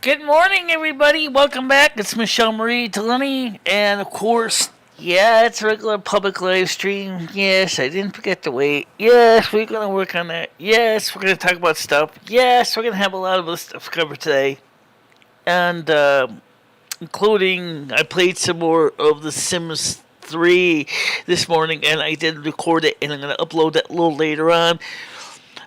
Good morning, everybody. Welcome back. It's MicheleMarieDalene, and of course, yeah, it's a regular public live stream. Yes, I didn't forget to wait. Yes, we're gonna work on that. Yes, we're gonna talk about stuff. Yes, we're gonna have a lot of this stuff covered today, and including I played some more of The Sims 3 this morning, and I did record it, and I'm gonna upload that a little later on.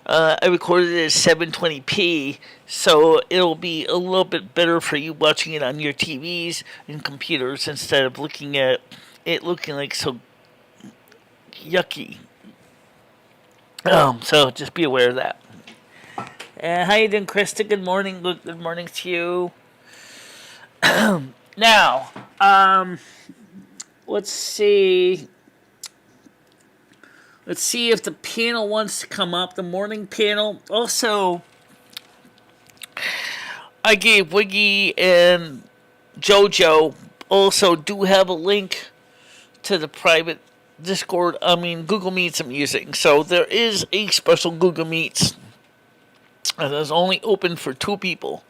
I recorded it at 720p, so it'll be a little bit better for you watching it on your TVs and computers instead of looking at it looking like so yucky. So just be aware of that. How you doing, Krista? Good morning. Good morning to you. Now, let's see. Let's see if the panel wants to come up, the morning panel. Also, I gave Wiggy and JoJo also do have a link to the private Discord, Google Meets I'm using. So there is a special Google Meets that is only open for 2 people.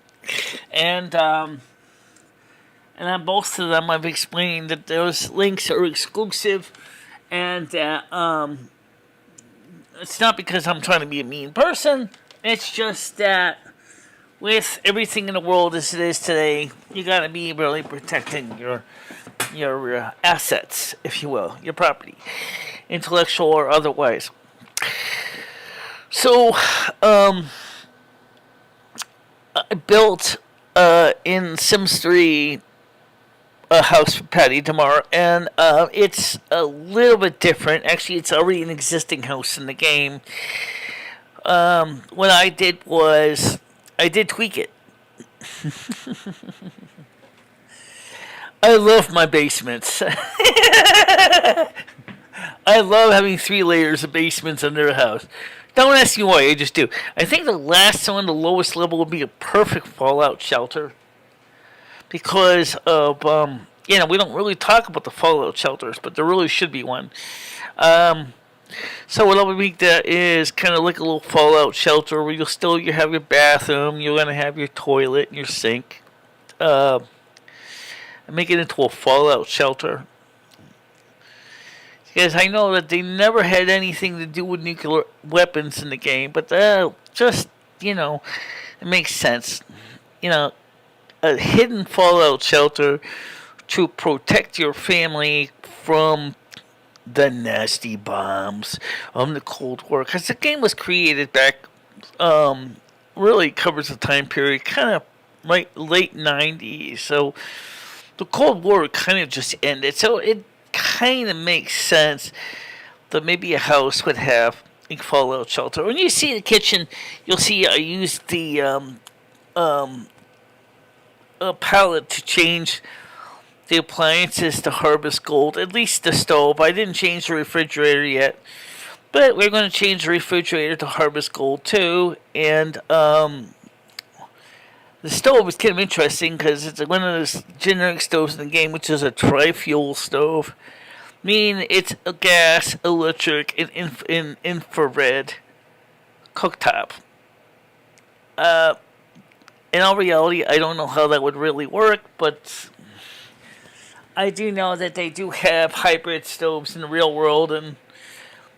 And on both of them, I've explained that those links are exclusive and that, it's not because I'm trying to be a mean person. It's just that with everything in the world as it is today, you got to be really protecting your assets, if you will, your property, intellectual or otherwise. So, I built in Sims 3 a house for Patty tomorrow, and it's a little bit different. Actually, it's already an existing house in the game. What I did was I did tweak it. I love my basements. I love having 3 layers of basements under a house. Don't ask me why, I just do. I think the last one, the lowest level, would be a perfect fallout shelter. Because of, we don't really talk about the fallout shelters, but there really should be one. So what I would make that is kind of like a little fallout shelter where you have your bathroom, you're going to have your toilet and your sink. And make it into a fallout shelter. Because I know that they never had anything to do with nuclear weapons in the game, but it makes sense. A hidden fallout shelter to protect your family from the nasty bombs of the Cold War. Because the game was created back, really covers the time period, kind of like late 90s. So the Cold War kind of just ended. So it kind of makes sense that maybe a house would have a fallout shelter. When you see the kitchen, you'll see I used the a palette to change the appliances to harvest gold, at least the stove. I didn't change the refrigerator yet, but we're going to change the refrigerator to harvest gold too. And the stove is kind of interesting because it's one of those generic stoves in the game, which is a tri-fuel stove, meaning it's a gas, electric, and infrared cooktop. In all reality, I don't know how that would really work, but I do know that they do have hybrid stoves in the real world, and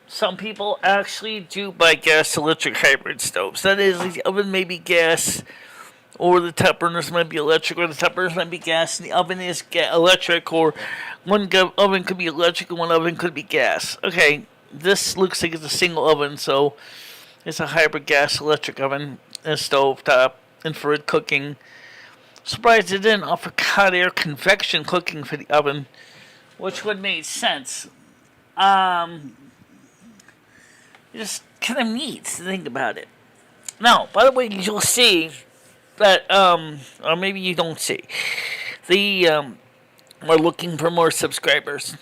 some people actually do buy gas-electric hybrid stoves. That is, the oven may be gas, or the top burners might be electric, or the top burners might be gas, and the oven is electric, or one oven could be electric and one oven could be gas. Okay, this looks like it's a single oven, so it's a hybrid gas-electric oven and a stove top. Infrared cooking. Surprised it didn't offer hot air convection cooking for the oven, which would make sense. Just kind of neat to think about it. Now, by the way, you'll see that, or maybe you don't see, we're looking for more subscribers.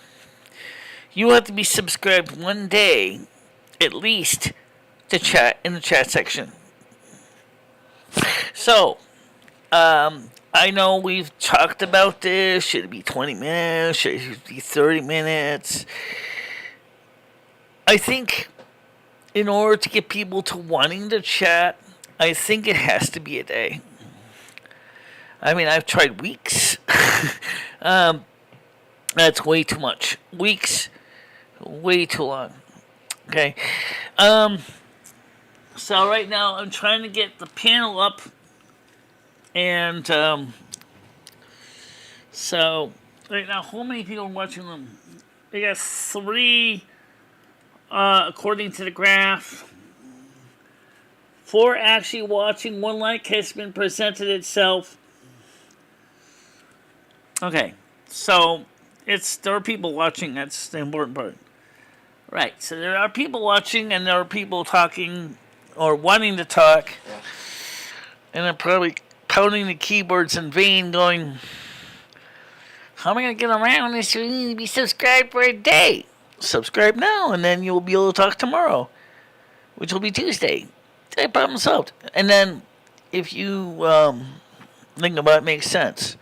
You have to be subscribed one day, at least, to chat in the chat section. So, I know we've talked about this. Should it be 20 minutes? Should it be 30 minutes? I think in order to get people to wanting to chat, I think it has to be a day. I mean, I've tried weeks. That's way too much. Weeks, way too long. Okay. So right now I'm trying to get the panel up, and so right now how many people are watching them? I got 3, according to the graph. 4 actually watching. 1 like has been presented itself. Okay, so there are people watching. That's the important part. Right, so there are people watching, and there are people talking or wanting to talk, and they're probably pounding the keyboards in vain, going, how am I going to get around this? You need to be subscribed for a day. Subscribe now, and then you'll be able to talk tomorrow, which will be Tuesday. Okay, problem solved. And then, if you think about it, makes sense.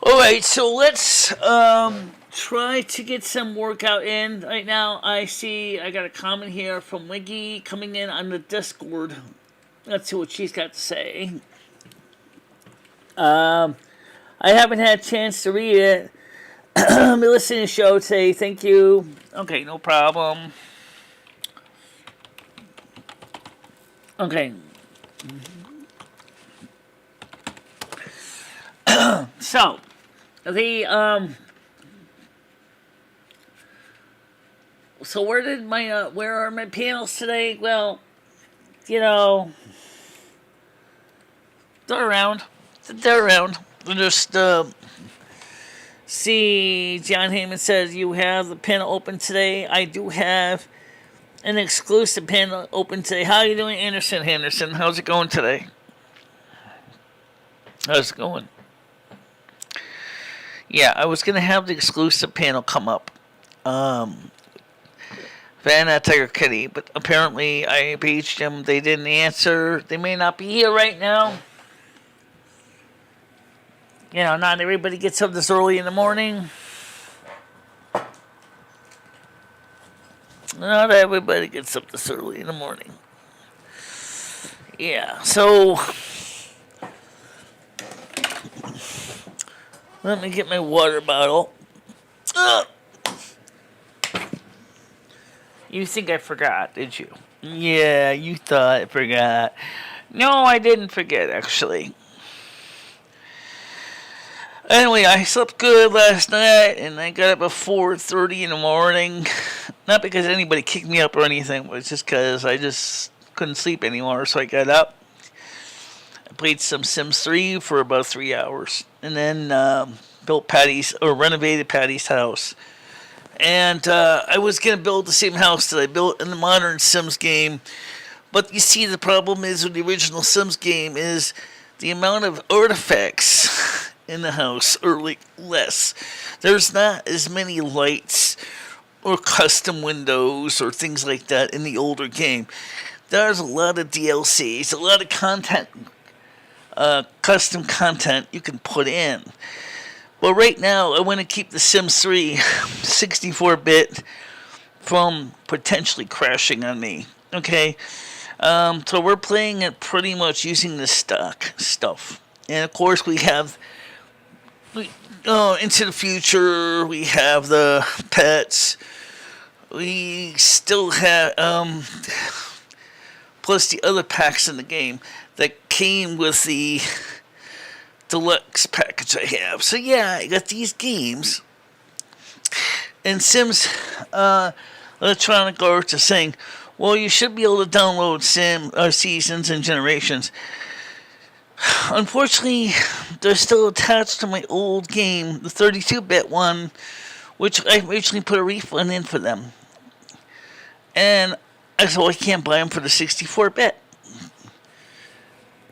Alright, so let's try to get some workout in. Right now, I got a comment here from Wiggy coming in on the Discord. Let's see what she's got to say. I haven't had a chance to read it. I'm listening to the show today. Thank you. Okay, no problem. Okay. So, so where are my panels today? Well, they're around. They're just, see, John Heyman says you have the panel open today. I do have an exclusive panel open today. How are you doing, Anderson Henderson? How's it going today? How's it going? Yeah, I was going to have the exclusive panel come up. Van Tiger Kitty, but apparently I paged them. They didn't answer. They may not be here right now. Not everybody gets up this early in the morning. Not everybody gets up this early in the morning. Yeah, so let me get my water bottle. You think I forgot, did you? Yeah, you thought I forgot. No, I didn't forget, actually. Anyway, I slept good last night, and I got up at 4:30 in the morning. Not because anybody kicked me up or anything, but it's just because I just couldn't sleep anymore, so I got up. I played some Sims 3 for about 3 hours, and then renovated Patty's house. And I was going to build the same house that I built in the modern Sims game, but you see, the problem is with the original Sims game is the amount of artifacts in the house are less. There's not as many lights or custom windows or things like that in the older game. There's a lot of DLCs, a lot of content, custom content you can put in. But right now, I want to keep the Sims 3 64-bit from potentially crashing on me. Okay? So we're playing it pretty much using the stock stuff. And of course, we have into the future, we have the pets. We still have, plus the other packs in the game that came with the deluxe package I have. So yeah, I got these games. And Sims Electronic Arts is saying, well, you should be able to download Seasons and Generations. Unfortunately, they're still attached to my old game, the 32-bit one, which I originally put a refund in for them. And so I can't buy them for the 64-bit.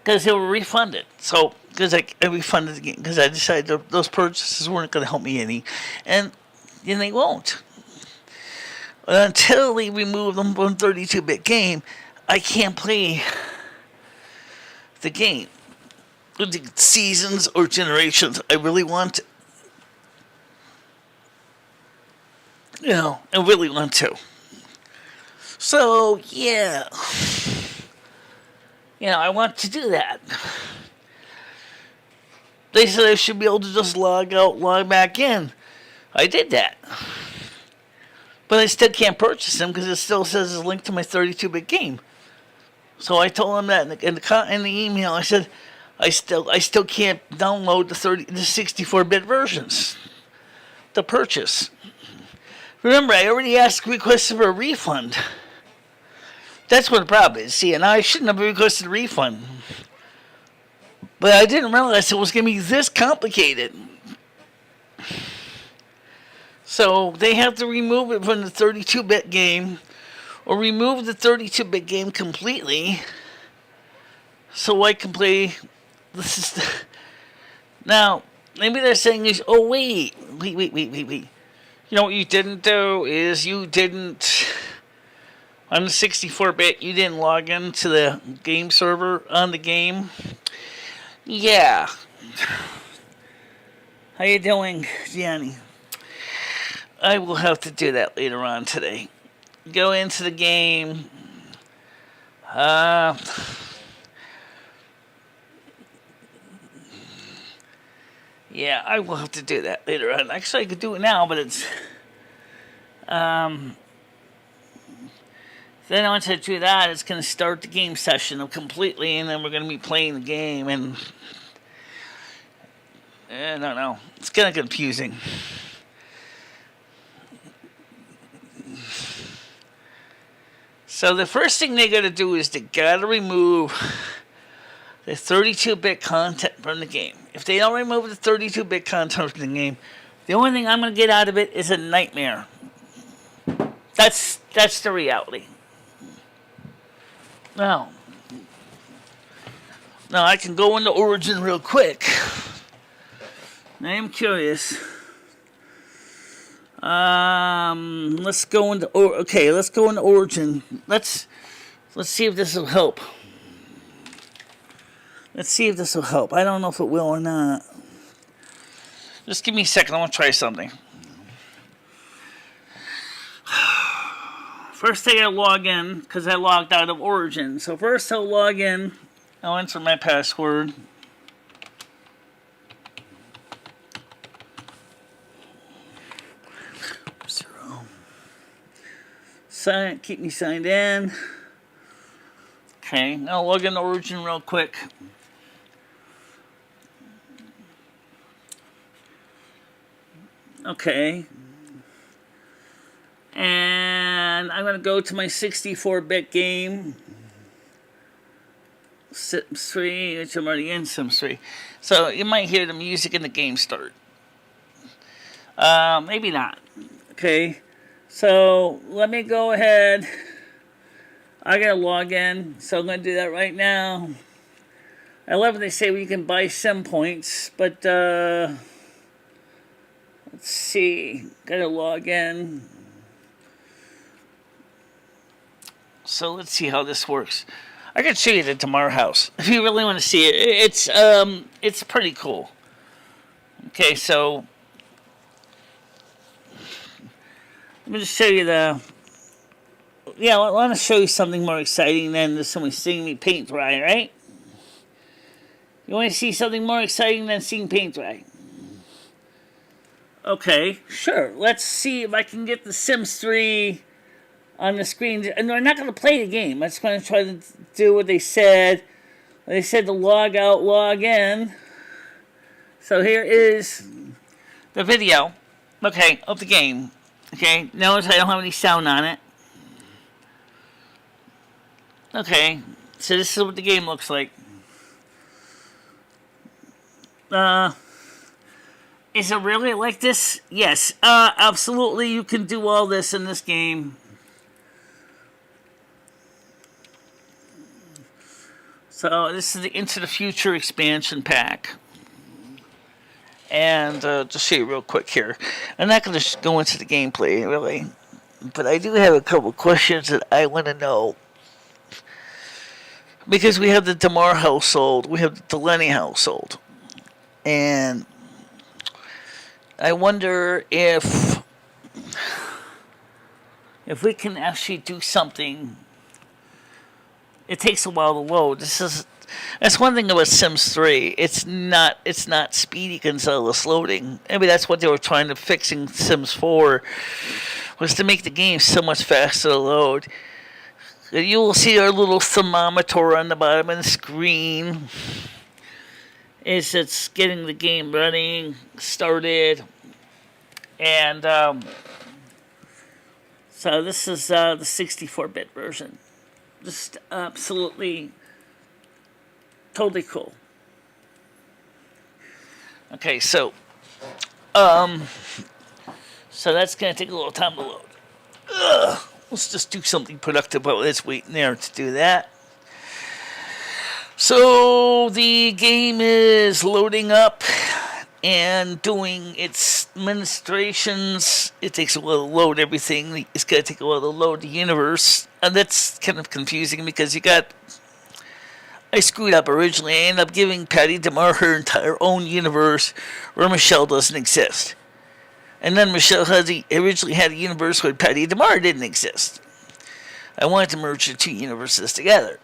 Because they were refunded. So, because I refunded the game, because I decided those purchases weren't going to help me any. And they won't. Until they remove them from 32-bit game, I can't play the game. The Seasons or Generations. I really want to. I really want to. So, yeah. I want to do that. They said I should be able to just log out, log back in. I did that. But I still can't purchase them because it still says it's linked to my 32-bit game. So I told them that in the email. I said I still can't download the 64-bit versions to purchase. Remember, I already requested for a refund. That's what the problem is. See, and I shouldn't have requested a refund. But I didn't realize it was going to be this complicated. So they have to remove it from the 32-bit game or remove the 32-bit game completely so I can play the system. Now, maybe they're saying is, oh, wait. You know what you didn't do is you didn't, on the 64-bit, you didn't log into the game server on the game. Yeah. How you doing, Gianni? I will have to do that later on today. Go into the game. Yeah, I will have to do that later on. Actually, I could do it now, but it's... Then once I do that, it's going to start the game session completely, and then we're going to be playing the game, and... I don't know. It's kind of confusing. So the first thing they got to do is they got to remove the 32-bit content from the game. If they don't remove the 32-bit content from the game, the only thing I'm going to get out of it is a nightmare. That's the reality. Now I can go into Origin real quick. I am curious. Let's go into Origin. Let's see if this will help. Let's see if this will help. I don't know if it will or not. Just give me a second. I want to try something. First, I gotta log in because I logged out of Origin. So first, I'll log in. I'll enter my password. Keep me signed in. Okay, now log into Origin real quick. Okay. And I'm going to go to my 64-bit game. Sims 3, which I'm already in Sims 3. So you might hear the music in the game start. Maybe not. Okay. So let me go ahead. I gotta log in, so I'm gonna do that right now. I love when they say you can buy sim points, but let's see. Gotta log in. So let's see how this works. I can show you the Tomorrow House if you really want to see it. It's pretty cool. Okay, so. Let me just show you I want to show you something more exciting than just someone seeing me paint dry, right? You want to see something more exciting than seeing paint dry? Okay, sure. Let's see if I can get the Sims 3 on the screen. And I'm not going to play the game. I'm just going to try to do what they said. They said to log out, log in. So here is the video, okay, of the game. Okay, notice I don't have any sound on it. Okay, so this is what the game looks like. Is it really like this? Yes, absolutely you can do all this in this game. So this is the Into the Future expansion pack. And just show you real quick here. I'm not going to go into the gameplay, really. But I do have a couple questions that I want to know. Because we have the DeMar household. We have the Delaney household. And I wonder if we can actually do something. It takes a while to load. This is That's one thing about Sims 3. It's not speedy continuous loading. Maybe that's what they were trying to fix in Sims 4, was to make the game so much faster to load. You will see our little thermometer on the bottom of the screen. It's getting the game running, started, and so this is the 64-bit version. Just absolutely, totally cool. Okay, so that's gonna take a little time to load. Let's just do something productive while it's waiting there to do that. So the game is loading up and doing its administrations. It takes a while to load everything. It's going to take a while to load the universe. And that's kind of confusing because I screwed up originally. I ended up giving Patty DeMar her entire own universe where Michelle doesn't exist. And then Michelle originally had a universe where Patty DeMar didn't exist. I wanted to merge the two universes together.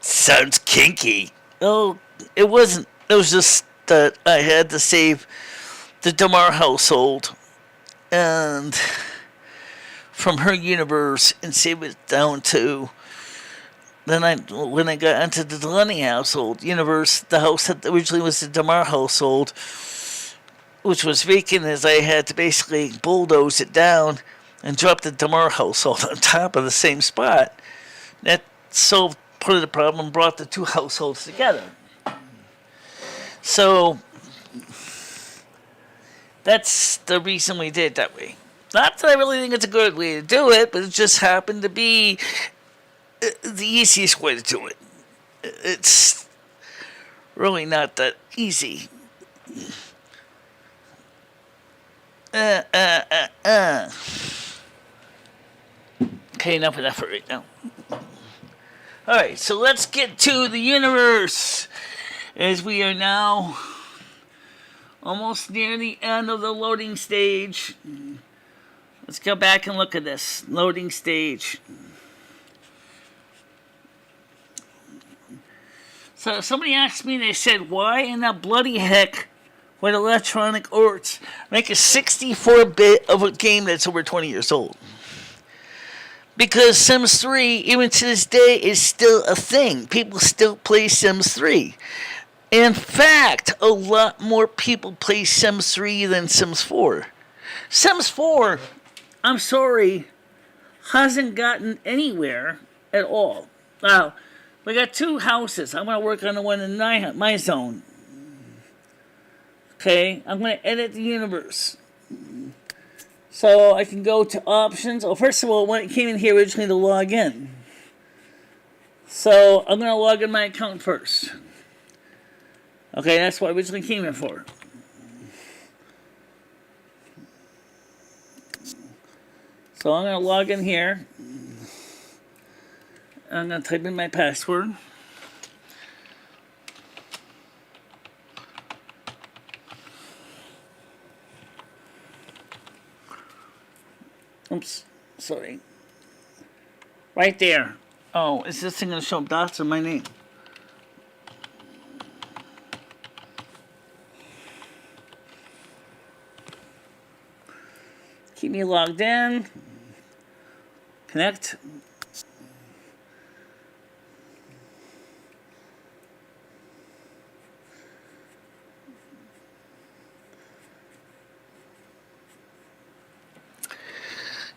Sounds kinky. Oh, it wasn't. It was just that I had to save the DeMar household and from her universe and save it down to. Then when I got into the Delaney household universe, the house that originally was the DeMar household, which was vacant, as I had to basically bulldoze it down and drop the DeMar household on top of the same spot. That solved part of the problem, brought the two households together. So that's the reason we did it that way. Not that I really think it's a good way to do it, but it just happened to be the easiest way to do it. It's really not that easy. Okay, enough of that for right now. Alright, so let's get to the universe, as we are now almost near the end of the loading stage. Let's go back and look at this loading stage. So somebody asked me, they said, why in the bloody heck would Electronic Arts make a 64-bit of a game that's over 20 years old? Because Sims 3, even to this day, is still a thing. People still play Sims 3. In fact, a lot more people play Sims 3 than Sims 4. Sims 4, I'm sorry, hasn't gotten anywhere at all. Now, we got two houses. I'm going to work on the one in my zone. Okay, I'm going to edit the universe. So I can go to options. Oh, first of all, when it came in here originally to log in. So I'm going to log in my account first. Okay, that's what I originally came here for. So I'm going to log in here. I'm going to type in my password. Oops, sorry. Right there. Oh, is this thing going to show up dots or my name? Keep me logged in. Connect.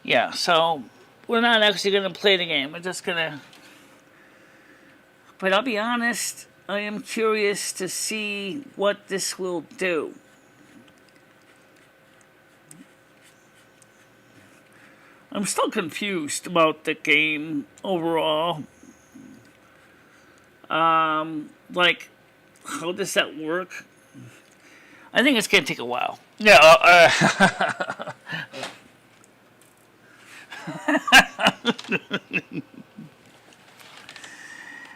Yeah, so we're not actually going to play the game. We're just going to... But I'll be honest, I am curious to see what this will do. I'm still confused about the game overall. Like, how does that work? I think it's going to take a while. Yeah,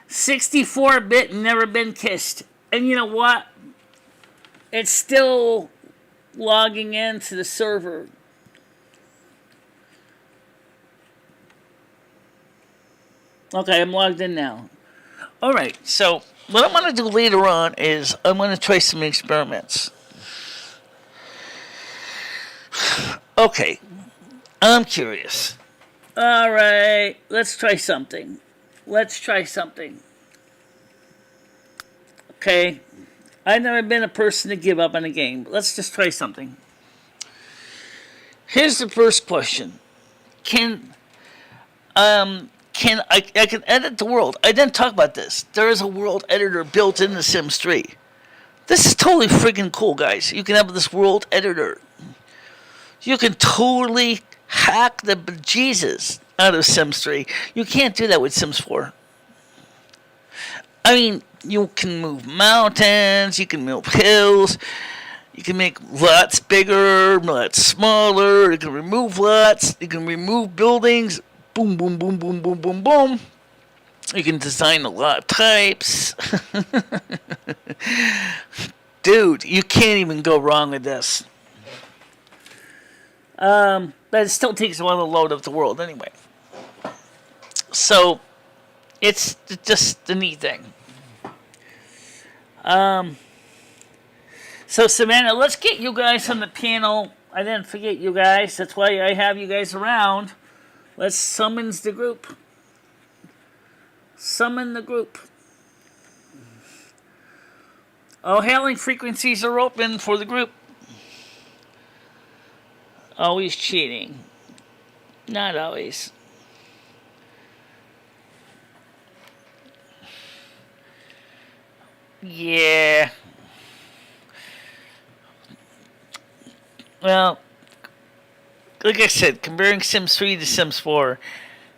64-bit, never been kissed. And you know what? It's still logging into the server. Okay, I'm logged in now. Alright, so what I'm going to do later on is I'm going to try some experiments. Okay, I'm curious. Alright, let's try something. Okay, I've never been a person to give up on a game, but let's just try something. Here's the first question. Can I can edit the world. I didn't talk about this. There is a world editor built into Sims 3. This is totally freaking cool, guys. You can have this world editor. You can totally hack the bejesus out of Sims 3. You can't do that with Sims 4. I mean, you can move mountains, you can move hills, you can make lots bigger, lots smaller, you can remove lots, you can remove buildings. Boom, boom, boom, boom, boom, boom, boom. You can design a lot of types. Dude, you can't even go wrong with this. But it still takes a while to load up the world anyway. So, it's just the neat thing. So, Savannah, let's get you guys on the panel. I didn't forget you guys. That's why I have you guys around. Let's summon the group. Summon the group. All hailing frequencies are open for the group. Always cheating. Not always. Yeah. Well, like I said, comparing Sims 3 to Sims 4,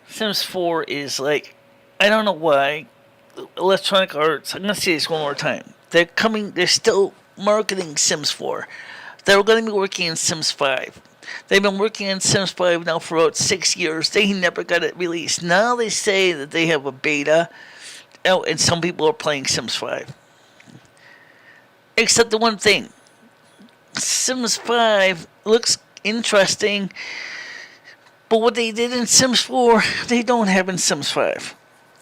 Sims 4 is like, I don't know why, Electronic Arts, I'm going to say this one more time. They're still marketing Sims 4. They're going to be working in Sims 5. They've been working on Sims 5 now for about 6 years. They never got it released. Now they say that they have a beta. Oh, and some people are playing Sims 5. Except the one thing. Sims 5 looks interesting. But what they did in Sims 4, they don't have in Sims 5.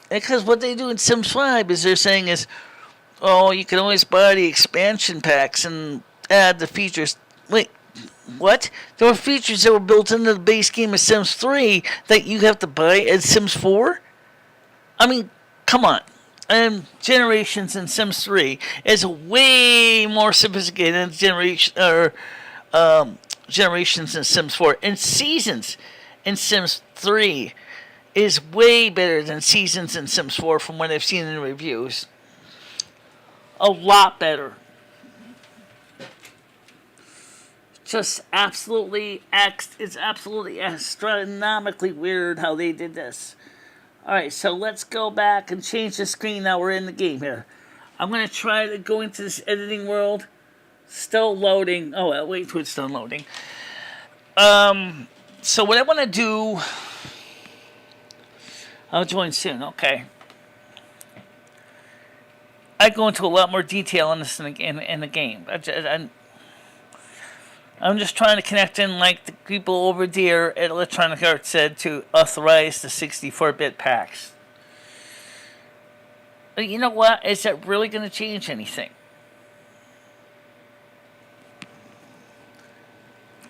Because what they do in Sims 5 is they're saying is, oh, you can always buy the expansion packs and add the features. Wait. What? There were features that were built into the base game of Sims 3 that you have to buy in Sims 4? I mean, come on. Generations in Sims 3 is way more sophisticated than generations in Sims 4. And seasons in Sims 3 is way better than seasons in Sims 4 from what I've seen in reviews. A lot better. Just absolutely, it's absolutely astronomically weird how they did this. Alright, so let's go back and change the screen now we're in the game here. I'm going to try to go into this editing world. Still loading. Oh, well, wait till it's done loading. So what I want to do... I'll join soon, okay. I go into a lot more detail on this in the game. I'm just trying to connect in like the people over there at Electronic Arts said to authorize the 64-bit packs. But you know what? Is that really going to change anything?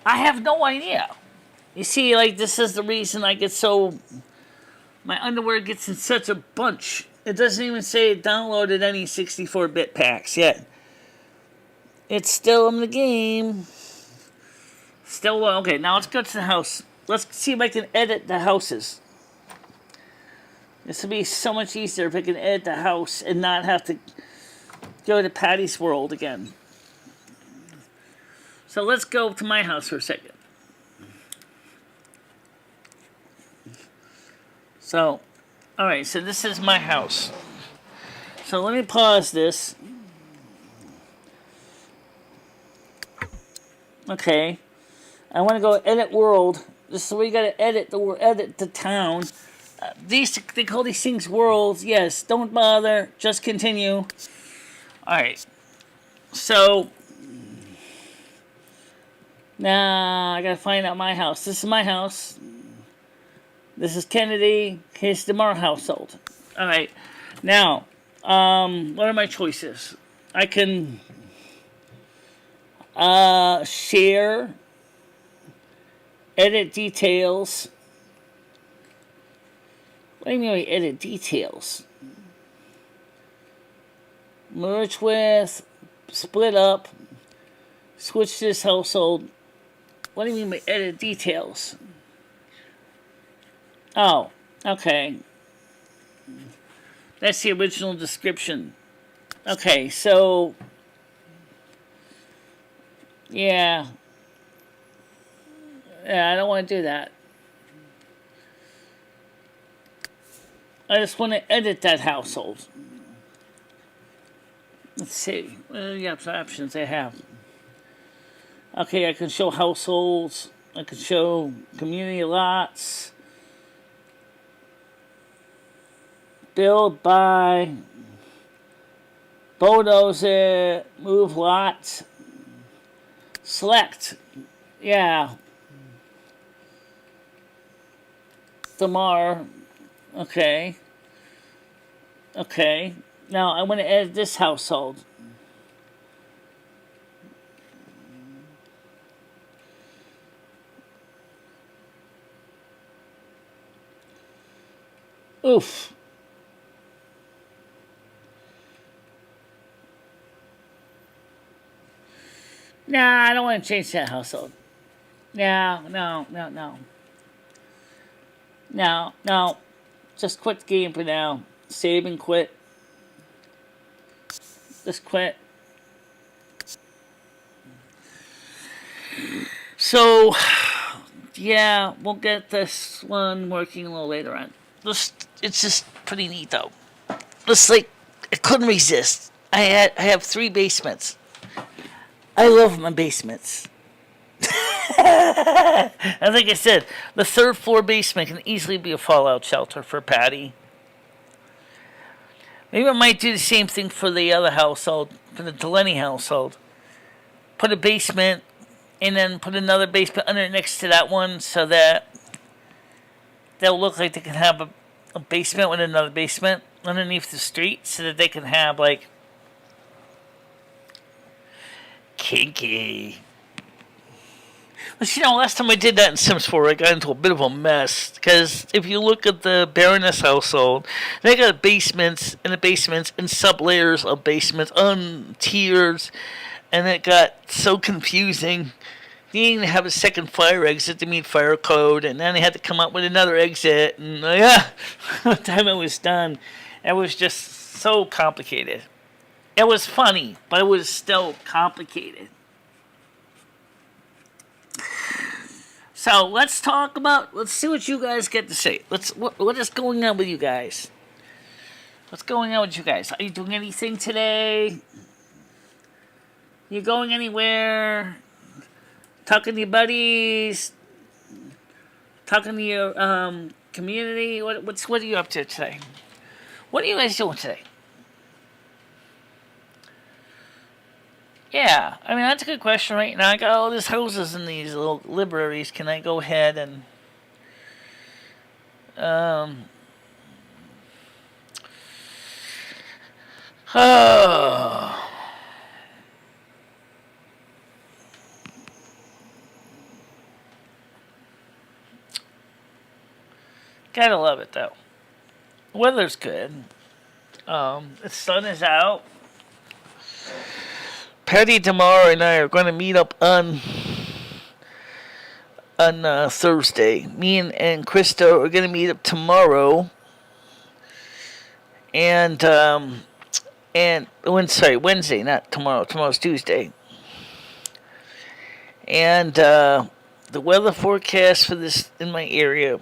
I have no idea. You see, like, this is the reason I get so... My underwear gets in such a bunch. It doesn't even say it downloaded any 64-bit packs yet. It's still in the game. Still, okay, now let's go to the house. Let's see if I can edit the houses. This would be so much easier if I can edit the house and not have to go to Patty's World again. So let's go to my house for a second. So, alright, so this is my house. So let me pause this. Okay. I want to go edit world. So we got to edit the town. They call these things worlds. Yes, don't bother. Just continue. Alright. So, now I got to find out my house. This is my house. This is Kennedy. Here's the Mar household. Alright. Now, What are my choices? I can share, edit details. What do you mean by edit details? Merge with, split up, switch to this household. What do you mean by edit details? Oh, okay. That's the original description. Okay, so yeah, I don't want to do that. I just want to edit that household. Let's see. What are the options I have? Okay, I can show households. I can show community lots. Build by. Bulldoze it. Move lots. Select. Yeah. Tomorrow. Okay. Okay. Now I want to edit this household. Oof. Nah, I don't want to change that household. No. No. Just quit the game for now. Save and quit. Just quit. So, yeah, we'll get this one working a little later on. It's just pretty neat, though. It's like, I couldn't resist. I have 3 basements. I love my basements. I think I said, the 3rd floor basement can easily be a fallout shelter for Patty. Maybe I might do the same thing for the other household, for the Delaney household. Put a basement, and then put another basement under next to that one, so that they'll look like they can have a basement with another basement underneath the street, so that they can have, like, kinky. But last time I did that in Sims 4, I got into a bit of a mess. Because if you look at the Baroness household, they got basements and sub-layers of basements on tiers. And it got so confusing. They didn't have a second fire exit to meet fire code. And then they had to come up with another exit. And by the time it was done, it was just so complicated. It was funny, but it was still complicated. So let's see what you guys get to say. What is going on with you guys? What's going on with you guys? Are you doing anything today? You going anywhere? Talking to your buddies? Talking to your community? What are you up to today? What are you guys doing today? Yeah, I mean, that's a good question right now. I got all these houses in these little libraries. Can I go ahead and gotta love it, though. Weather's good. The sun is out. Patty, tomorrow, and I are going to meet up on Thursday. Me and Krista are going to meet up tomorrow. And Wednesday, not tomorrow. Tomorrow's Tuesday. And the weather forecast for this in my area.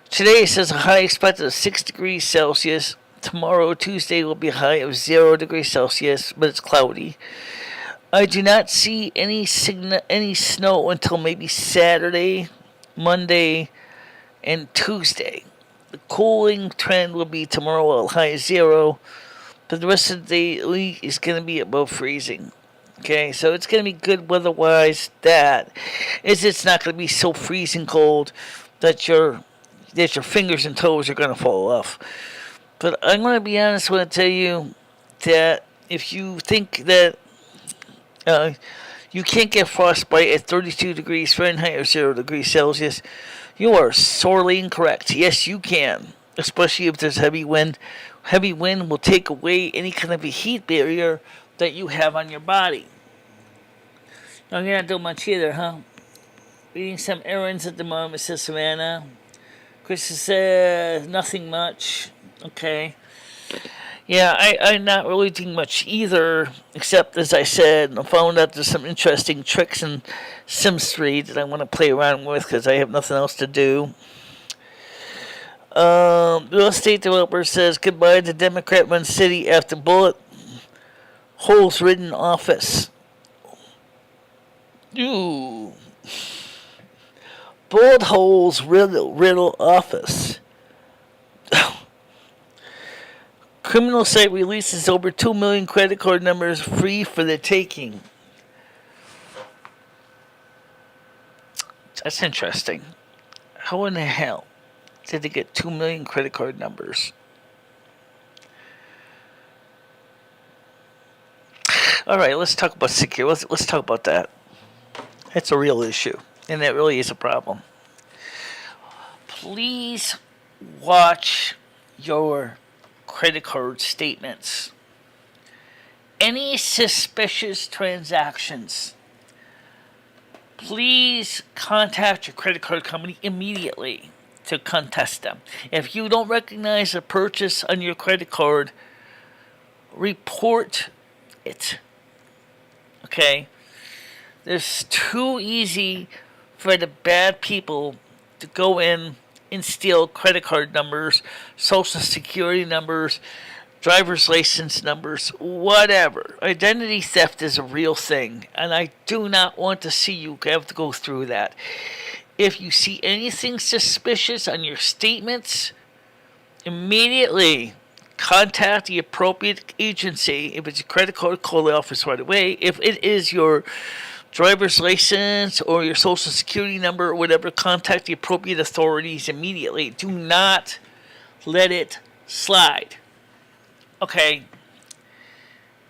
Today it says a high expected of 6 degrees Celsius. Tomorrow, Tuesday, will be a high of 0 degrees Celsius, but it's cloudy. I do not see any snow until maybe Saturday, Monday, and Tuesday. The cooling trend will be tomorrow a high of 0, but the rest of the week is going to be above freezing. Okay, so it's going to be good weather-wise. It's not going to be so freezing cold that your fingers and toes are going to fall off. But I'm going to be honest when I tell you that if you think that uh, you can't get frostbite at 32 degrees Fahrenheit or 0 degrees Celsius, you are sorely incorrect. Yes, you can, especially if there's heavy wind. Heavy wind will take away any kind of a heat barrier that you have on your body. Now, you're not doing much either, huh? Reading some errands at the moment, says Savannah. Chris says nothing much. Okay. Yeah, I'm not really doing much either, except, as I said, I found out there's some interesting tricks in Sims 3 that I want to play around with because I have nothing else to do. Real estate developer says goodbye to Democrat-run city after bullet holes-ridden office. Ooh. Bullet holes riddle office. Criminal site releases over 2 million credit card numbers free for the taking. That's interesting. How in the hell did they get 2 million credit card numbers? All right, let's talk about security. Let's talk about that. That's a real issue, and that really is a problem. Please watch your credit card statements. Any suspicious transactions, please contact your credit card company immediately to contest them. If you don't recognize a purchase on your credit card, report it. Okay? It's too easy for the bad people to go in and steal credit card numbers, social security numbers, driver's license numbers, whatever. Identity theft is a real thing, and I do not want to see you have to go through that. If you see anything suspicious on your statements, immediately contact the appropriate agency. If it's a credit card, call the office right away. If it is your driver's license or your social security number or whatever, contact the appropriate authorities immediately. Do not let it slide. Okay?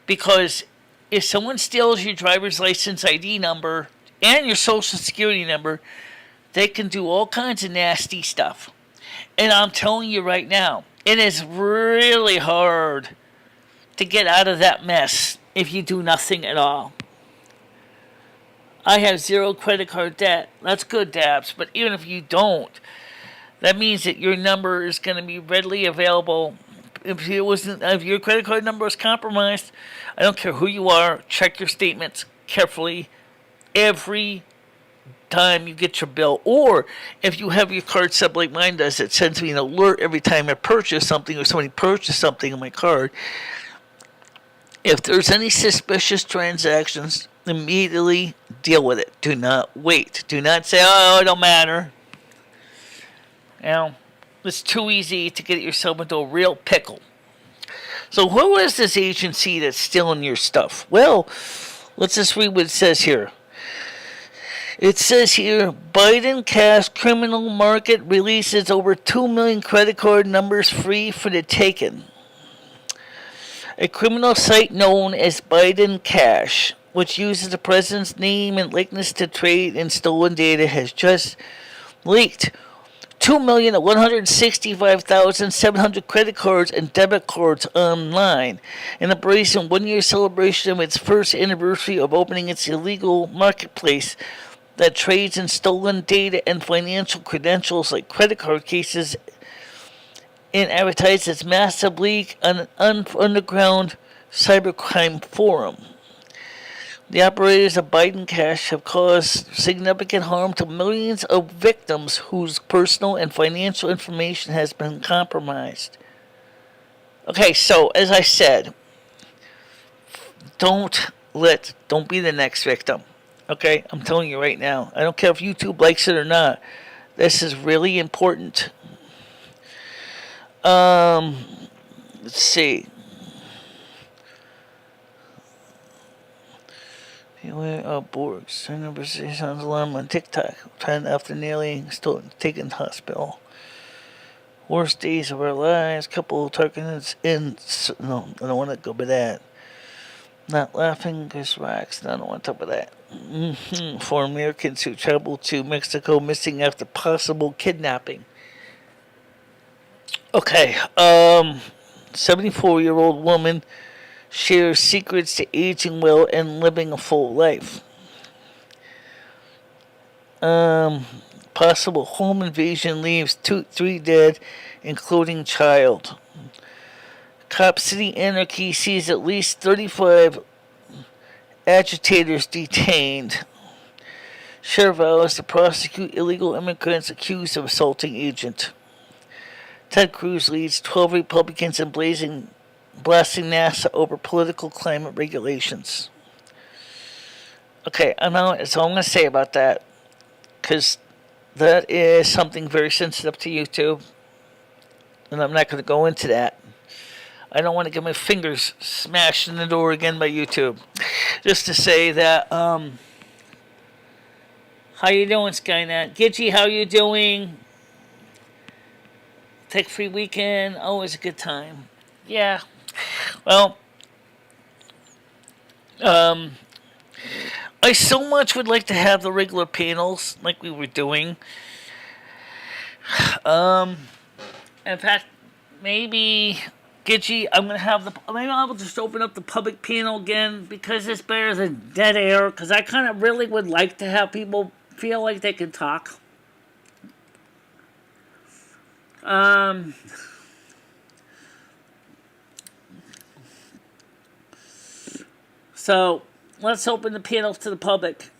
Because if someone steals your driver's license ID number and your social security number, they can do all kinds of nasty stuff. And I'm telling you right now, it is really hard to get out of that mess if you do nothing at all. I have 0 credit card debt. That's good, Dabs. But even if you don't, that means that your number is going to be readily available. If your credit card number is compromised, I don't care who you are, check your statements carefully every time you get your bill. Or if you have your card set like mine does, it sends me an alert every time I purchase something or somebody purchased something on my card. If there's any suspicious transactions, immediately deal with it. Do not wait. Do not say, oh, it don't matter. You know, it's too easy to get yourself into a real pickle. So who is this agency that's stealing your stuff? Well, let's just read what it says here. It says here, Biden cash criminal market releases over 2 million credit card numbers free for the taking. A criminal site known as Biden Cash, which uses the president's name and likeness to trade in stolen data, has just leaked 2,165,700 credit cards and debit cards online in a brazen one-year celebration of its first anniversary of opening its illegal marketplace that trades in stolen data and financial credentials like credit card cases, and advertised its massive leak on an underground cybercrime forum. The operators of Biden Cash have caused significant harm to millions of victims whose personal and financial information has been compromised. Okay, so as I said, don't be the next victim. Okay, I'm telling you right now. I don't care if YouTube likes it or not. This is really important. Let's see. Borg, sounds alarm on TikTok. Trying after nearly taken to hospital. Worst days of our lives. Couple of targets in. No, I don't want to go by that. Not laughing because rocks. No, I don't want to talk about that. For Americans who traveled to Mexico missing after possible kidnapping. Okay. 74-year-old woman shares secrets to aging well and living a full life. Possible home invasion leaves 3 dead, including child. Cop City Anarchy sees at least 35 agitators detained. Sheriff vows to prosecute illegal immigrants accused of assaulting agent. Ted Cruz leads 12 Republicans in blasting NASA over political climate regulations. Okay, I know that's all I'm going to say about that, because that is something very sensitive to YouTube, and I'm not going to go into that. I don't want to get my fingers smashed in the door again by YouTube. Just to say that, how you doing, Skynet? Gidgy, how you doing? Tech free weekend, always a good time. Yeah. Well, I so much would like to have the regular panels like we were doing. In fact, maybe Gidgy, I'm gonna have maybe I'll just open up the public panel again because it's better than dead air. Because I kind of really would like to have people feel like they can talk. So let's open the panel to the public.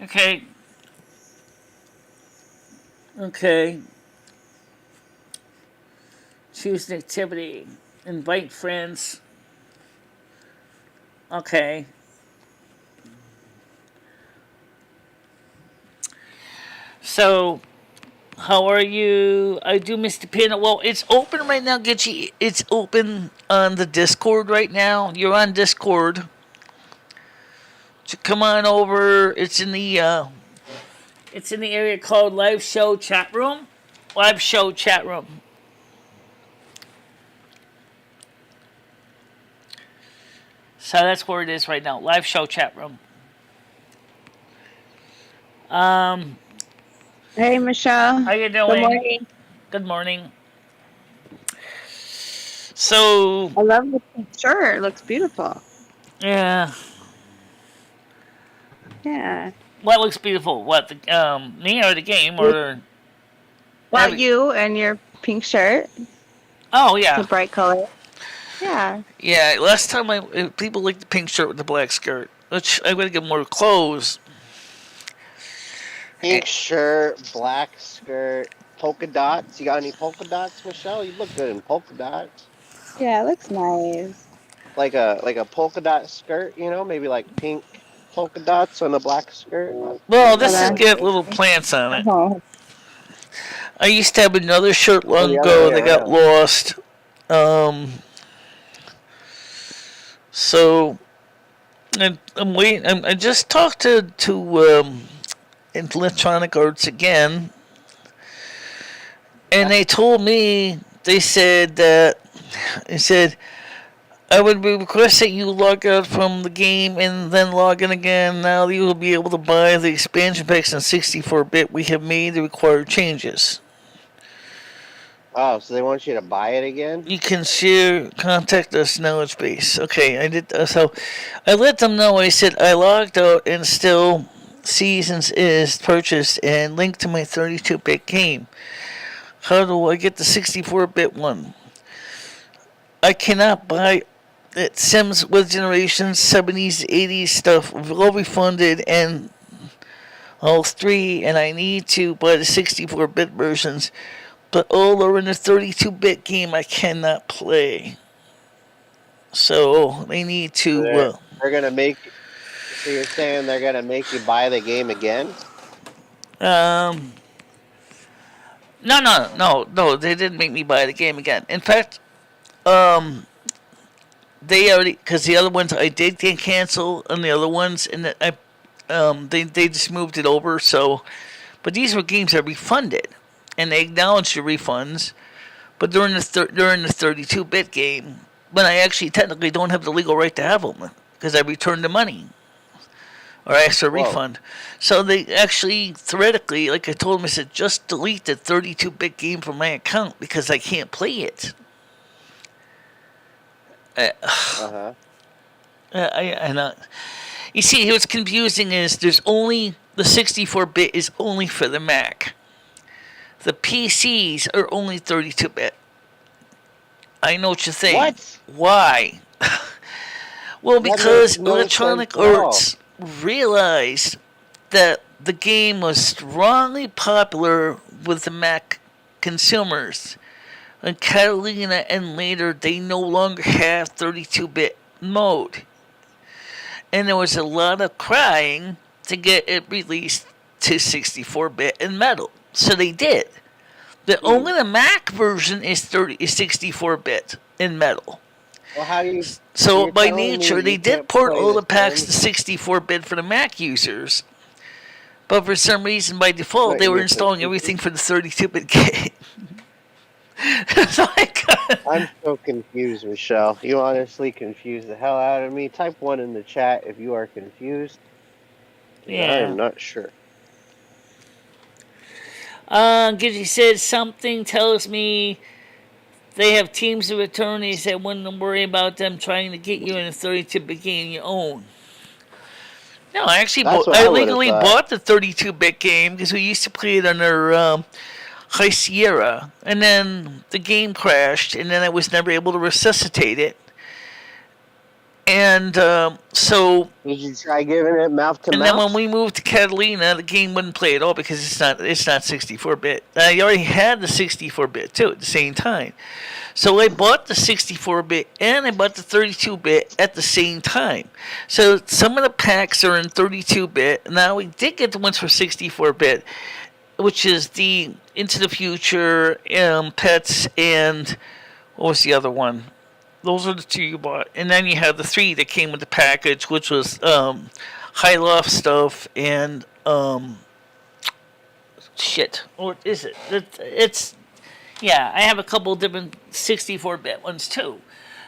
Okay. Choose an activity. Invite friends. Okay. So, how are you? I do miss the panel. Well, it's open right now, Gitchy. It's open on the Discord right now. You're on Discord. So come on over. It's in the area called Live Show Chat Room. Live Show Chat Room. So that's where it is right now. Live Show Chat Room. Hey, Michelle. How you doing? Good morning. Good morning. So I love the shirt. It looks beautiful. Yeah. Yeah. What looks beautiful? What, me or the game or? Well, you and your pink shirt. Oh yeah. The bright color. Yeah. Yeah. Last time people liked the pink shirt with the black skirt, which I'm gonna get more clothes. Pink shirt, black skirt, polka dots. You got any polka dots, Michelle? You look good in polka dots. Yeah, it looks nice. Like a polka dot skirt, you know, maybe like pink polka dots on a black skirt. Well, this has got little plants on it. Oh. I used to have another shirt long ago that got lost. So I'm waiting. I just talked to Electronic Arts again, and they told me, they said I would request that you log out from the game and then log in again. Now you will be able to buy the expansion packs in 64-bit. We have made the required changes. Oh, so they want you to buy it again? You can contact us knowledge base. Okay, I did. So I let them know. I said I logged out and still Seasons is purchased and linked to my 32-bit game. How do I get the 64-bit one? I cannot buy it. Sims with Generations, 70s, 80s stuff, all refunded and all 3, and I need to buy the 64-bit versions. But all are in the 32-bit game I cannot play. So they need to. They're gonna make. So you're saying they're gonna make you buy the game again? No. They didn't make me buy the game again. In fact, they already, because the other ones I did get cancel on the other ones, and they just moved it over. So, but these were games I refunded. and they acknowledge the refunds. But during the 32-bit game, when I actually technically don't have the legal right to have them because I returned the money or asked for a refund. So they actually, theoretically, like I told them, I said, just delete the 32-bit game from my account because I can't play it. You see, what's confusing is there's only the 64-bit is only for the Mac. The PCs are only 32-bit. I know what you're saying. What? Why? Well, because Electronic Arts realized that the game was strongly popular with the Mac consumers. And Catalina and later, they no longer have 32-bit mode. And there was a lot of crying to get it released to 64-bit and metal. So they did. But only the Mac version is 64-bit in metal. Well, how do you? So by nature, they did port all the packs to 64-bit for the Mac users. But for some reason, by default, they were installing everything for the 32-bit game. I'm so confused, Michelle. You honestly confused the hell out of me. Type 1 in the chat if you are confused. Yeah. I am not sure. Gidgy said something tells me they have teams of attorneys that wouldn't worry about them trying to get you in a 32-bit game you own. No, I actually I legally bought the 32-bit game because we used to play it under High Sierra, and then the game crashed, and then I was never able to resuscitate it. And so... Did you try giving it mouth to mouth? And then when we moved to Catalina, the game wouldn't play at all because it's not 64-bit. I already had the 64-bit, too, at the same time. So I bought the 64-bit and I bought the 32-bit at the same time. So some of the packs are in 32-bit. Now, we did get the ones for 64-bit, which is the Into the Future, Pets, and... What was the other one? Those are the two you bought. And then you have the 3 that came with the package, which was High Loft stuff and shit. What is it? It's yeah, I have a couple different 64-bit ones too.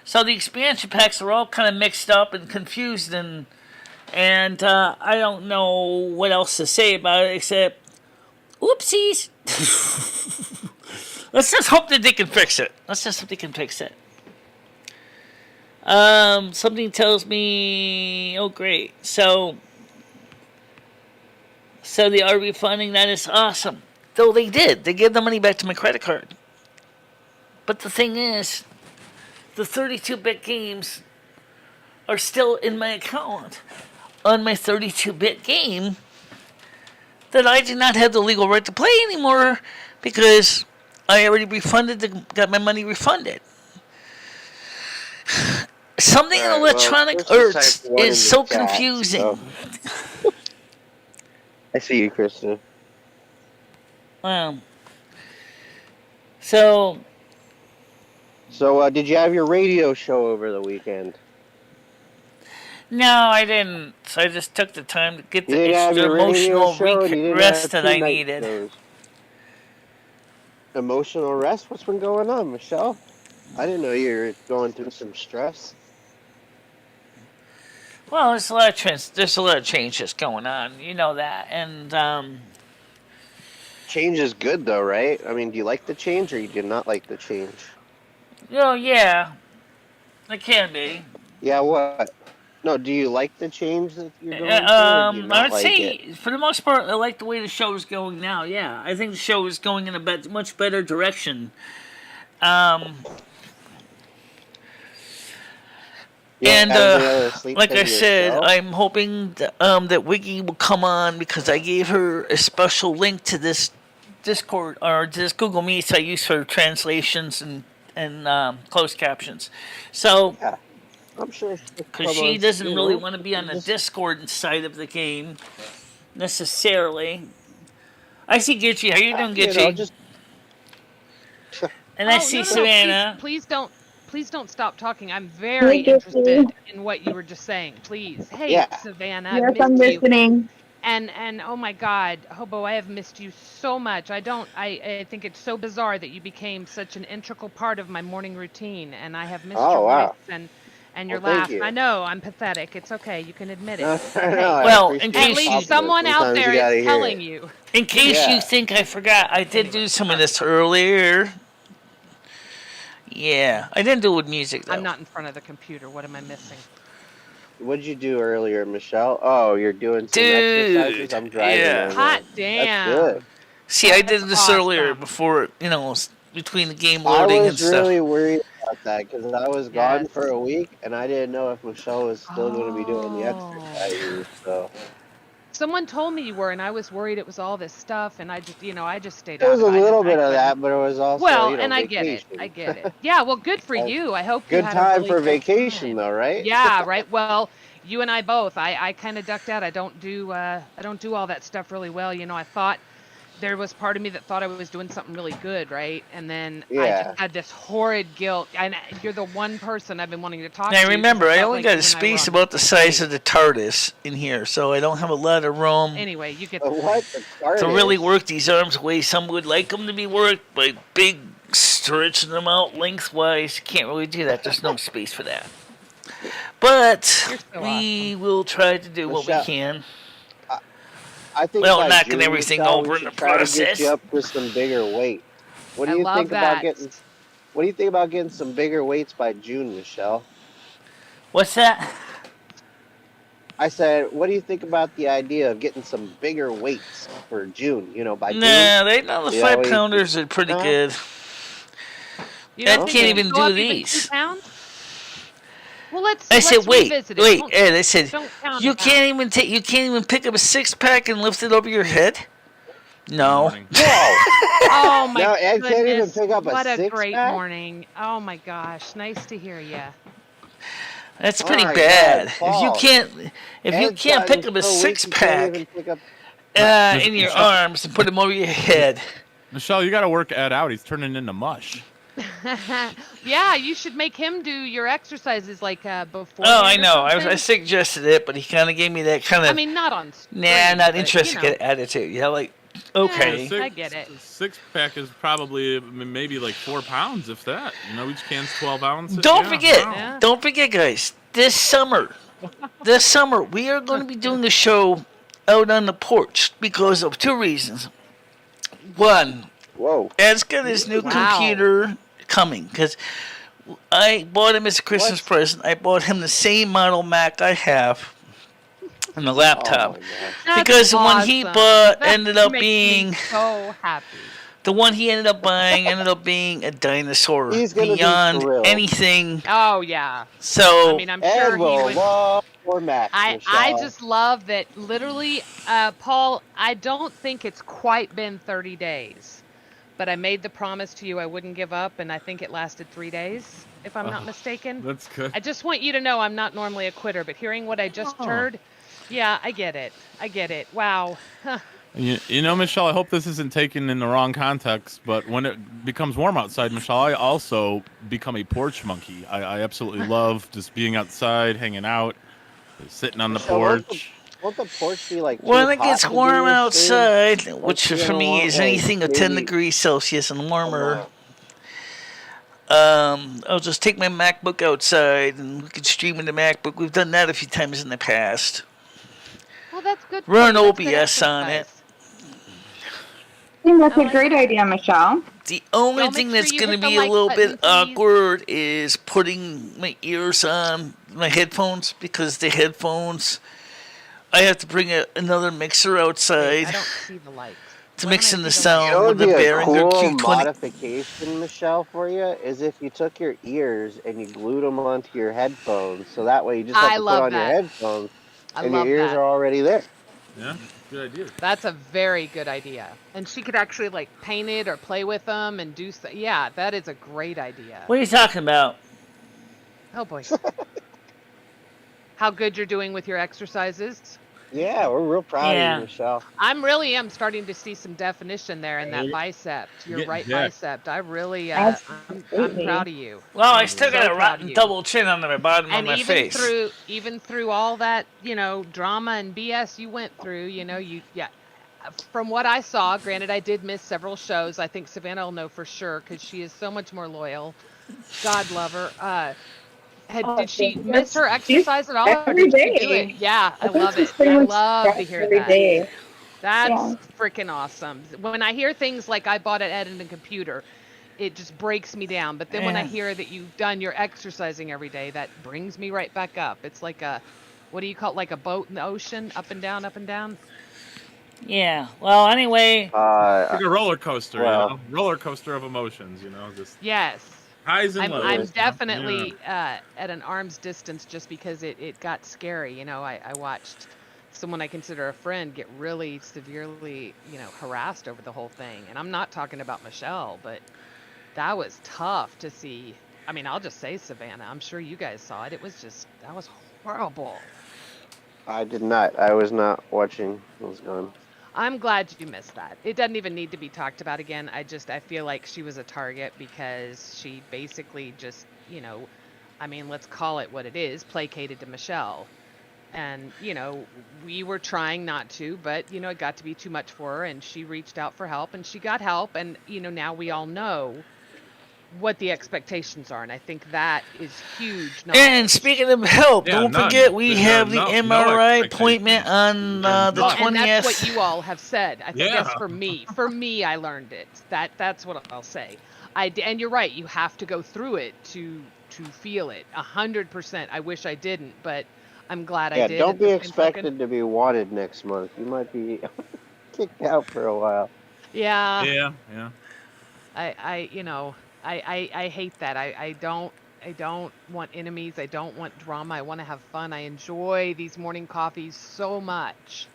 So the expansion packs are all kind of mixed up and confused, and I don't know what else to say about it except oopsies. Let's just hope that they can fix it. Something tells me, oh great, so they are refunding. That is awesome. Though they gave the money back to my credit card. But the thing is, the 32-bit games are still in my account on my 32-bit game that I did not have the legal right to play anymore because I already got my money refunded. Something in Electronic Arts is so confusing. So. I see you, Kristen. Wow. So, did you have your radio show over the weekend? No, I didn't. So I just took the time to get the extra emotional rest that I needed. Shows. Emotional rest? What's been going on, Michelle? I didn't know you were going through some stress. Well, there's a lot of changes going on. You know that, and change is good, though, right? I mean, do you like the change, or you do not like the change? Yeah, it can be. Yeah, what? No, do you like the change that you're going through, or do you not I would say, for the most part, I like the way the show is going now. Yeah, I think the show is going in a much better direction. And like I said, I'm hoping that Wiggy will come on because I gave her a special link to this Discord or this Google Meets I use for translations and closed captions. So, yeah, I'm sure because she doesn't really want to be on the Discord side of the game necessarily. I see Gitchy. How you doing, Gitchy? And I see Savannah. Please don't stop talking. I'm very interested in what you were just saying. Please. Hey, Savannah. Yes, I'm listening. And oh my God, Hobo, I have missed you so much. I think it's so bizarre that you became such an integral part of my morning routine, and I have missed your Oh, voice wow. and your Well, thank laugh. I you. know I'm pathetic. It's okay. You can admit it. No, It's no, okay. I Well, in appreciate At the case you least compliment. someone out Sometimes there you is gotta hear telling it. you. in case you Yeah. think I forgot, I did Anyway, do some of this earlier. Yeah, I didn't do it with music I'm though. not in front of the computer. What am I missing? What'd you do earlier, Michelle? Oh, you're doing some exercises? Dude, I'm driving yeah. right Hot now. That's good. damn. See, I That's did this earlier awesome. before, between the game I loading and was stuff. really worried about that because I was gone Yes. for a week and I didn't know if Michelle was still going to be doing the Oh. exercises. So Someone told me you were, and I was worried it was all this stuff, and I just stayed it out was of a it. little I bit of couldn't. that, but it was also, Well, and I get it. I vacation. get it. Yeah, well, good for Uh, you. I hope you Good had a time really for good vacation, time. though, right? Yeah, right. Well, you and I both. I kind of ducked out. I don't do all that stuff really well. I thought there was part of me that thought I was doing something really good, right? And then I just Yeah. had this horrid guilt. And you're the one person I've been wanting to talk Now to because remember, I I felt only like got you a and I were space on the about the same size page. of the TARDIS in here, so I don't have a lot of room Anyway, you get The the what? point. The to really TARDIS? work these arms the way some would like them to be worked by big stretching them out lengthwise. You can't really do that. There's no space for that. But You're so we awesome. will try to do what we Michelle, can I, I think without by knocking June, everything Michelle, we over in should the try to get you process. up to some bigger weight. What do I you love think about that. getting? What do you think about getting some bigger weights by June, Michelle? What's that? I said, what do you think about the idea of getting some bigger weights for June? By June. Nah, they know the That five way, pounders are pretty no, good. You don't Ed think can't you okay. could even go do up even two these. pounds? Well, let's I said, let's wait, revisit it. wait, Ed. I said, Don't count you it out. you can't even pick up a 6-pack and lift it over your head. Good No. morning. Whoa! Oh my Now Ed can't even goodness. pick up a What a six great pack. morning. Oh my gosh. Nice to hear you. That's Oh pretty my God, bad. Paul! If you Ed's can't gotten pick up a so weak six he can't even pack pick up. in your Michelle, arms and put them over your head. Michelle, you got to work Ed out. He's turning into mush. Yeah, you should make him do your exercises like Oh, I beforehand or know. I something. suggested it, but he kind of gave me that kind I of mean, not on nah, stream, not but interested attitude. Yeah, like okay. I get it. Six pack is probably maybe like 4 pounds, if that. Each can's 12 ounces. Don't Yeah, forget, wow. Yeah. don't forget, guys. This summer, we are going to be doing a show out on the porch because of two reasons. One, Whoa! Ed's got his new Wow. computer coming because I bought him as a Christmas What? present. I bought him the same model Mac I have and the Oh laptop. my gosh! That's Because the one he awesome. bought That ended up makes being me so happy. the one he ended up buying ended up being a dinosaur He's gonna be beyond thrilled. anything. Oh yeah. I So mean, I'm Ed sure he will would. love more Max, I Michelle. just love that literally, Paul, I don't think it's quite been 30 days, but I made the promise to you I wouldn't give up, and I think it lasted 3 days, if I'm not mistaken. That's good. I just want you to know I'm not normally a quitter, but hearing what I just heard, yeah, I get it. I get it. Wow. Michelle, I hope this isn't taken in the wrong context, but when it becomes warm outside, Michelle, I also become a porch monkey. I absolutely love just being outside, hanging out, sitting on the Michelle, porch. Won't the porch be like too when it hot gets to do warm your stream? outside, Like which you for don't me want is like anything of 10 maybe degrees Celsius and warmer, come I'll just take my MacBook outside and we can stream in the MacBook. We've done that a few times in the past. Well, that's good. for Run you. That's good OBS on it. exercise. I think that's I a like great that. idea, Michelle. The only Y'all make thing sure that's you going to hit the be a like little button, bit please. awkward is putting my ears on my headphones because the headphones, I have to bring another mixer Wait, outside I don't see the likes. to Why mix don't in I the see the likes? You know sound what with would the be a Behringer cool Q20. modification, Michelle, for you is if you took your ears and you glued them onto your headphones, so that way you just have I to put love on your that. headphones I and your love ears that. are already there. Yeah, good idea. That's a very good idea. And she could actually like paint it or play with them and do stuff. Yeah, that is a great idea. What are you talking about? Oh boy. How good you're doing with your exercises? Yeah, we're real proud of Yeah. you, Michelle. I'm really am starting to see some definition there in that You're bicep, your getting right jacked. bicep. I really, I'm Absolutely. proud of you. Well, I I'm still so got a proud of rotten you. double chin on the bottom of And my face. even through all that, drama and BS you went through, yeah. From what I saw, granted I did miss several shows. I think Savannah will know for sure because she is so much more loyal. God love her. Oh, Did she she's miss her she's exercise at all, or every did she do it? day. Yeah, I I think love she's it. pretty I much love to fresh hear every that. day. That's Yeah. freaking awesome. When I hear things like I bought an editing computer, it just breaks me down. But then when I Yeah. hear that you've done your exercising every day, that brings me right back up. It's like what do you call it? Like a boat in the ocean, up and down, up and down. Yeah. Well, anyway, Like a roller coaster, Well, roller coaster of emotions, just Yes. highs and lows. I'm Yes. definitely at an arm's distance just because it got scary. I watched someone I consider a friend get really severely, harassed over the whole thing. And I'm not talking about Michelle, but that was tough to see. I mean, I'll just say Savannah. I'm sure you guys saw it. That was horrible. I did not. I was not watching what was going. I'm glad you missed that. It doesn't even need to be talked about again. I feel like she was a target because she basically just, I mean, let's call it what it is, placated to Michelle. And, we were trying not to, but, it got to be too much for her and she reached out for help and she got help. And, now we all know what the expectations are. And I think that is huge. and knowledge. speaking of help, Yeah, don't none. forget we There have are the no MRI expectations. appointment on the None. And that's what 20th. you all have said. I Yeah. guess for me, I learned it. That's what I'll say. And you're right. You have to go through it to feel it 100%. I wish I didn't, but I'm glad I Yeah, did. don't at be the same token. expected to be wanted next month. You might be kicked out for a while. Yeah. Yeah. I hate that. I don't want enemies. I don't want drama. I want to have fun. I enjoy these morning coffees so much.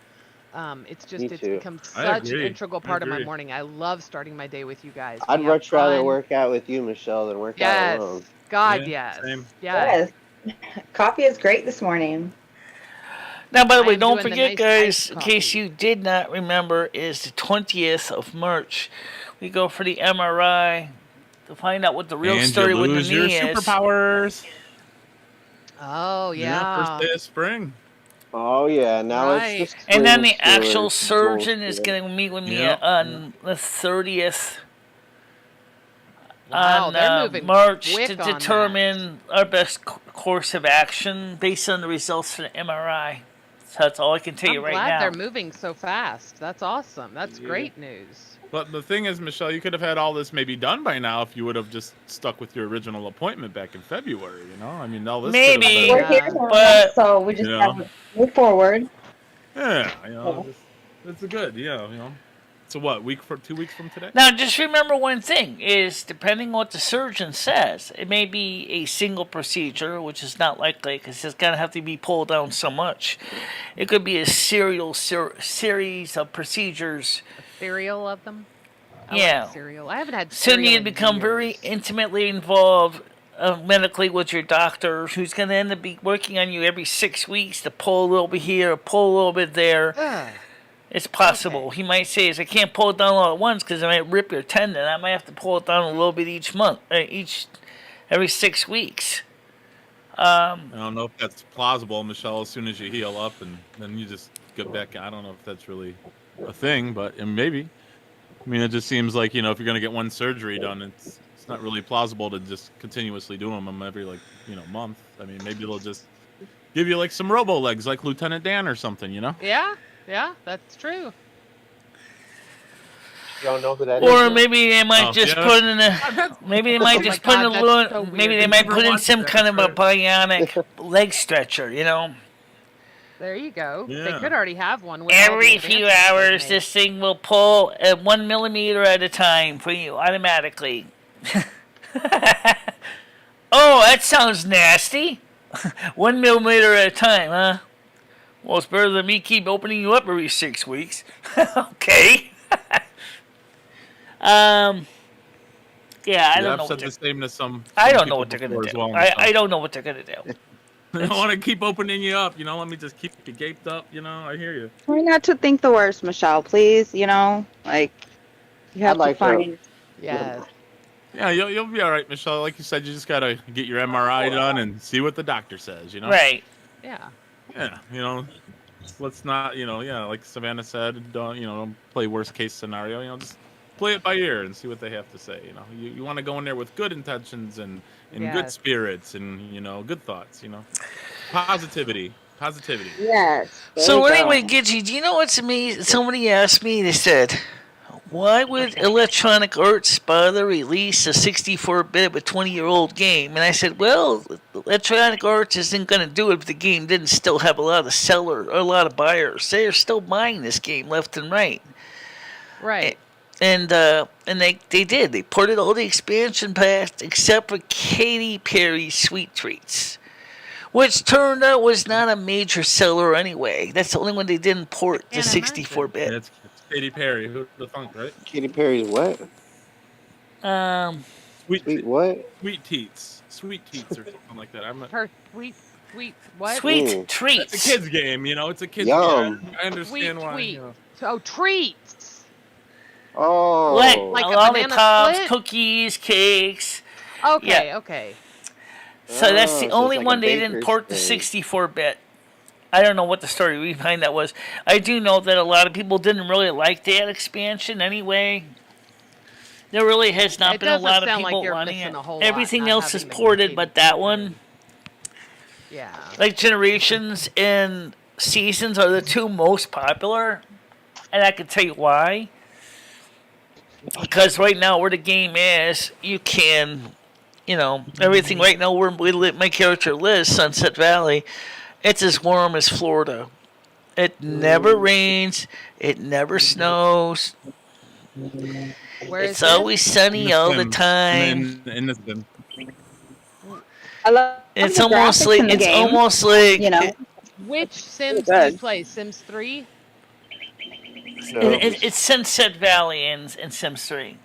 It's Me it's too. become I such an agree. integral I part of my agree. morning. I love starting my day with you guys. I'd We have much rather fun. work out with you, Michelle, than work out alone. Yes. God, Yeah, same. yes. Yes. Yes. Coffee is great this morning. Now, by the I way, am don't doing the forget, nice guys, iced in case coffee. you did not remember, is the 20th of March. We go for the MRI to find out what the real And story you with the lose your knee is. superpowers. Oh, First yeah. day of spring. Oh yeah, now Right. it's just. And then the spring actual stewards, surgeon is bullshit. going to meet with me Yeah. on the 30th Wow, on they're moving March quick to on that. determine our best course of action based on the results from the MRI. So that's all I can tell I'm you right glad now. they're moving so fast. That's awesome. That's Yeah. great news. But the thing is, Michelle, you could have had all this maybe done by now if you would have just stuck with your original appointment back in February. I mean, all this could have Maybe. been- We're here Yeah. now, But- so we just have to move forward. Yeah, it's good. So what? 2 weeks from today? Now, just remember one thing is depending on what the surgeon says, it may be a single procedure, which is not likely because it's going to have to be pulled down so much. It could be a series of procedures. Cereal of them? I Yeah. like cereal. I haven't had Soon cereal you in become very years. intimately involved medically with your doctor, who's going to end up be working on you every 6 weeks to pull a little bit here, pull a little bit there. Ugh. It's possible. Okay. He might say, I can't pull it down all at once because I might rip your tendon. I might have to pull it down a little bit each month, every 6 weeks. I don't know if that's plausible, Michelle. As soon as you heal up, and then you just get back. I don't know if that's really a thing, but maybe. I mean, it just seems like if you're going to get one surgery done, it's not really plausible to just continuously do them every month. I mean, maybe they'll just give you some robo legs, like Lieutenant Dan or something. Yeah, that's true. You don't know who that is? Or yet? maybe they might just put in maybe they might Oh just my put in God, a that's little, so maybe weird. they I might never put in watched some that, kind of a right? bionic leg stretcher, There you go. They Yeah. could already have one. With all the Every few advancements they've hours, made. this thing will pull at 1 millimeter at a time for you automatically. Oh, that sounds nasty. 1 millimeter at a time, huh? Well, it's better than me keep opening you up every 6 weeks. Okay. Yeah, I don't know I've what said they're, the same to some I don't know people what they're gonna before as do. well, I Michelle. don't know what they're gonna do. I don't want to keep opening you up. Let me just keep you gaped up. I hear you. Try not to think the worst, Michelle, please. Like you I'd have to like to. find. Yes. Yeah, you'll be all right, Michelle. Like you said, you just gotta get your MRI done and see what the doctor says. Right. Yeah. Yeah. Let's not. Yeah, like Savannah said, don't play worst case scenario. Just play it by ear and see what they have to say. You want to go in there with good intentions and good Yes. spirits and good thoughts. Positivity. Yes. So anyway, Gidgy, do you know what's amazing? Somebody asked me. They said, "Why would Electronic Arts bother release a 64-bit of a 20-year-old game?" And I said, "Well, Electronic Arts isn't going to do it if the game didn't still have a lot of sellers or a lot of buyers. They're still buying this game left and right." Right. And they did. They ported all the expansion packs except for Katy Perry's Sweet Treats, which turned out was not a major seller anyway. That's the only one they didn't port to 64-bit. Yeah, it's Katy Perry. Who'd have thunk, right? Katy Perry's what? Sweet what? Sweet teats or something like that. Her sweet what? Sweet Treats. It's a kids game, It's a kids Yum. game. I understand why. Tweet. Oh, treats. Oh. Like a lollipops, banana split? cookies, cakes. Okay. Yeah. Okay. So that's the so only it's like one a they didn't baker's port to thing. 64-bit. I don't know what the story behind that was. I do know that a lot of people didn't really like that expansion anyway. There really has not It been a doesn't lot of sound like people you're wanting missing it. a whole lot, Everything not else is having the ported, Katy but that Perry. one, Yeah. like Generations and Seasons, are the two most popular, and I can tell you why. Because right now, where the game is, you can, everything right now where my character lives, Sunset Valley, it's as warm as Florida. It never rains. It never snows. Where is It's this? always sunny all the time. In this sim. I love It's the almost graphics like in the game. Which Sims do good. you play? Sims 3? it's Sunset Valley and Sims 3.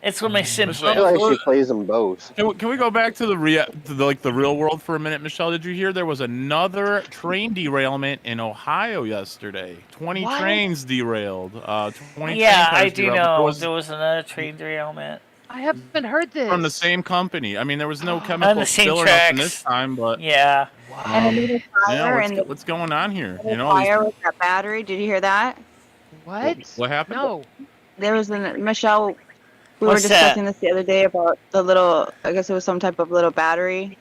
It's where my Sims I feel live. like she plays them both. Can we go back to the real world for a minute, Michelle? Did you hear there was another train derailment in Ohio yesterday? 20 What? trains derailed. 20 Yeah, train cars I do derailed. know. There was another train derailment. I haven't heard this. From the same company. I mean, there was no chemical the same spill or nothing tracks. this time, but Yeah. And a little fire and what's going on here? the fire with that battery. Did you hear that? What? What happened? No. There was Michelle. We What's were discussing this the other day about the little. I guess it was some type of little battery.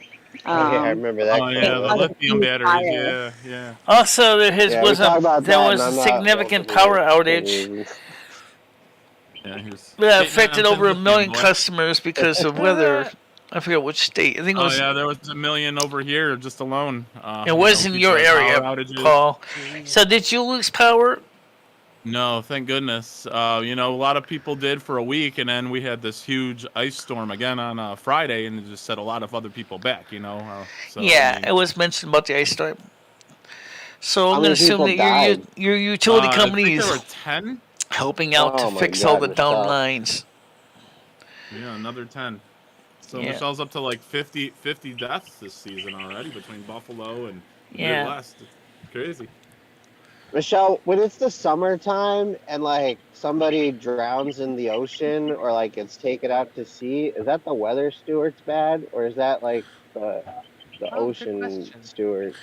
I remember that. Oh yeah, It the was a lithium huge batteries. fire. Yeah. Also, there Yeah, was we talked about there that, was and a I'm not significant welcoming power it. outage Yeah, he was that hitting affected on over a lithium, million boy. customers because of weather. I forget which state. I think it Oh was. yeah, there was a million over here just alone. It was in your area, Paul. So did you lose power? No, thank goodness. A lot of people did for a week, and then we had this huge ice storm again on Friday, and it just set a lot of other people back. So, Yeah, I mean, it was mentioned about the ice storm. So I'm How going to many assume people that died? your utility I company think there is were 10. helping out Oh to my fix God, all the down Michelle. lines. Yeah, another 10. So Yeah. Michelle's up to like 50 deaths this season already between Buffalo and Yeah. Midwest. It's crazy. Michelle, when it's the summertime and like somebody drowns in the ocean or like gets taken out to sea, is that the weather stewards bad or is that like the good ocean question. stewards?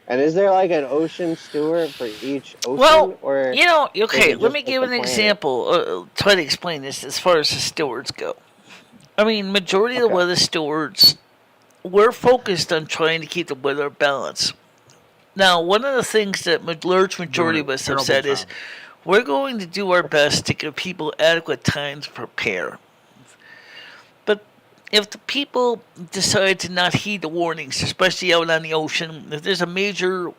And is there like an ocean steward for each ocean Well, or okay, it let me just give like an the planet? example. Try to explain this as far as the stewards go. I mean, majority of the Okay. weather stewards, we're focused on trying to keep the weather balanced. Now, one of the things that large majority of us have Terrible said is, job. we're going to do our best to give people adequate time to prepare. But if the people decide to not heed the warnings, especially out on the ocean, if there's a major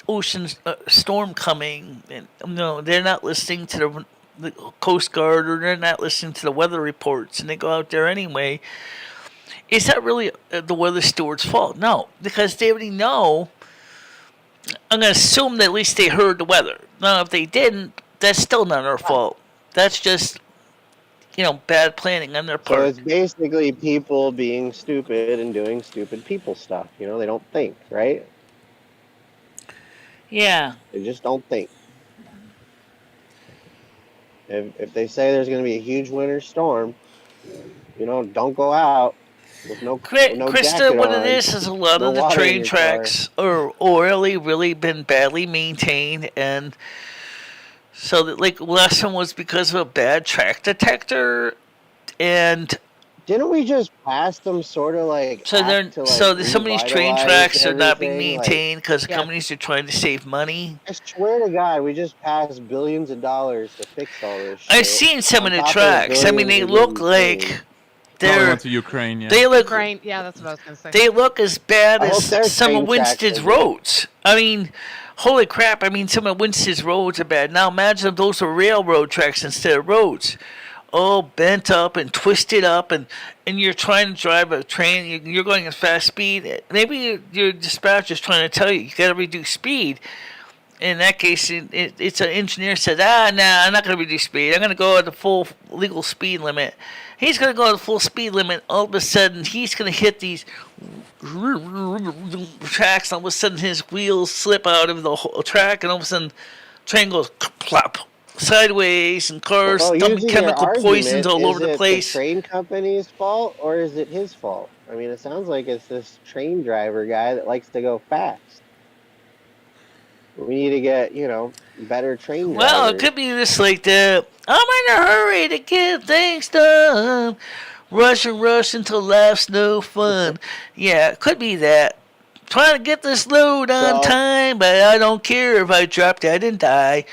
ocean storm coming, and they're not listening to the Coast Guard or they're not listening to the weather reports, and they go out there anyway, is that really the weather steward's fault? No, because they already know. I'm going to assume that at least they heard the weather. Now, if they didn't, that's still not our fault. That's just bad planning on their So part. it's basically people being stupid and doing stupid people stuff. They don't think, right? Yeah. They just don't think. If they say there's going to be a huge winter storm, don't go out with no Krista, jacket what it on, is a lot no of the water in train your car. tracks are really been badly maintained, and so that like last one was because of a bad track detector, and Didn't we just pass them sort of like act to like some of these train revitalize tracks are not being everything? Like, maintained because Yes. companies are trying to save money. I swear to God, we just passed billions of dollars to fix all this shit. I've seen some on of the top tracks. I mean, billions they of look getting like paid. Probably went to Ukraine. Yeah. they look Ukraine. Yeah, that's what I was going to say. they look as bad I hope their as some of train tracks Winston's are good. roads. I mean, holy crap! I mean, some of Winston's roads are bad. Now imagine if those are railroad tracks instead of roads. All bent up and twisted up, and you're trying to drive a train. You're going at fast speed. Maybe your dispatcher's trying to tell you got to reduce speed. In that case, it's an engineer said, nah, I'm not going to reduce speed. I'm going to go at the full legal speed limit. He's going to go at the full speed limit. All of a sudden, he's going to hit these tracks. All of a sudden, his wheels slip out of the whole track, and all of a sudden, train goes plop sideways, and cars dumping Using your chemical poisons argument, all over is the it place. the train company's fault or is it his fault? I mean, it sounds like it's this train driver guy that likes to go fast. We need to get, better train drivers. Well, it could be just like that. I'm in a hurry to get things done. Rush until life's no fun. Yeah, it could be that. Trying to get this load on time, but I don't care if I drop dead and die.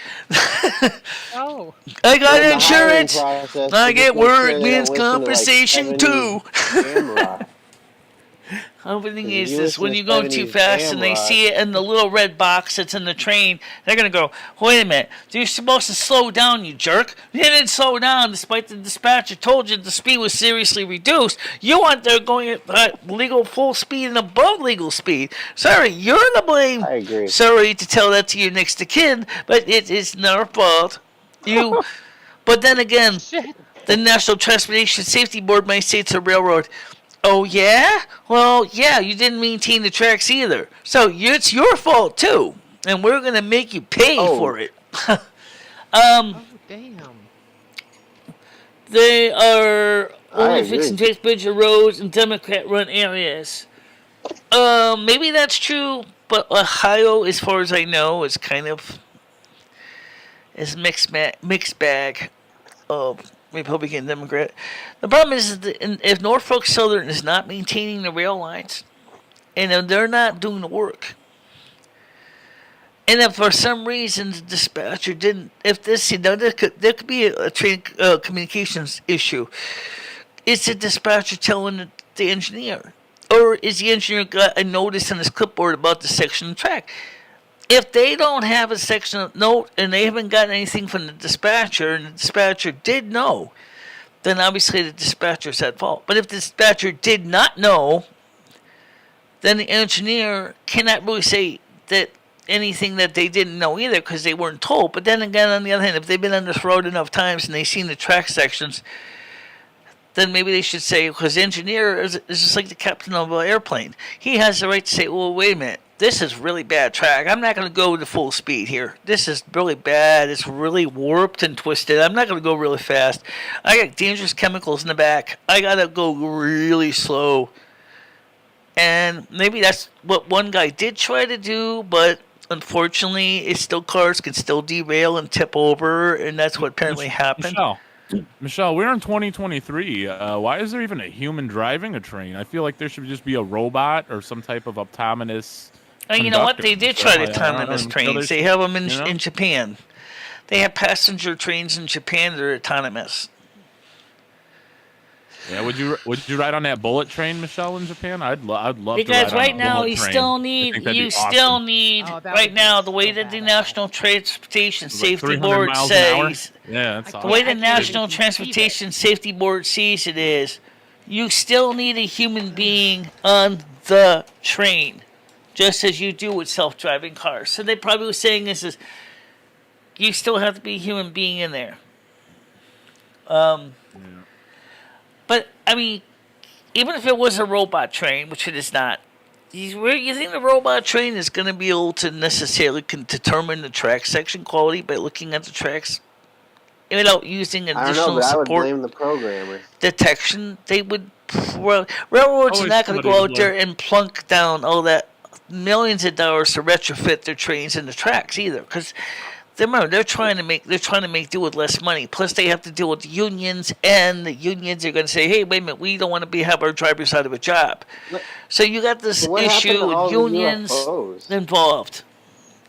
Oh. I got the hiring insurance. process, I we get just make sure they workman's don't listen to, like, compensation 70s too. jam rock. The thing If is you this, listen when to you go too 70s fast jam and they rock- see it in the little red box that's in the train, they're going to go, wait a minute, you're supposed to slow down, you jerk. You didn't slow down despite the dispatcher told you the speed was seriously reduced. You want there going at legal full speed and above legal speed. Sorry, you're to blame. I agree. Sorry to tell that to your next of kin, but it is not our fault. But then again, Shit. the National Transportation Safety Board might say it's a railroad. Oh, yeah? Well, yeah, you didn't maintain the tracks either. So it's your fault, too. And we're going to make you pay for it. Oh, damn. They are only agree. fixing Chase Bridge roads in Democrat-run areas. Maybe that's true, but Ohio, as far as I know, is kind of mixed bag of Republican and Democrat. The problem is that if Norfolk Southern is not maintaining the rail lines, and if they're not doing the work, and if for some reason the dispatcher didn't, there could be a train communications issue. Is the dispatcher telling the engineer, or is the engineer got a notice on his clipboard about the section of track? If they don't have a section note and they haven't gotten anything from the dispatcher, and the dispatcher did know, then obviously the dispatcher's at fault. But if the dispatcher did not know, then the engineer cannot really say that anything that they didn't know either because they weren't told. But then again, on the other hand, if they've been on this road enough times and they've seen the track sections, then maybe they should say, because the engineer is just like the captain of an airplane. He has the right to say, well, wait a minute. This is really bad track. I'm not going to go to full speed here. This is really bad. It's really warped and twisted. I'm not going to go really fast. I got dangerous chemicals in the back. I got to go really slow. And maybe that's what one guy did try to do, but unfortunately, it's still cars can still derail and tip over, and that's what apparently happened. Michelle, we're in 2023. Why is there even a human driving a train? I feel like there should just be a robot or some type of autonomous. You know what? They did try to conductor. autonomous trains. They have them in Japan. They have passenger trains in Japan that are autonomous. Yeah, would you ride on that bullet train, Michelle, in Japan? I'd love to ride Because on right a now bullet you train. still I need think that'd be awesome. right now the way that the National Transportation Like Safety 300 Board miles an hour? says, Yeah, that's the awesome. way the I can't National even conceive Transportation Safety Board sees it is, you still need a human being on the train, just as you do with self-driving cars. So they probably were saying this is, you still have to be a human being in there. Yeah. But I mean, even if it was a robot train, which it is not, you think the robot train is going to be able to necessarily determine the track section quality by looking at the tracks without using I don't know, additional but I would support blame the programmers. detection? They would. Railroads are Always not going to somebody go to out there and plunk down all that millions of dollars to retrofit their trains into tracks either, because remember they're trying to make do with less money. Plus they have to deal with the unions, and the unions are going to say, "Hey, wait a minute, we don't want to have our drivers out of a job." What, So you got this what happened to issue with all the unions UFOs? involved.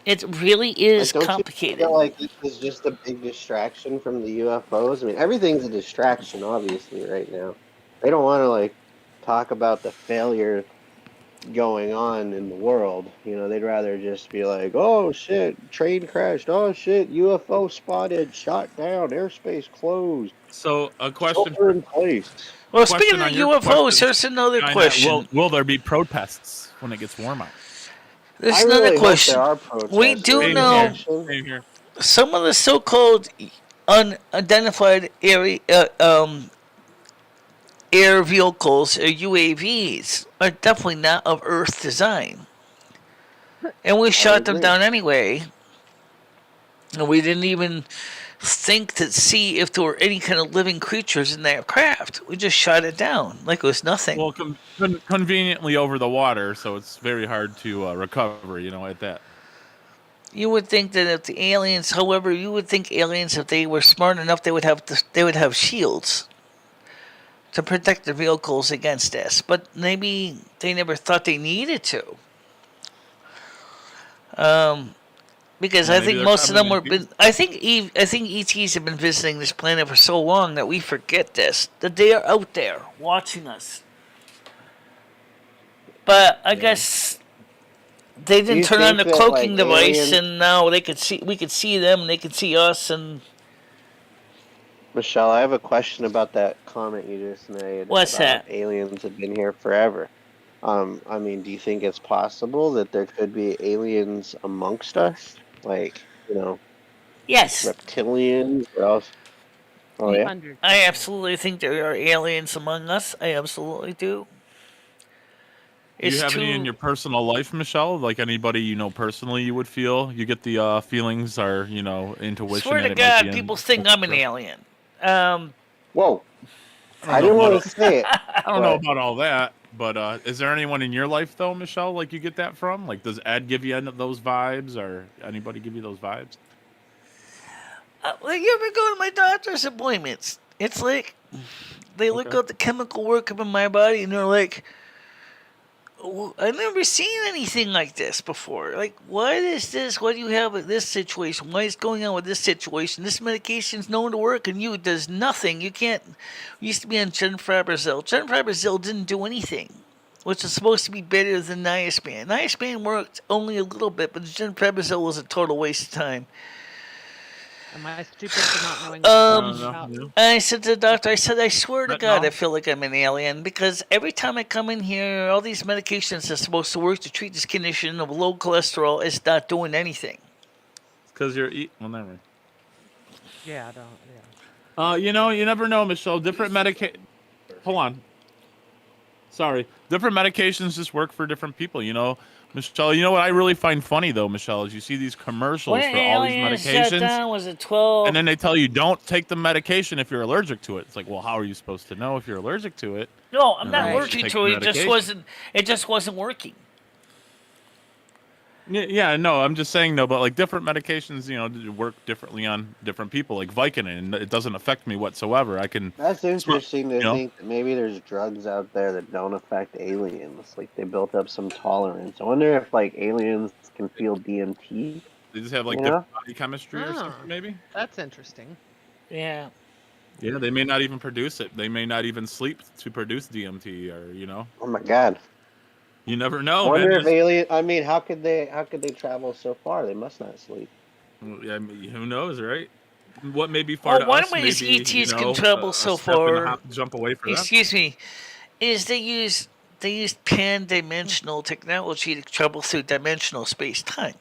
It really is Like, don't you complicated. feel like this is just a big distraction from the UFOs? I mean, everything's a distraction, obviously, right now. They don't want to like talk about the failure going on in the world. You know, they'd rather just be like, "Oh shit, train crashed. Oh shit, UFO spotted, shot down, airspace closed, So a question shelter in place." Well, speaking question of on your UFOs, question, there's another Skynet, question. will there be protests when it gets warm out? There's I another really hope there question. are We protests do during Same the here. know election. Same here. some of the so-called unidentified area air vehicles or UAVs are definitely not of Earth design, and we I would shot them agree. down anyway. And we didn't even think to see if there were any kind of living creatures in that craft. We just shot it down like it was nothing. Well, conveniently over the water, so it's very hard to recover. At that. You would think that if the aliens, however, you would think aliens, if they were smart enough, they would have shields to protect their vehicles against this. But maybe they never thought they needed to. Because Well, I maybe think they're most of them traveling were in peace. been. I think ETs have been visiting this planet for so long that we forget this. That they are out there watching us. But I guess they Do didn't you turn on think the that like cloaking device, aliens, and now they could see. We could see them, and they could see us, and Michelle? I have a question about that comment you just made what's about that? aliens have been here forever. I mean, do you think it's possible that there could be aliens amongst us, like Yes, reptilians or else? Oh One yeah. hundred I percent. absolutely think there are aliens among us. I absolutely do. Do you It's have any in too. your personal life, Michelle? Like anybody you know personally, you would feel you get the feelings or intuition Swear that to it might be God, in. people think I'm an alien. Um, Whoa! I don't I know didn't about want to say it, I don't know but about all that, but is there anyone in your life though, Michelle? Like you get that from? Like, does Ed give you any of those vibes, or anybody give you those vibes? like you ever go to my doctor's appointments? It's like they look Okay. at the chemical workup in my body, and they're like, I've never seen anything like this before. Like, what is this? What do you have with this situation? What is going on with this situation? This medication's known to work, and you it does nothing. You can't. We used to be on Genfabrazil. Genfabrazil didn't do anything, which is supposed to be better than niaspan. Niaspan worked only a little bit, but Genfabrazil was a total waste of time. Am I stupid for not knowing what you're Um, talking No, about? no. I said to the doctor, I said, I swear to But God, I no. feel like I'm an alien because every time I come in here, all these medications are supposed to work to treat this condition of low cholesterol is not doing anything. Because you're well, never. Yeah, I don't. Yeah. You never know, Michelle. Different Hold on. Sorry. Different medications just work for different people. Michelle. You know what I really find funny though, Michelle, is you see these commercials When for all these aliens shut medications. down was it 12? And then they tell you don't take the medication if you're allergic to it. It's like, well, how are you supposed to know if you're allergic to it? No, I'm And not then you should allergic take to the it. medication. It just wasn't working. Yeah, no, I'm just saying no, but like different medications, work differently on different people. Like Vicodin, and it doesn't affect me whatsoever. I can, that's interesting you to know, think that maybe there's drugs out there that don't affect aliens. Like they built up some tolerance. I wonder if like aliens can feel DMT. they just have like You different know? body chemistry or Oh, something, maybe. that's interesting. Yeah. Yeah, they may not even produce it. They may not even sleep to produce DMT, or Oh my God. you never I know, man. wonder if alien. I mean, how could they? How could they travel so far? They must not sleep. Yeah, I mean, who knows, right? What may be far Well, to one us, way these maybe ETs can travel a so step and a far, hop jump away for them. excuse me, is they use pan-dimensional technology to travel through dimensional space-time,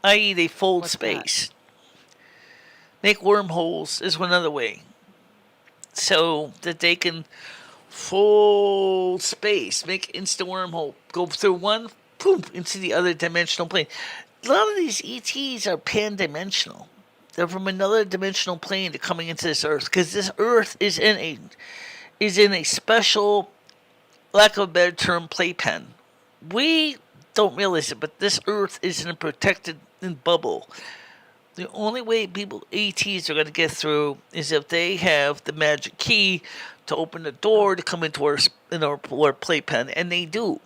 i.e., they fold What's that? space. Make wormholes is one other way. so that they can full space, make instant wormhole, go through one, boom, into the other dimensional plane. A lot of these ETs are pan-dimensional. They're from another dimensional plane. They're coming into this Earth because this Earth is in a special, lack of a better term, playpen. We don't realize it, but this Earth is in a protected bubble. The only way ETs are going to get through is if they have the magic key to open the door to come into our playpen, and they do.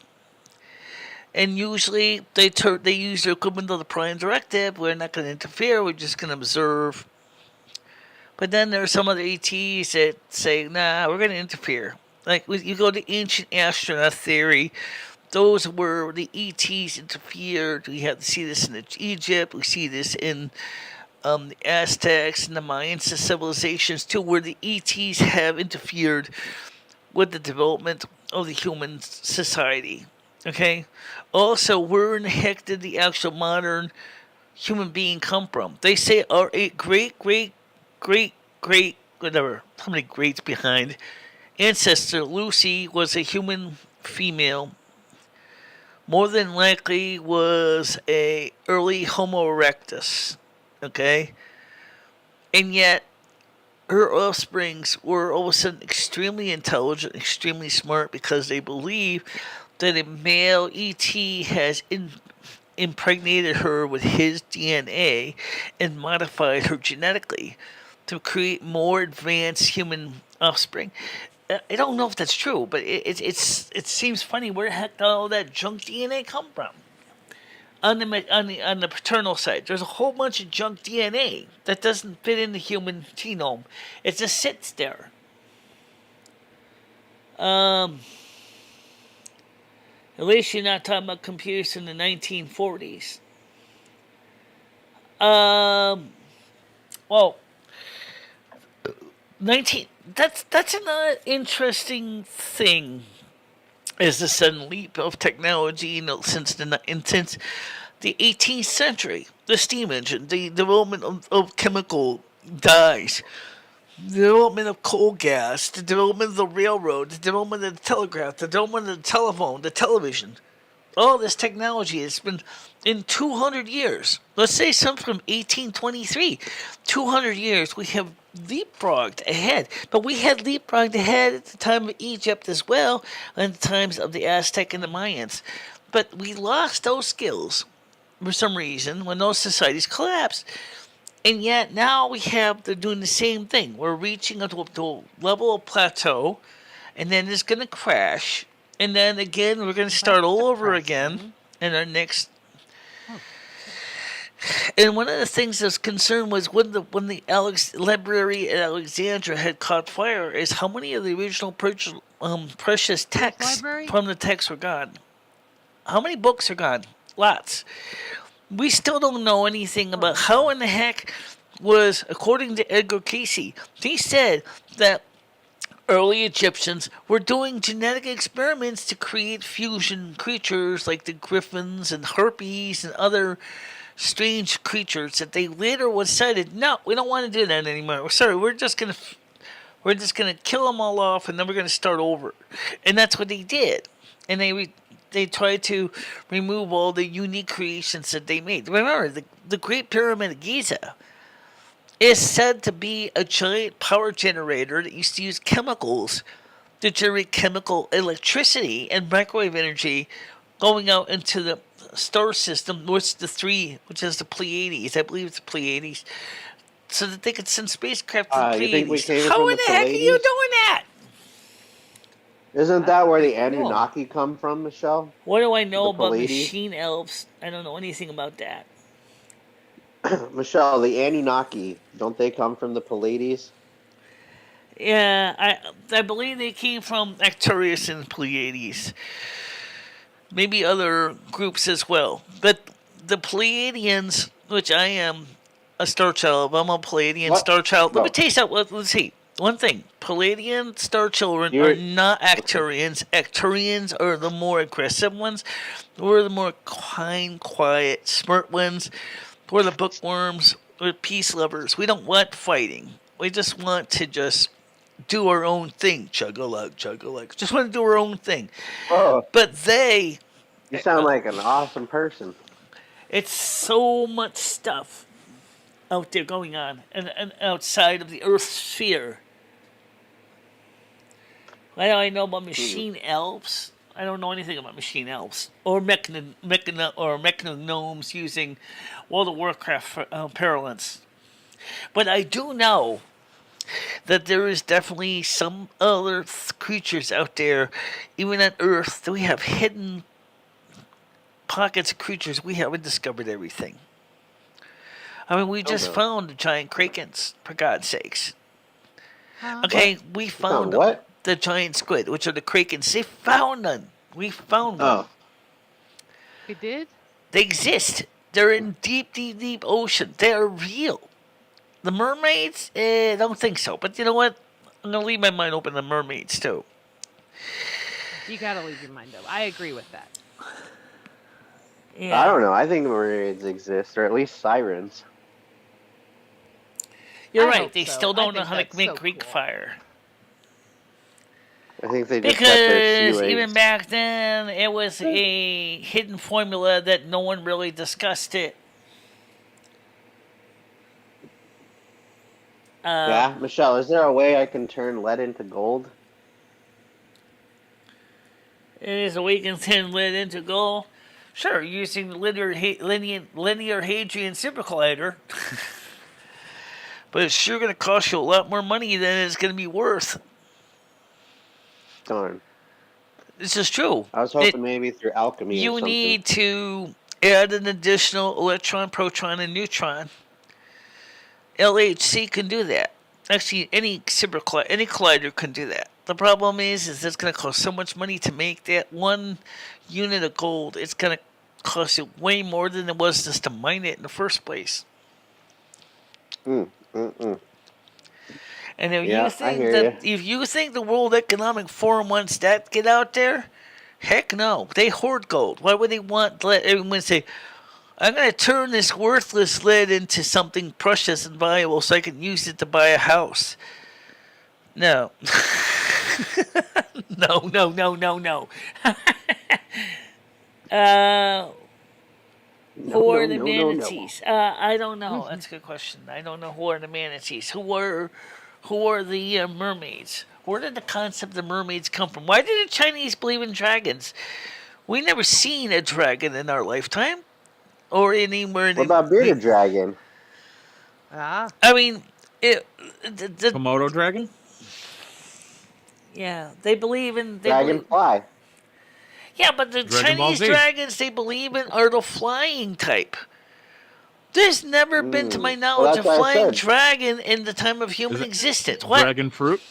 And usually they use their equipment of the Prime Directive. We're not going to interfere. We're just going to observe. But then there are some other ETs that say, "Nah, we're going to interfere." Like you go to ancient astronaut theory. Those were the ETs interfered. We have to see this in Egypt. We see this in the Aztecs and the Mayans, the civilizations too, where the ETs have interfered with the development of the human society. Okay? Also, where in the heck did the actual modern human being come from? They say our great, whatever, how many greats behind, ancestor Lucy was a human female. More than likely was a early Homo erectus, okay? And yet, her offsprings were all of a sudden extremely intelligent, extremely smart, because they believe that a male ET has impregnated her with his DNA and modified her genetically to create more advanced human offspring. I don't know if that's true, but it seems funny. Where the heck did all that junk DNA come from? On the paternal side, there's a whole bunch of junk DNA that doesn't fit in the human genome. It just sits there. At least you're not talking about computers in the 1940s. Well, That's another interesting thing, is the sudden leap of technology, since the 18th century. The steam engine, the development of chemical dyes, the development of coal gas, the development of the railroad, the development of the telegraph, the development of the telephone, the television. All this technology has been in 200 years. Let's say something from 1823. 200 years, we have leapfrogged ahead. But we had leapfrogged ahead at the time of Egypt as well, and the times of the Aztec and the Mayans. But we lost those skills for some reason when those societies collapsed. And yet now they're doing the same thing. We're reaching a level of plateau, and then it's going to crash. And then again, we're going to start all over again in our next. And one of the things that's concerned was when the library at Alexandria had caught fire, is how many of the original precious texts from the text were gone. How many books are gone? Lots. We still don't know anything about how in the heck was, according to Edgar Casey, he said that early Egyptians were doing genetic experiments to create fusion creatures like the griffins and harpies and other strange creatures that they later decided, no, we don't want to do that anymore. We're just gonna kill them all off, and then we're gonna start over. And that's what they did. And they tried to remove all the unique creations that they made. Remember, the Great Pyramid of Giza is said to be a giant power generator that used to use chemicals to generate chemical electricity and microwave energy going out into the star system, which is the Pleiades. I believe it's the Pleiades, so that they could send spacecraft to the Pleiades. You think we came How from in the the heck are you Pleiades? doing that? Isn't that where the Anunnaki come from, Michelle? What do I know The about Pleiades? machine elves? I don't know anything about that. Michelle, the Anunnaki, don't they come from the Pleiades? Yeah, I believe they came from Arcturus and Pleiades. Maybe other groups as well. But the Pleiadians, which I am a star child, I'm a Pleiadian star child. Let me tell you something. Let's see. One thing. Pleiadian star children are not Arcturians. Arcturians are the more aggressive ones. We're the more kind, quiet, smart ones. We're the bookworms. We're peace lovers. We don't want fighting. We just want to do our own thing. Chug-a-lug, chug-a-lug. Just want to do our own thing. Oh, But they, you sound like an awesome person. it's so much stuff out there going on and outside of the Earth's sphere. What do I know about machine elves? I don't know anything about machine elves or mechagnomes using World of Warcraft parlance. But I do know that there is definitely some other creatures out there, even on Earth, that we have hidden pockets of creatures. We haven't discovered everything. I mean, we just found the giant krakens, for God's sakes. Huh? Okay, we found them. What? The giant squid, which are the krakens. They found them. We found them. Oh, We did? They exist. They're in deep, deep, deep ocean. They are real. The mermaids? I don't think so. But you know what? I'm going to leave my mind open to mermaids, too. You gotta leave your mind open. I agree with that. Yeah. I don't know. I think mermaids exist, or at least sirens. You're I right. hope They so. still don't I know think how to that's make so Greek cool. fire. I think they just got their Because sea even legs. back then, it was a hidden formula that no one really discussed it. Yeah, Michelle, is there a way I can turn lead into gold? It is a way to turn lead into gold. Sure, using the linear Hadrian supercollider. But it's sure going to cost you a lot more money than it's going to be worth. Darn. This is true. I was hoping maybe through alchemy or You something. need to add an additional electron, proton, and neutron. LHC can do that. Actually, any collider can do that. The problem is it's going to cost so much money to make that one unit of gold. It's going to cost you way more than it was just to mine it in the first place. And if Yeah, you I think hear that if you think the World Economic Forum wants that to get out there, heck no. They hoard gold. Why would they want to let everyone say, I'm going to turn this worthless lead into something precious and valuable so I can use it to buy a house? No. No. Who are the manatees? I don't know. That's a good question. I don't know who are the manatees. Who are the mermaids? Where did the concept of mermaids come from? Why did the Chinese believe in dragons? We never seen a dragon in our lifetime, or anywhere. What about bearded dragon? Ah. I mean, Komodo dragon? Yeah, they believe in Dragonfly. Yeah, but the Dragon Ball Chinese Z. dragons they believe in are the flying type. There's never been, to my knowledge, a that's what I flying said. dragon in the time of human Is it existence. What? Dragon fruit?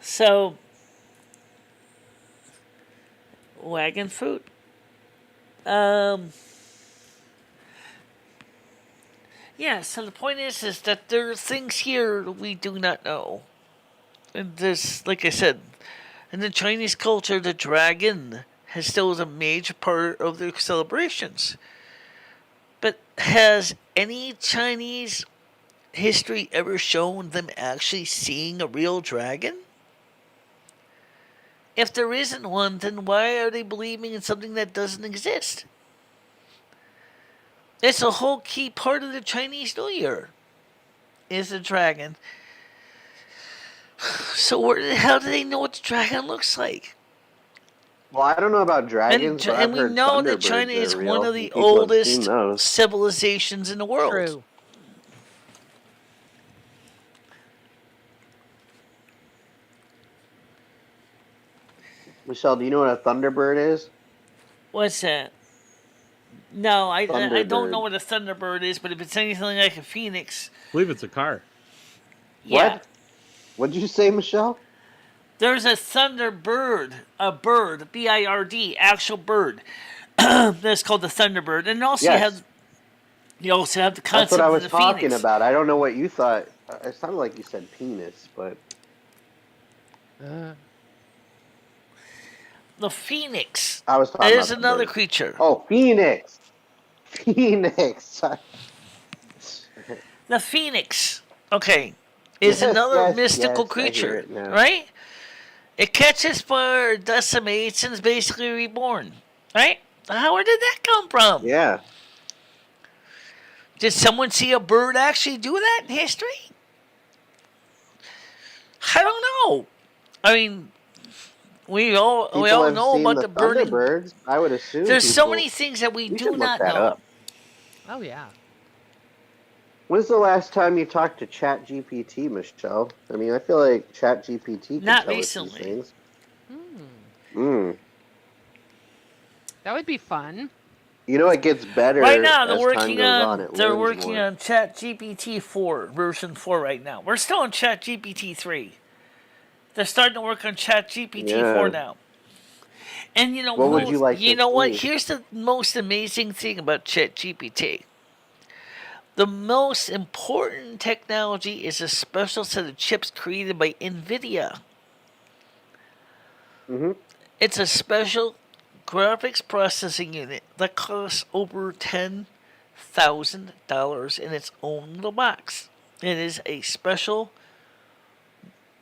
So, wagon fruit. Yeah, so the point is that there are things here we do not know. And there's, like I said, in the Chinese culture, the dragon still is a major part of their celebrations. But has any Chinese history ever shown them actually seeing a real dragon? If there isn't one, then why are they believing in something that doesn't exist? It's a whole key part of the Chinese New Year, is the dragon. So where the hell do they know what the dragon looks like? Well, I don't know about dragons, but I've And we heard know that thunderbirds China are is real, one of and the people have oldest seen those. civilizations in the world. True. Michelle, do you know what a thunderbird is? What's that? No, I don't Thunderbird. know what a thunderbird is, but if it's anything like a phoenix, I believe it's a car. yeah. What? What'd you say, Michelle? There's a thunderbird, a bird, B-I-R-D, actual bird. That's called the thunderbird, and also Yes. you also have the That's concept what I of was the talking phoenix. about. I don't know what you thought. It sounded like you said penis, but The phoenix I was talking is about the another bird. creature. Oh, phoenix. Phoenix. The phoenix, okay, is Yes, another yes, mystical yes. I hear creature, it now. right? It catches fire, decimates, and is basically reborn, right? Where did that come from? Yeah. Did someone see a bird actually do that in history? I don't know. I mean, we People all have know seen about the the burning. Thunderbirds. I would assume There's so people. many things that we You do should look not that know. up. Oh yeah. When's the last time you talked to ChatGPT, Michelle? I mean, I feel like ChatGPT could Not tell us these recently. things. Hmm. Mm. That would be fun. You know, it gets better Right now, as time goes on. It they're learns working more. on ChatGPT 4 version 4 right now. We're still on ChatGPT 3. They're starting to work on ChatGPT 4 Yeah. now. And you know What would you like you to know what? see? Here's the most amazing thing about ChatGPT. The most important technology is a special set of chips created by NVIDIA. Hmm. It's a special graphics processing unit that costs over $10,000 in its own little box. It is a special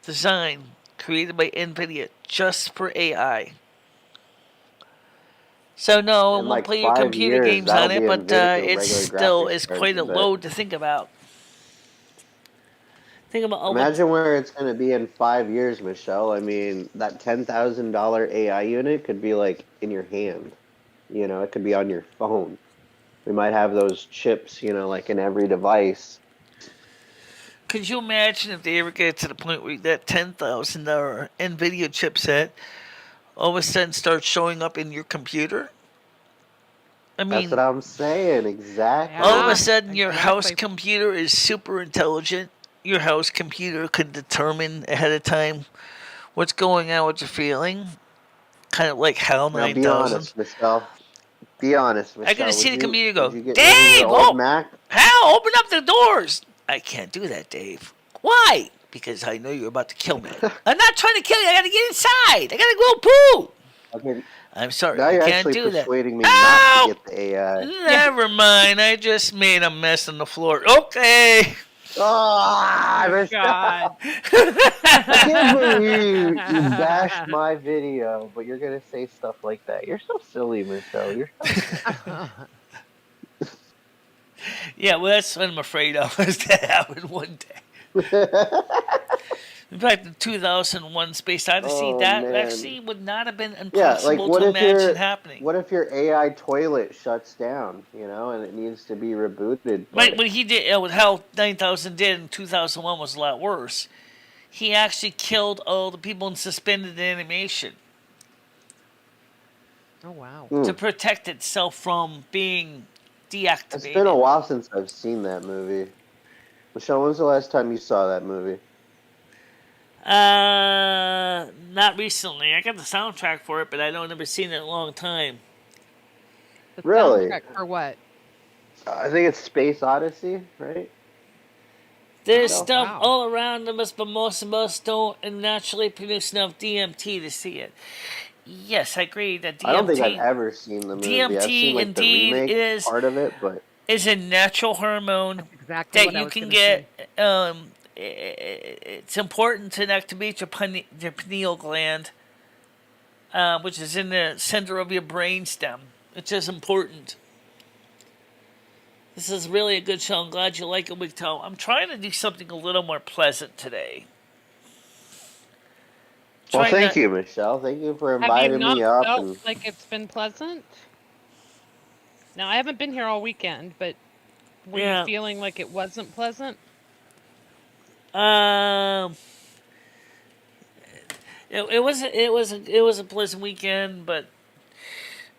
design created by NVIDIA just for AI. So no, it In won't like play your 5 computer years, games that'll on be it, but NVIDIA it regular still graphics is cards, quite I a bet. load to think about. Think about all what. Imagine where it's going to be in 5 years, Michelle. I mean, that $10,000 AI unit could be like in your hand. You know, it could be on your phone. We might have those chips, like in every device. Could you imagine if they ever get to the point where that $10,000 NVIDIA chipset all of a sudden starts showing up in your computer? I That's what mean, I'm saying. all of a Exactly. Yeah. sudden your house Exactly. computer is super intelligent. Your house computer can determine ahead of time what's going on, what you're feeling. Kind of like HAL Now, be 9000. honest, Michelle. Be honest, I could Michelle. just see Would the you computer would go, you get rid of your Dave, old oh, Mac? HAL, open up the doors. I can't do that, Dave. Why? Because I know you're about to kill me. I'm not trying to kill you. I gotta get inside. I gotta go poo. Okay, I'm sorry. now I you're can't actually do that. persuading me not to Help! get the AI. Yeah. Never mind. I just made a mess on the floor. Okay. Oh, Oh God. Michelle! I can't believe you bashed my video, but you're gonna say stuff like that. You're so silly, Michelle. You're so Yeah, well, that's what I'm afraid of. Is that happen one day. silly. In fact, in 2001 Space Odyssey, Oh that man. actually would not have been Yeah, like impossible to imagine happening. what if your AI toilet shuts down, and it needs to be rebooted, Right, but what he did, what HAL 9000 did in 2001 was a lot worse. He actually killed all the people in suspended animation Oh wow. hmm. to protect itself from being It's been a deactivated. while since I've seen that movie. Michelle, when's the last time you saw that movie? Not recently. I got the soundtrack for it, but I don't never seen it in a long time. The Really? soundtrack for what? I think it's Space Odyssey, right? There's Oh Michelle? stuff wow. all around us, but most of us don't naturally produce enough DMT to see it. Yes, I agree that I don't think I've ever seen the movie. I've seen DMT like the indeed remake part of it, but is a natural hormone That's exactly that what I you was can gonna say. get. It's important to activate your pineal gland, which is in the center of your brain stem. It's just important. This is really a good show. I'm glad you like it, Wigto. I'm trying to do something a little more pleasant today. well, Trying thank to. you, Michelle. Thank you for Have you inviting not me up felt and like it's been pleasant? Now I haven't been here all weekend, but were you Yeah. feeling like it wasn't pleasant? Um. It was a pleasant weekend, but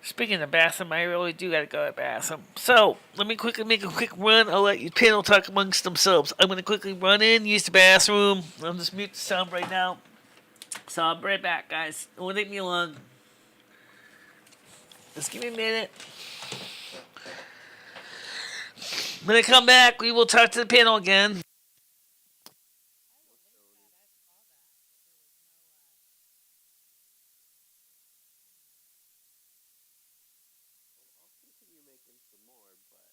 speaking of bathroom, I really do gotta go to the bathroom. So let me quickly make a quick run. I'll let you panel talk amongst themselves. I'm gonna quickly run in, use the bathroom. I'll just mute the sound right now. So I'll be right back, guys. It won't take me long. Just give me a minute. When I come back, we will talk to the panel again. continue making some more, but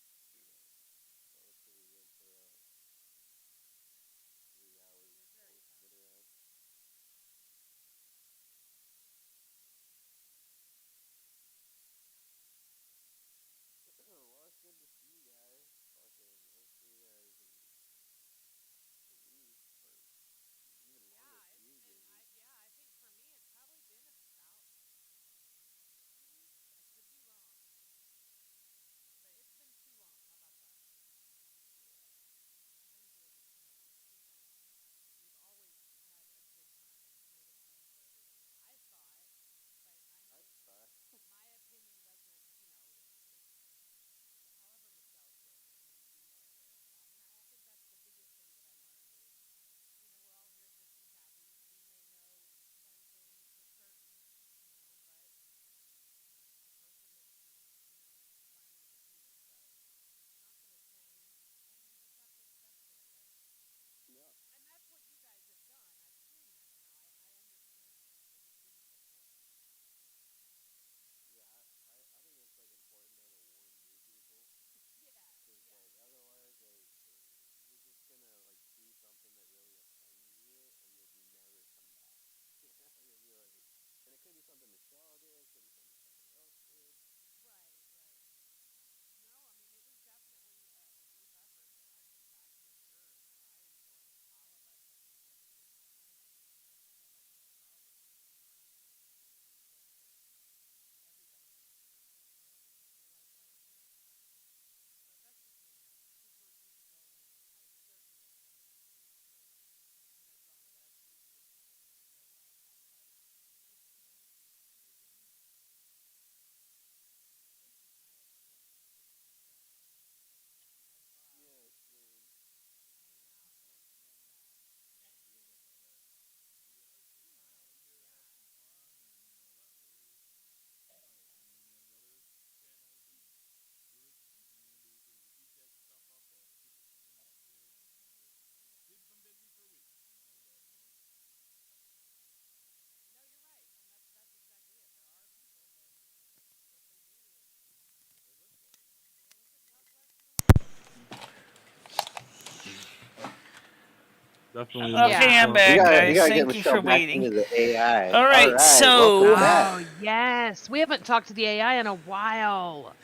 Definitely. Okay, I'm You back, gotta guys. get Thank you Michelle for back waiting. into the AI. All right, so- welcome back. Oh, yes. We haven't talked to the AI in a while.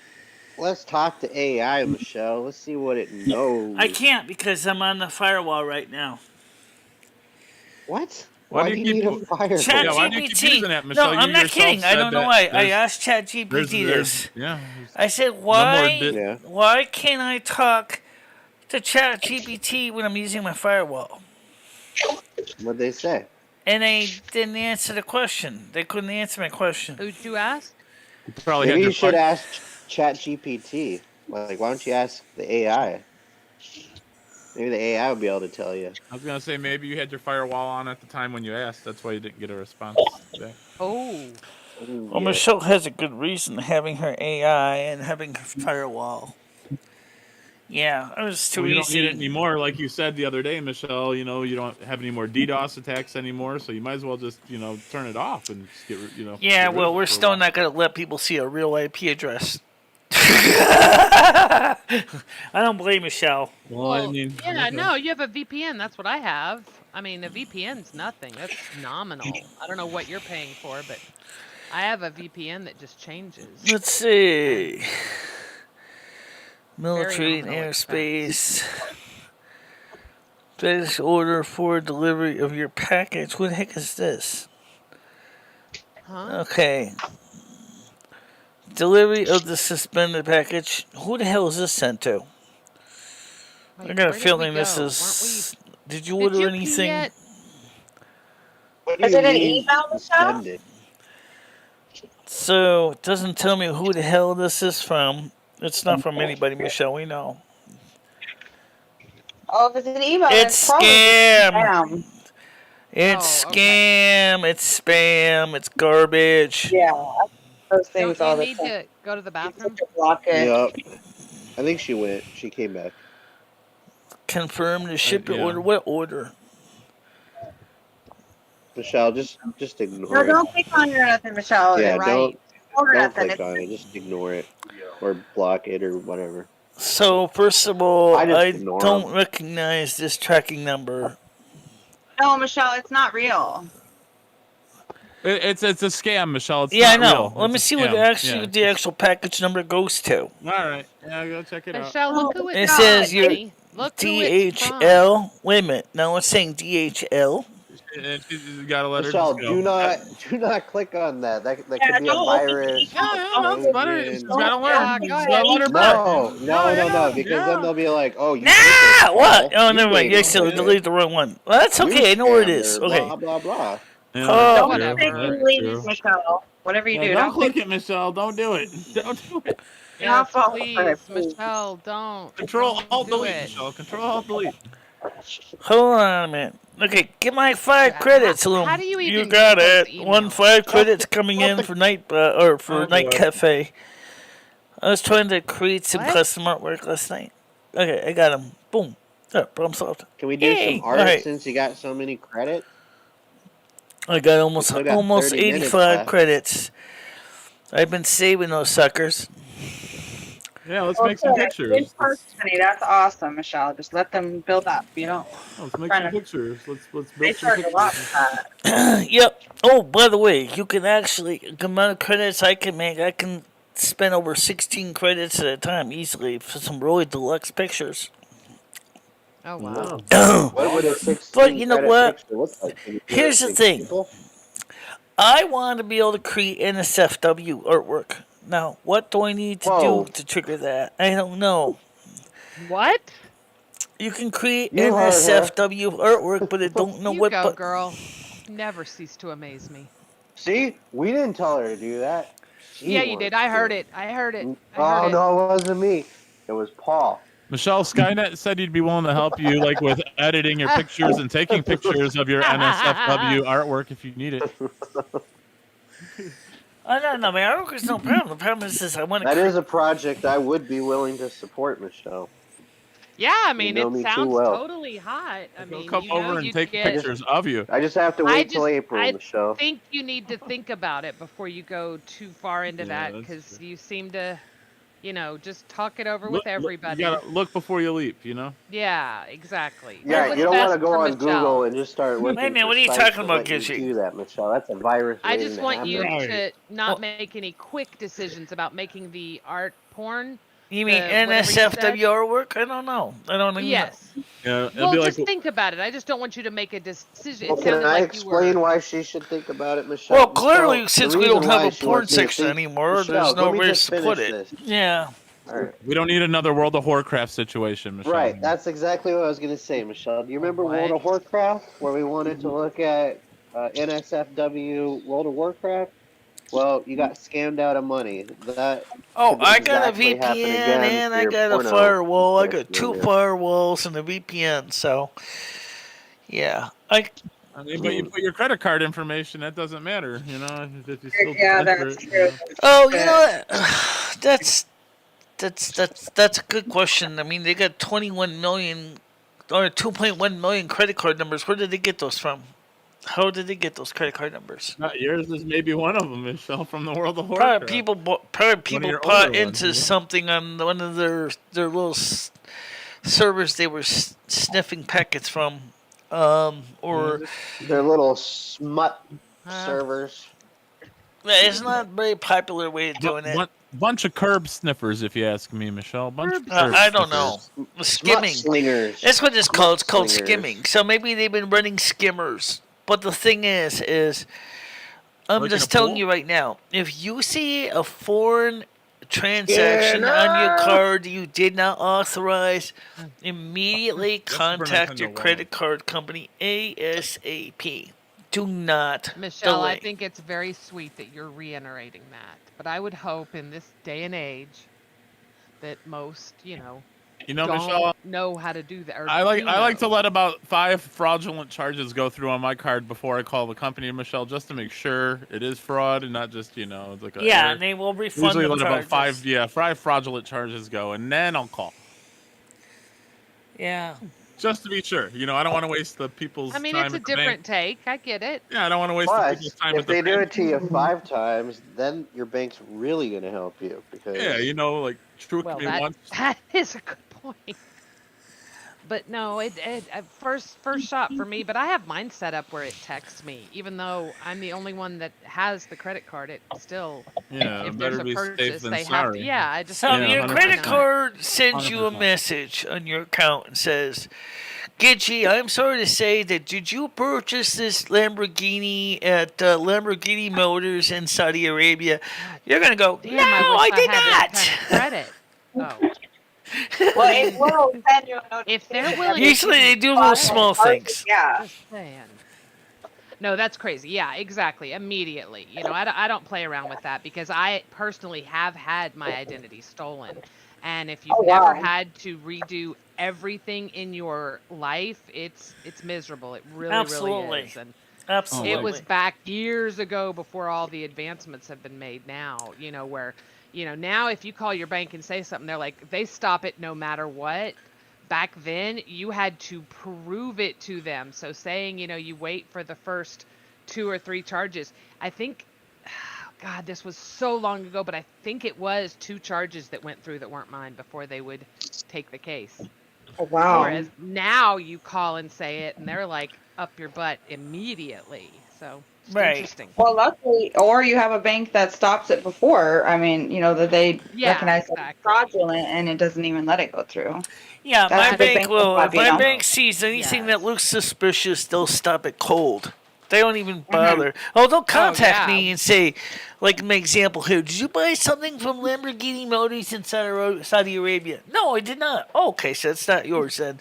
Let's talk to AI, Michelle. Let's see what it knows. I can't because I'm on the firewall right now. What? Why Why do do you you need keep- a firewall? Yeah, why do you keep using that, Michelle? No, I'm You not yourself kidding. I said don't know that why. I there's- asked ChatGPT this. Yeah. I said, more why, Yeah. why can't I talk to ChatGPT when I'm using my firewall? What'd they say? And they didn't answer the question. They couldn't answer my question. Who'd you ask? You probably Maybe had you your should ask ChatGPT. Like, why don't you ask the AI? Maybe the AI will be able to tell you. I was gonna say maybe you had your firewall on at the time when you asked. That's why you didn't get a response back. Oh. Ooh, Well, yeah. Michelle has a good reason having her AI and having her firewall. Yeah, it was too Well, you don't easy. need it anymore, like you said the other day, Michelle. You know, you don't have any more DDoS attacks anymore, so you might as well just, turn it off and just get, Yeah, get rid well, of it we're for a still while. not going to let people see a real IP address. I don't blame Michelle. Well, I mean, yeah, okay. no, you have a VPN. That's what I have. I mean, a VPN's nothing. That's nominal. I don't know what you're paying for, but I have a VPN that just changes. Let's see. And Military and nominal airspace. Place order for delivery of your package. What the heck is this? Huh? Okay. Delivery of the suspended package. Who the hell is this sent to? Wait, I got a where did we feeling this go? is. Did you Did order you pee anything? yet? What do Is you it an mean email, Michelle? suspended? So it doesn't tell me who the hell this is from. It's not from anybody, Michelle. We know. Oh, if it's an email, It's then probably scam. spam. It's Oh, okay. scam. It's spam. It's garbage. Yeah, I see those things Don't you all the need time. to go to the You have bathroom? to block it. Yep. I think she went. She came back. Confirm the shipper yeah. order. What order? Michelle, just ignore No, it. don't click on it or nothing, Michelle. Yeah, Right. don't Order don't nothing. click on it. Just ignore it or block it or whatever. So first of all, I just I ignore don't 'em. recognize this tracking number. No, Michelle, it's not real. It's a scam, Michelle. It's Yeah, I not know. real. Let me It's a see what scam. the actual package number goes to. All right. Yeah, go check it out. Michelle, look who It it's says from, your honey. Look who it's from. DHL. Wait a minute. Now it's saying DHL. And she's got to let her Michelle, just go. do not click on that. That Yeah, could be a don't open the virus. email. Yeah, Don't let her. Trojan. She's got to learn. Yeah, go She's ahead. got to let her back. No, because then they'll be like, "Oh, you Nah, did this, what? Paul. Oh, You never mind. made You it accidentally happen. deleted the wrong one. Well, that's You okay. I know where it scammed is. her, Okay. Blah blah blah. Yeah, Oh. that's Whatever. true. Clicking That's leave, true. Michelle. Whatever you Yeah, do, don't click it, Michelle. Don't do it. Don't do it. Yes, fall for please, it, please. Michelle, don't. Control Don't Alt do Delete, it. Michelle. Control Alt Delete. Hold on a minute. Okay, get my 5 credits. How do you even got get those it. 1 emails? 5 credits coming in for night or for Oh, night boy. cafe. I was trying to create some What? custom artwork last night. Okay, I got them. Boom. Oh, problem solved. Can we do Yay! some art Alright. since you got so many credits? I got almost still got 30 minutes 85 left. credits. I've been saving those suckers. Yeah, let's make some Good pictures. person, honey. That's awesome, Michelle. Just let them build up. You know, Let's make Trying some to- pictures. Let's they build some charge a lot pictures. for that. Yep. Oh, by the way, you can actually, the amount of credits I can make, I can spend over 16 credits at a time easily for some really deluxe pictures. Oh, wow. What would a 16 But you know credit what? picture look like? Can you do Here's it the big thing. people? I want to be able to create NSFW artwork. Now, what do I need to Whoa. do to trigger that? I don't know. What? You can create You heard her. NSFW artwork, but I don't know You what go, button. girl. Never cease to amaze me. See, we didn't tell her to do that. She Yeah, you did. I wants heard to. it. I heard it. I Oh heard it. no, it wasn't me. It was Paul. Michelle, Skynet said he'd be willing to help you, like with editing your pictures and taking pictures of your NSFW artwork if you need it. Oh, no, my artwork is no problem. The problem is this, I want to That create. is a project I would be willing to support, Michelle. Yeah, I mean, know me it too sounds well. totally hot. I They'll mean, come you know, over and you take get. pictures of you. I just have to I wait till just- April, I Michelle. think you need to think about it before you go too far into Yeah, that that's because true. you seem to just talk it over with You everybody. gotta look before you leap. Yeah, exactly. Do Yeah, what's you don't want to best go for on Michelle. Google and just start Wait a looking minute, for what are you sites talking that about, let you Gizzy? do that, Michelle. That's a virus I waiting just to want you happen. Right. to not Well, make any quick decisions about making the art porn. you mean Whatever you said. NSFWR work? I don't know. I don't even know. Yes. Yeah, it'd Well, be like just think about it. I just don't want you to make a decision. Well, It can sounded I like you were. explain why she should think about it, Michelle? Well, Michelle, clearly, the since we reason don't have why a she porn wants me to section think, anymore, Michelle, there's no let me place just to put finish it. this. Yeah. All right. we don't need another World of Warcraft situation, Michelle. Right, that's exactly what I was going to say, Michelle. Do you remember World of What? Warcraft, where we wanted to look at NSFW World of Warcraft? Well, you got scammed out of money. That Oh, could I got a exactly happen VPN again and for I your got a porno firewall. I got section on 2 there. firewalls and a VPN. So, yeah. I mean, but you put your credit card information. That doesn't matter, If you still Yeah, enter that's it, true. Oh, that's a good question. I mean, they got 21 million or 2.1 million credit card numbers. Where did they get those from? How did they get those credit card numbers? Not yours is maybe one of them, Michelle, from the World of Probably Warcraft. One of your bought older ones, into something on one of their little servers they were sniffing packets from, or Their little smut Uh, servers. it's not a very popular way of doing it. Bunch of curb sniffers, if you ask me, Michelle. Bunch of curb I don't know. sniffers. Skimming. Smut slingers. That's what it's called. It's called Slingers. skimming. So maybe they've been running skimmers. But the thing is I'm Like in just a telling pool? you right now, if you see a foreign transaction on your card you did not authorize, immediately contact your Nintendo credit card company ASAP. Do not Michelle, delay. I think it's very sweet that you're reiterating that. But I would hope in this day and age that most, don't Michelle, know how to do that. Or I like to know. let about 5 fraudulent charges go through on my card before I call the company, Michelle, just to make sure it is fraud and not just it's like a Yeah, error. and they will refund Usually the let charges. about 5 fraudulent charges go, and then I'll call. Yeah. Just to be sure, I don't want to waste the people's I mean, time it's a at the bank. different take. I get it. Yeah, I don't want to waste the But people's time if at the they do bank. it to you 5 times, then your bank's really going to help you because Yeah, like truth Well, me once. that is a good point. But no, first shot for me. But I have mine set up where it texts me, even though I'm the only one that has the credit card. It still, Yeah, if there's better a be purchase, safe than they have sorry. to. Yeah, I just So want your 100%. credit to know. card sends you a 100%. message on your account and says, Gitchy, I'm sorry to say that did you purchase this Lamborghini at Lamborghini Motors in Saudi Arabia? You're going to go, Damn, no, I wish I did had not. that kind of credit. Oh, Well, I it mean, will send you a if they're notification willing every to Usually give they you do little month small and charge you. things. Yeah. just saying. No, that's crazy. Yeah, exactly. Immediately. I don't play around with that because I personally have had my identity stolen. And if you've Oh, never wow. had to redo everything in your life, it's miserable. It really, Absolutely. really is. And Absolutely. it was back years ago before all the advancements have been made now, where, now if you call your bank and say something, they're like, they stop it no matter what. Back then, you had to prove it to them. So saying, you wait for the first 2 or 3 charges. I think, God, this was so long ago, but I think it was 2 charges that went through that weren't mine before they would take the case. Oh, wow. Whereas now you call and say it, and they're like up your butt immediately. So it's Right. interesting. Well, luckily, or you have a bank that stops it before. I mean, that they Yeah, recognize that it's exactly. fraudulent and it doesn't even let it go through. Yeah, That's my a good bank bank to will. have, If my bank sees anything that Yes. looks suspicious, they'll stop it cold. They don't even Mm-hmm. bother. Oh, they'll contact yeah. me and say, like my example here, did you buy something from Lamborghini Motors in Saudi Arabia? No, I did not. Oh, okay, so it's not yours then.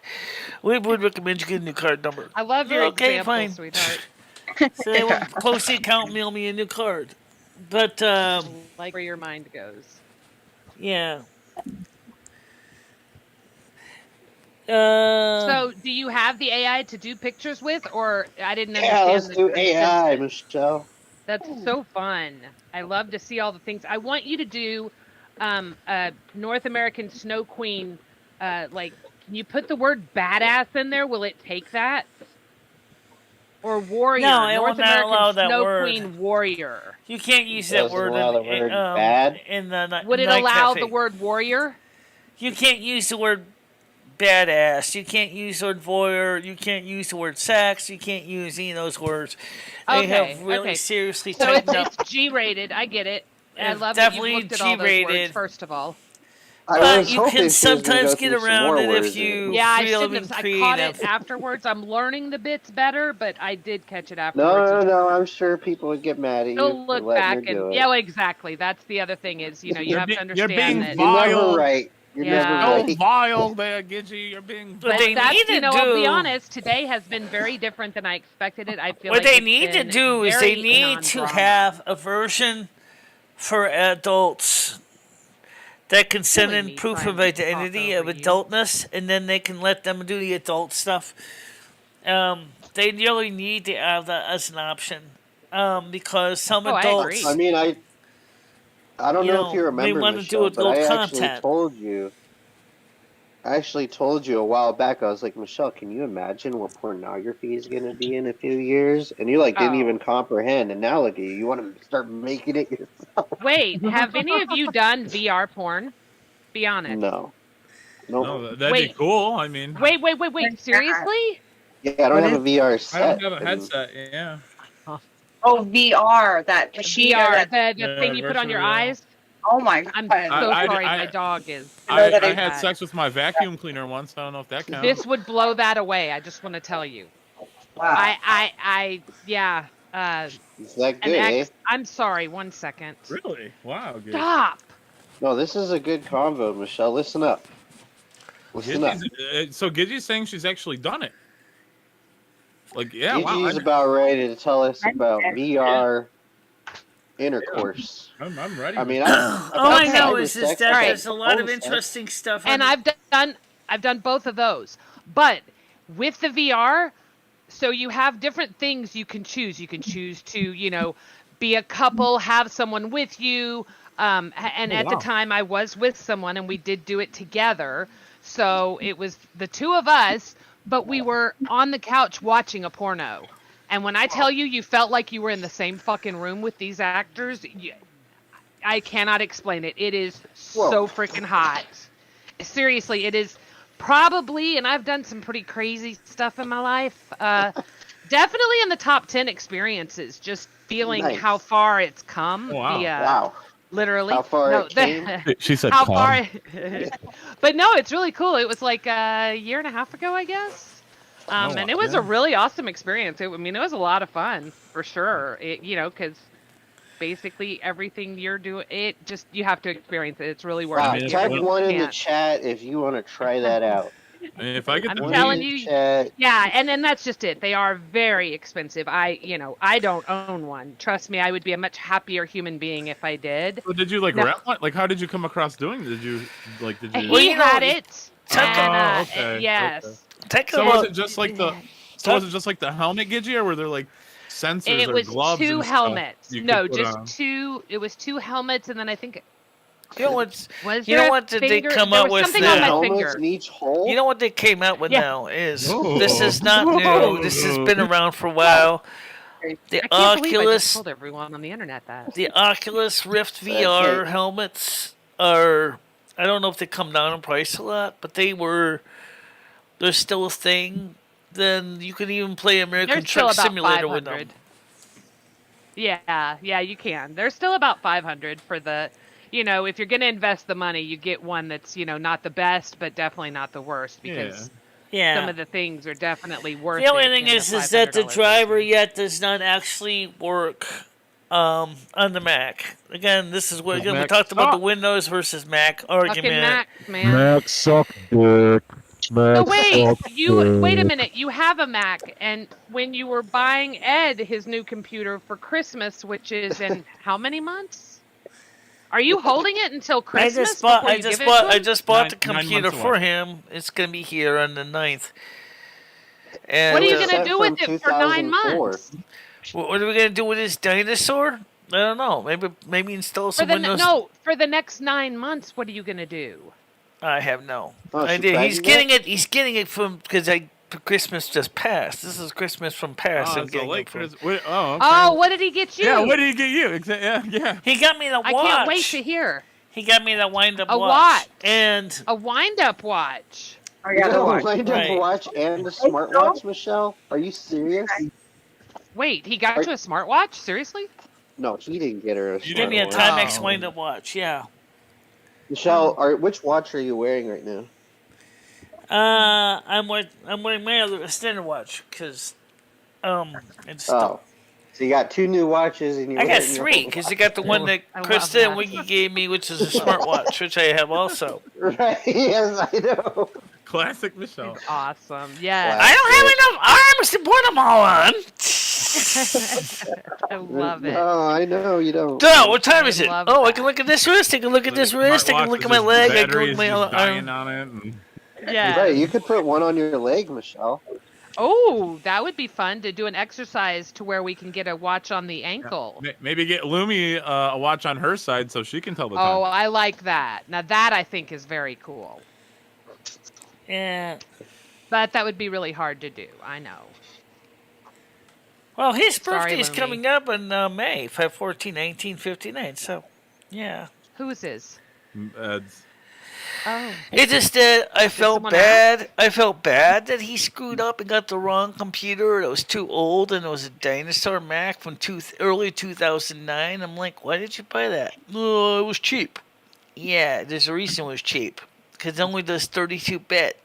We would recommend you get a new card number. I love your Okay, example, fine. sweetheart. So they will close the account, mail me a new card. But, Like where your mind goes. yeah. So, do you have the AI to do pictures with, or I didn't yeah, let's understand do the AI, sentence. Michelle. That's so fun. I love to see all the things. I want you to do a North American Snow Queen. Can you put the word badass in there? Will it take that? or warrior. No, it will North not American allow that Snow word. Queen warrior. You can't use that Doesn't word allow the word bad? in the Would it night allow cafe. the word warrior? You can't use the word badass. You can't use the word voyeur. You can't use the word sex. You can't use any of those words. They have really seriously So tightened up. it's G-rated. I get it. I It's love that you've definitely looked at all those words, G-rated. first of all. I But was you hoping can she was gonna sometimes go get through some around more it if words in you Yeah, I feel shouldn't have. I creative. caught it afterwards. I'm learning the bits better, but I did catch it afterwards. No, I'm sure people would get mad at you You'll for look letting back her do and it. yeah, well, exactly. That's the other thing is, you You're have to you're understand being that. You're never vile. right. You're Yeah. never So right. vile there, Gidgey. You're being But But they that's, need to I'll be do- honest, today has been very different than I expected it. I feel What like they it's need to been do is they very need to non-drama. have a version for adults that can send Killing in me proof trying of to talk identity of over you. adultness, and then they can let them do the adult stuff. They really need to have that as an option because some Oh, I adults, agree. I mean, I don't you know if you know, they remember, want to do Michelle, but adult I actually content. told you. I actually told you a while back. I was like, Michelle, can you imagine what pornography is going to be in a few years? And you didn't Oh. even comprehend. And now look at you. You want to start making it yourself? Wait, have any of you done VR porn? Be honest. No. Nope. No, that'd Wait. be cool. I mean, Wait. Seriously? Yeah, I don't What have a is- VR I set. don't have a and- headset. Yeah. Oh, VR, that machine. VR, that- the thing you put on virtual your reality. eyes. oh my god. I'm so I- sorry, I- my dog is. know that I I- had sex with my vacuum cleaner once. I don't know if that counts. This would blow that away. I just want to tell you. Wow. Yeah. Is that An good, eh? ex. I'm sorry. 1 second. Really? Wow. Good. Stop. No, this is a good convo, Michelle. Listen up. Listen up. So Gidgey's saying she's actually done it. Like, yeah, wow. Gigi's about ready to tell us about VR intercourse. I'm ready. I mean, All I I've know had is sex, that I've had there's a lot of phone sex. interesting stuff. And I've done both of those. But with the VR, so you have different things you can choose. You can choose to, be a couple, have someone with you. And at the time I was with someone and we did do it together. So it was the two of us, but we were on the couch watching a porno. And when I tell you, you felt like you were in the same fucking room with these actors, I cannot explain it. It is so freaking hot. Seriously, it is probably, and I've done some pretty crazy stuff in my life, definitely in the top 10 experiences, just feeling Nice. how far it's come. Wow. Wow. Literally. How far it came? She said, how "Come." far? But no, it's really cool. It was like a year and a half ago, I guess. And it was a really awesome experience. It was a lot of fun for sure. Because basically everything you're doing, you have to experience it. It's really worth Wow. it. Type Yeah. one in the Yeah. chat if you want to try that out. If I get I'm the One telling in the you- chat. Yeah, and then that's just it. They are very expensive. I don't own one. Trust me, I would be a much happier human being if I did. So did you No. rent one? Like, how did you come across doing it? Did you He had it. And, okay, yes. Take a So look. was it just like the helmet, Gidgey, or were there like sensors It or was gloves? two and stuff helmets. you could No, put just on? two. It was two helmets, and then I think You know what's? was You there know a what did they finger? come There up was with something now? on my Helmets finger. in each hole? You know what they came out with Yeah. now is Oh. this is not new. This has been around for a while. The I can't believe I just Oculus, told everyone on the internet that. the Oculus Rift That's VR it. helmets are. I don't know if they come down in price a lot, but they're still a thing. Then you can even play American They're still Truck about Simulator with 500. them. Yeah, you can. They're still about 500 for the, if you're going to invest the money, you get one that's, not the best, but definitely not the worst because Yeah. some of the things are definitely worth it. The only thing in is that the $500 driver version. yet does not actually work on the Mac. Again, this is what we Mac talked about the suck. Windows versus Mac Fucking argument. Mac, man. Mac suck dick. Mac So wait, suck wait a dick. minute. You have a Mac, and when you were buying Ed his new computer for Christmas, which is in how many months? Are you holding it until Christmas? before you give it to I him? just bought the 9 computer months for away. him. It's gonna be here on the 9th. And What are you Set gonna do from with it for 9 2004. months? what are we gonna do with this dinosaur? I don't know. Maybe install For some the Windows. for the next 9 months, what are you gonna do? I have no Oh, she idea. He's pregnant? getting it. He's getting it from because Christmas just passed. This is Christmas from past. Oh, I'm so getting late it from. Christmas. Wait, oh, okay. Oh, what did he get you? Yeah, what did he get you? Yeah. He got me the watch. I can't wait to hear. He got me the wind-up A watch. watch. And A wind-up watch. I You got got a a watch. wind-up Right. watch and a smartwatch, Michelle? Are you serious? Wait, he got you a smartwatch? Seriously? No, he didn't get her a he gave me a smartwatch. Timex Oh. wind-up watch. Yeah. Michelle, which watch are you wearing right now? I'm wearing my other standard watch because it's. Oh. So you got 2 new watches and you're I got wearing your 3 old because you got the one that I love Krista that. and Wiggy gave me, which is a smartwatch, which I have also. watch. Right, yes, I know. Classic Michelle. Awesome. Yes. I don't have enough arms to put them all on. I love it. No, I know you don't. No, what time I is it? love Oh, I that. can look at this wrist. I can look at this wrist. I can look at my leg. I can look at my other dying arm. on it. And... Yeah. Right, you could put one on your leg, Michelle. Oh, that would be fun to do an exercise to where we can get a watch on the ankle. Maybe get Lumi a watch on her side so she can tell the time. Oh, I like that. Now that I think is very cool. Yeah. But that would be really hard to do. I know. Well, his Sorry, birthday is Lumi. coming up in May, 5/14/1959. So, yeah. Whose is? Ed's. Oh. It just I felt someone bad. I felt bad that he screwed up and got the wrong computer. It was too old, and it was a dinosaur Mac from early 2009. I'm like, why did you buy that? Oh, it was cheap. Yeah, there's a reason it was cheap. Because it only does 32-bit.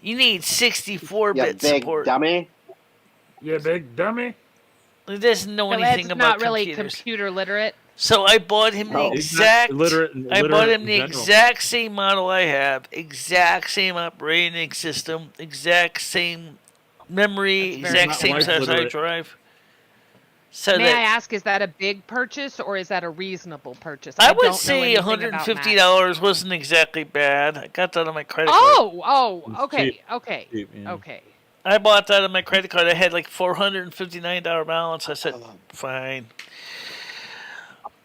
You need You 64-bit big support. dummy. You big dummy. He doesn't know So anything Ed's about not really computers. computer literate. So I bought him the No. He's not exact. literate I bought him in the general. exact same model I have, exact same operating system, exact same memory, That's very exact same nice. size hard Literate. drive. So May I that ask, is that a big purchase or is that a reasonable purchase? I don't would know say anything about Macs. $150 wasn't exactly bad. I got that on my credit card. Oh, It's okay, cheap. okay, Cheap, yeah. okay. I bought that on my credit card. I had like $459 balance. I said, fine.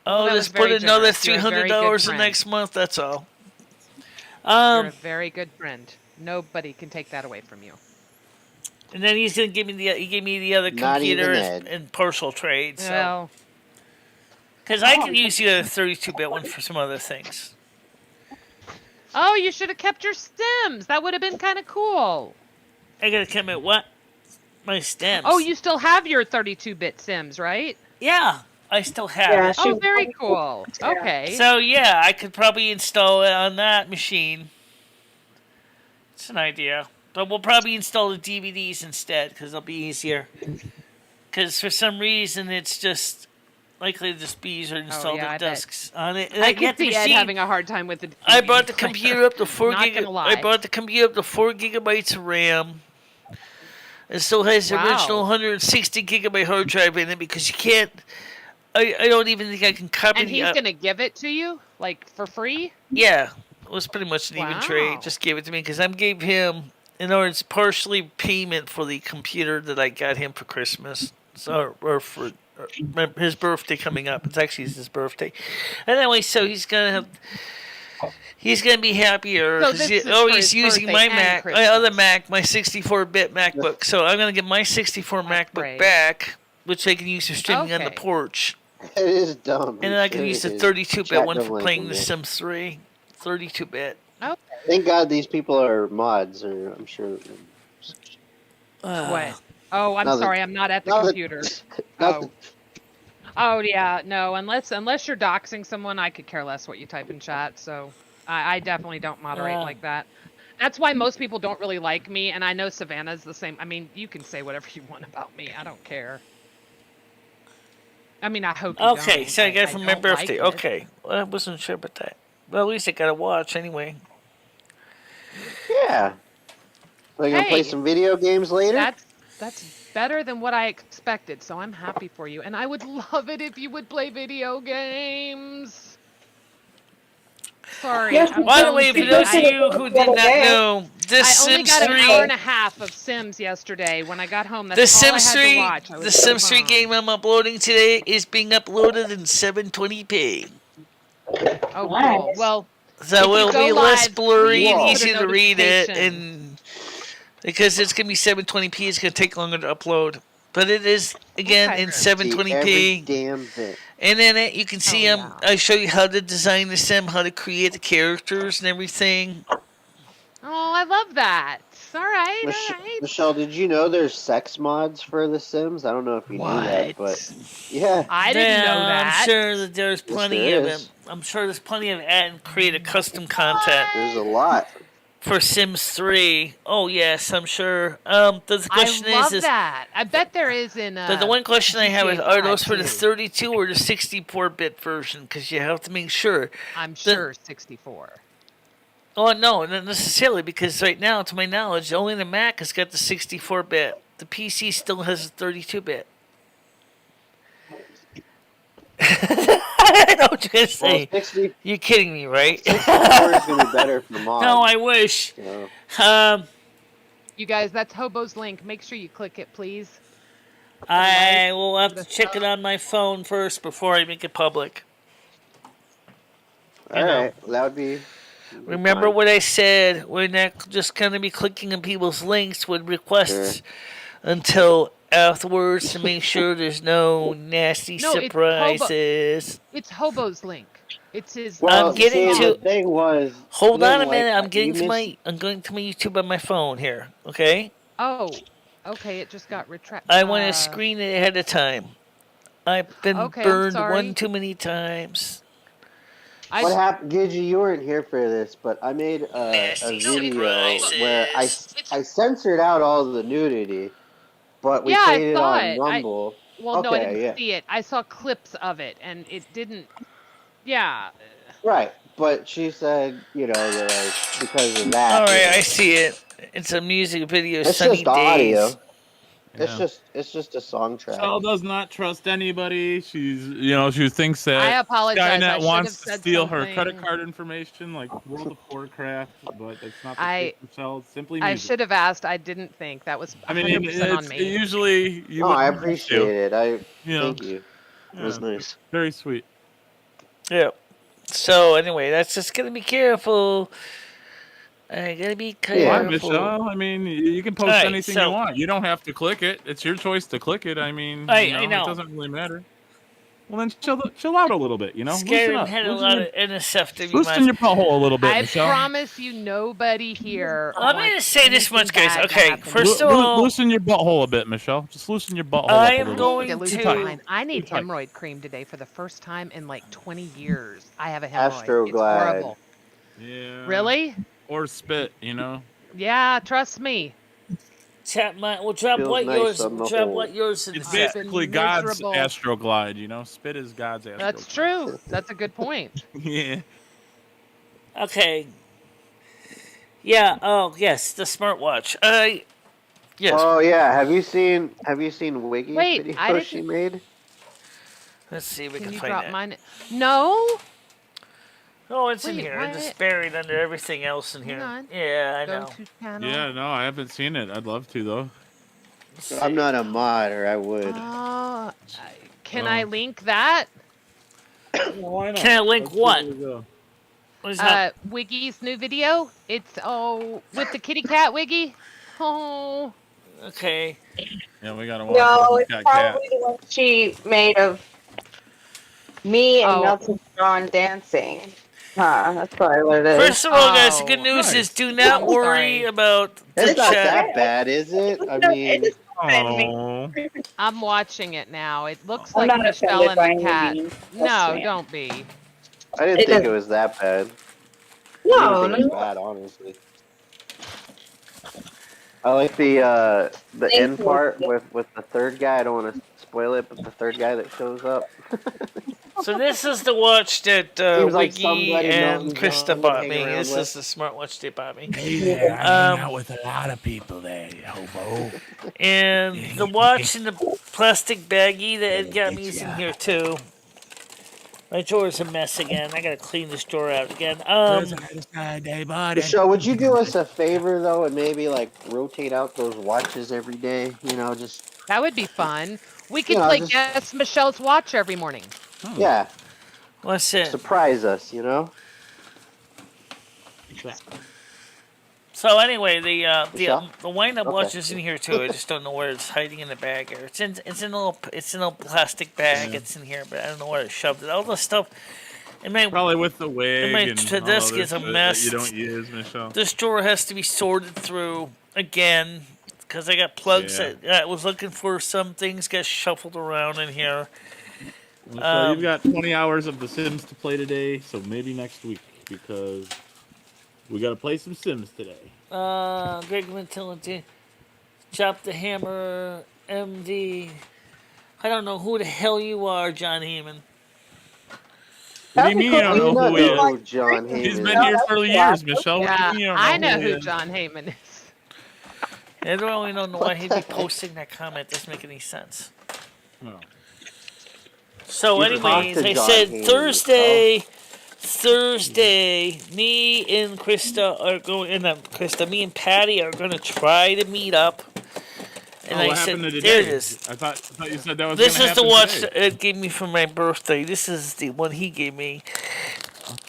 Oh, that was just put very another generous. You're a very good $300 in friend. next month. That's all. You're a very good friend. Nobody can take that away from you. And then he gave me the other Not computer even Ed. in partial trade. So. Well, Because I could use the other 32-bit one for some other things. oh, you should have kept your Sims. That would have been kind of cool. I gotta come at what? My stems. Oh, you still have your 32-bit Sims, right? Yeah, I still have Yeah, it. she- Oh, very cool. Okay. So yeah, I could probably install it on that machine. It's an idea. But we'll probably install the DVDs instead, because it'll be easier. Because for some reason, it's just likely to just be easier to install yeah, I the bet. discs on it. I You can have the see Ed machine- having a hard time with the I brought the DVD player. computer up to 4 Not gonna lie. I brought the computer up to 4 gigabytes of RAM. It still has the Wow. original 160 gigabyte hard drive in it because you can't. I don't even think I can copy And the. he's going to give it to you, like, for free? Yeah, it was pretty much an even trade. Wow. Just gave it to me because I gave him, in order it's partially payment for the computer that I got him for Christmas, or for his birthday coming up. It's actually his birthday. Anyway, so he's gonna be happier. So 'cause this he- is oh, for he's his using birthday my and Mac, my Christmas. other Mac, my 64-bit MacBook. So I'm gonna get my 64 That's MacBook great. back, which I can use for streaming on the Okay. porch. It is dumb. And then I can use the 32-bit one for playing The Sim. Sims 3. 32-bit. Oh, Thank God these people are mods, or I'm sure. what? Oh, I'm Now that- sorry. I'm not at the now that- computer. Not Oh. that- Oh, yeah. No, unless you're doxing someone, I could care less what you type in chat. So I definitely don't moderate Yeah. like that. That's why most people don't really like me. And I know Savannah's the same. I mean, you can say whatever you want about me. I don't care. I mean, I hope you Okay, don't. so I got it for my don't like birthday. it. Okay. Well, I wasn't sure about that. Well, at least I got a watch anyway. Yeah. Are you gonna play Hey, some video games later? That's better than what I expected, so I'm happy for you. And I would love it if you would play video games. Sorry. Yes, I'm By the so way, for busy. those of I- you who did not know, this I only Sims got an 3, hour and a half of Sims yesterday. When I got home, that's the all I Sims had 3, to watch. I the was so Sims 3 bummed. game I'm uploading today is being uploaded in 720p. Oh, Nice. cool. Well, So If it'll you go be less live, blurry please and put a easier to read it, notification. and because it's gonna be 720p. It's gonna take longer to upload, but it is again Okay. in See every 720p. damn bit. And in it, you can see Oh, them. yeah. I show you how to design the sim, how to create the characters and everything. Oh, I love that. All right, all right. Michelle, did you know there's sex mods for The Sims? I don't know if you knew that, but yeah, I didn't know Yeah, that. I'm sure that there's yes, plenty there of is. it. I'm sure there's plenty of add and create a custom content There's a lot. for Sims 3. Oh yes, I'm sure. The question I love is that. I bet there is in. the one question I have is, GTA are those 5 for the too. 32 or the 64-bit version? Because you have to make sure. I'm sure 64. Oh no, not necessarily, because right now, to my knowledge, only the Mac has got the 64-bit. The PC still has a 32-bit. I know what you're gonna say. 64 You're kidding me, right? is gonna be better for mods. No, I wish. So, You guys, that's Hobo's link. Make sure you click it, please. I will have to check it on my phone first before I make it public. all right, that would be. Remember fine. what I said? We're not just going to be clicking on people's links with requests until afterwards to make sure there's no nasty No, it's surprises. It's Hobo's link. It's his. Well, I'm getting see, to- the thing was. Hold on a like, minute. I'm you getting to missed- I'm going to my YouTube on my phone here. Okay. Oh, okay. It just got retracted. I want to screen it ahead of time. I've been Okay, I'm burned sorry. one too many times. What happened, Gidgy? You weren't here for this, but I made a Nasty video surprises. where I censored out all the nudity, but we Yeah, I played it saw on it. Rumble. Well, no, I Okay, didn't yeah. see it. I saw clips of it, and it didn't. Yeah. Right, but she said, that like because of that. All right, I see it. It's a music video. It's Sunny just audio. Days. It's just a song track. Michelle does not trust anybody. She's, she thinks I that apologize. I Skynet should wants have to said steal her something. credit card information, like World of Warcraft, but it's not the case, Michelle. It's simply I music. should have asked. I didn't think that was 100% I mean, on it's me. usually you. No, I wouldn't have appreciate to, it. you know. Thank you. It was Yeah. nice. Very sweet. Yeah. So anyway, that's just gonna be careful. I gotta be careful. Why, Michelle? I mean, you can post Alright, anything so- you want. You don't have to click it. It's your choice to click it. I mean, I know. it doesn't really matter. Well, then chill out a little bit. Loosen Skyrim up. had a Loosen lot your- of NSFW. Loosen your butthole a little bit, I Michelle. promise you, nobody here. I'm wants gonna say this anything much, guys. bad to Okay, happen. first of all, loosen your butthole a bit, Michelle. Just loosen your butthole I up a am little. going To lose to- mine. I need Too tight. hemorrhoid cream today for the first time in like 20 years. I have a hemorrhoid. It's Astroglide. horrible. Yeah. Really? Or spit, Yeah, trust me. chat my. Well, drop Feels what nice yours. on the Drop whole. what yours in the It's chat. basically been God's miserable. astroglide, Spit is God's astroglide. That's true. That's a good point. Yeah. Okay. Yeah. Oh yes, the smartwatch. Yes. Oh yeah, have you seen Wiggy's Wait, video I she didn't- made? Let's see if we Can can you find drop that. mine? No. Oh, it's in Wait, here. It's just what? buried under everything else in Hang here. on. Yeah, I Go know. to channel. Yeah, no, I haven't seen it. I'd love to, though. Let's see. I'm not a mod, or I would. Can I link that? Why not? Can I link what? What is that? Wiggy's new video. It's with the kitty cat Wiggy. Oh. Okay. Yeah, we gotta watch No, it. it's Got cat. probably the one she made of me and Oh. Nelson John dancing. That's probably what it is. First of all, guys, the good Oh, news nice. is do not I'm worry sorry. about the It's not chat. that bad, is it? I No, mean, it is offended me. Oh. I'm watching it now. It looks I'm like not Michelle offended by and the any cat. means. No, Trust me. don't be. I didn't It think it doesn't- was that bad. No, I didn't think it was no. bad, honestly. I like the Thank end you. part with the third guy. I don't want to spoil it, but the third guy that shows up. So this is the watch that Seems like Wiggy somebody and knows Krista John bought hang me. around This with. is the smartwatch they bought me. Hey there, I'm hanging Um, out with a lot of people there, you hobo. And the watch in the plastic baggie that Ed got me is in here too. My drawer's a mess again. I gotta clean this drawer out again. There's another side day, buddy. Michelle, would you do us a favor though, and maybe like rotate out those watches every day? Just That would be fun. We could Yeah, play just- Guess Michelle's Watch every morning. yeah, What's it? surprise us. So anyway, Michelle? the wind-up Okay. watch is in here too. I just don't know where it's hiding in the bag. Or it's in a little plastic bag. Yeah. It's in here, but I don't know where I shoved it. All the stuff. It may Probably with the wig my and all desk other is a shit mess. that you don't use, Michelle. This drawer has to be sorted through again because I got plugs Yeah. that I was looking for. Some things got shuffled around in here. So you've got 20 hours of The Sims to play today, so maybe next week because we got to play some Sims today. Greg Mentility, Chop the Hammer, MD. I don't know who the hell you are, John Heyman. What do you mean you don't Do you know not who he know is? who John Heyman He's is? been here for years, Michelle. What do Yeah, you mean you don't I know know he who is? John Heyman is. I don't really know why he'd be posting that comment. Doesn't make any sense. Oh. So, You talked anyways, to I John said Heyman, Thursday, me and Krista are going, me and Patty are going to try to meet up. And What I said, happened to there today? it is. I thought you said that was This gonna is the happen watch today. that Ed gave me for my birthday. This is the one he gave me.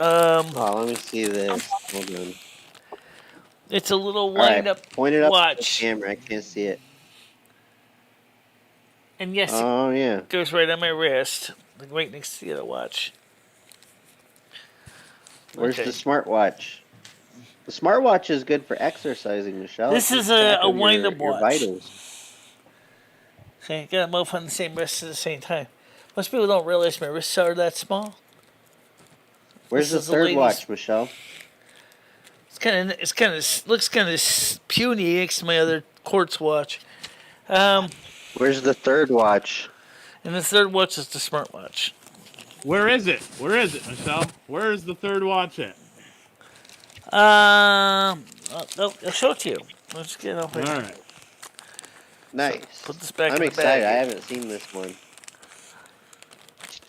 Oh, let me see this. Hold on. It's a little All right, wind-up point it up to the watch. camera. I can't see it. And yes, Oh yeah. it goes right on my wrist, like right next to the other watch. Where's Okay. the smartwatch? The smartwatch is good for exercising, Michelle. This It is keeps a track of wind-up your watch. vitals. See, I got them both on the same wrist at the same time. Most people don't realize my wrists are that small. Where's This the is the third ladies'. watch, Michelle? Looks kind of puny next to my other quartz watch. Where's the third watch? And the third watch is the smartwatch. Where is it? Where is it, Michelle? Where is the third watch at? I'll show it to you. Let's get it over All here. right. Nice. Put this back I'm in the excited. bag. I haven't seen this one.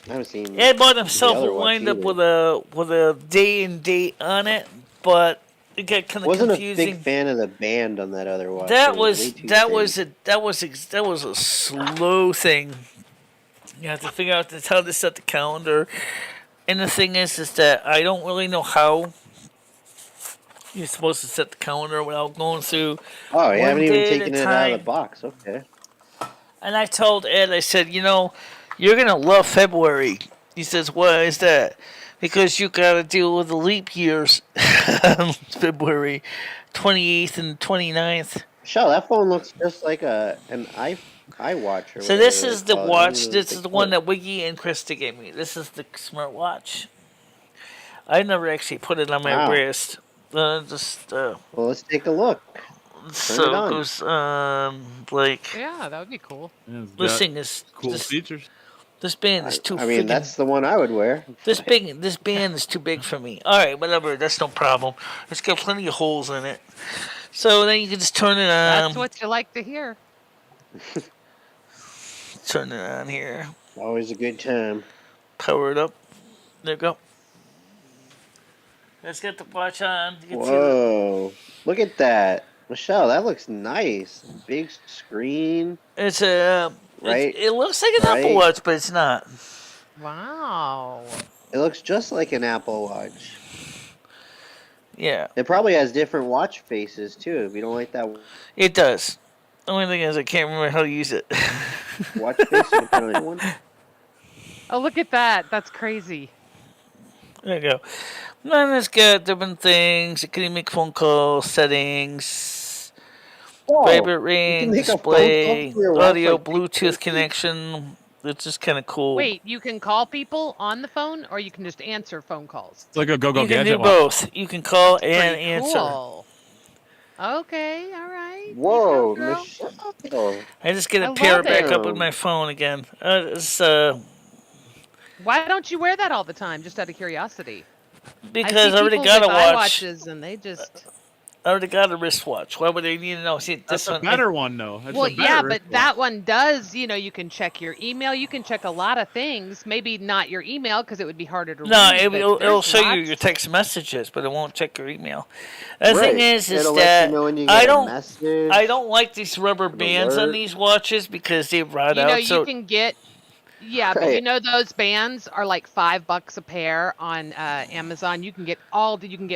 I haven't seen. Yeah, he bought himself other a watch wind up either. with a day and date on it, but it got kind of Wasn't confusing. a big fan of the band on that other watch. That It was way too that thin. was a slow thing. You have to figure out how to set the calendar, and the thing is that I don't really know how you're supposed to set the calendar without going through. Oh, you one haven't even day at a taken it out of time. the box. Okay. And I told Ed, I said, you're gonna love February. He says, why is that? Because you gotta deal with the leap years, February 28th and 29th. Michelle, that phone looks just like an iWatch. Or So this whatever is they the call it. watch. This This is the one that Wiggy and Krista gave me. This is the smartwatch. I never actually put it on my Wow. wrist. Well, let's take a look. So it it on. goes like Yeah, that would be cool. Yeah, it's this got thing is cool this, features. this band is too. I mean, friggin- that's the one I would wear. This band is too big for me. All right, whatever. That's no problem. It's got plenty of holes in it. So then you can just turn it on. That's what you like to hear. Turn it on here. Always a good time. Power it up. There you go. Let's get the watch on. You can see Whoa! Look at that, Michelle. That looks nice. Big screen. it's a. Right. It looks like an Apple Right. Watch, but it's not. Wow. It looks just like an Apple Watch. Yeah, It probably has different watch faces too. If you don't like that it does. The only thing is I can't remember how to use it. watch face, you can put on one. Oh, look at that. That's crazy. There you go. Then it's got different things. You can make phone calls, settings, vibrate ring, make a phone call display, to your watch audio, like Bluetooth connection. It's just kind of cool. Wait, you can call people on the phone, or you can just answer phone calls. It's like a go-go you can gadget do watch. both. You can call and Pretty answer. cool. Okay, all right. Whoa, You go, girl. Michelle. I just get I to pair it love back it. up with my phone again. Why don't you wear that all the time, just out of curiosity? Because I see already people got a with watch. iWatches and they just. I already got a wristwatch. Why would I need to know? See, That's this a one. better one, though. That's Well, a better yeah, but wristwatch. that one does. You can check your email. You can check a lot of things. Maybe not your email because it would be harder to No, read. but it'll there's show you lots- your text messages, but it won't check your email. The Right. thing is It'll that let you know when you get I a don't, message. I don't like these rubber bands on alert. these watches because they rot You know, out. So Yeah, but you know those bands are like $5 a pair on Amazon. You can get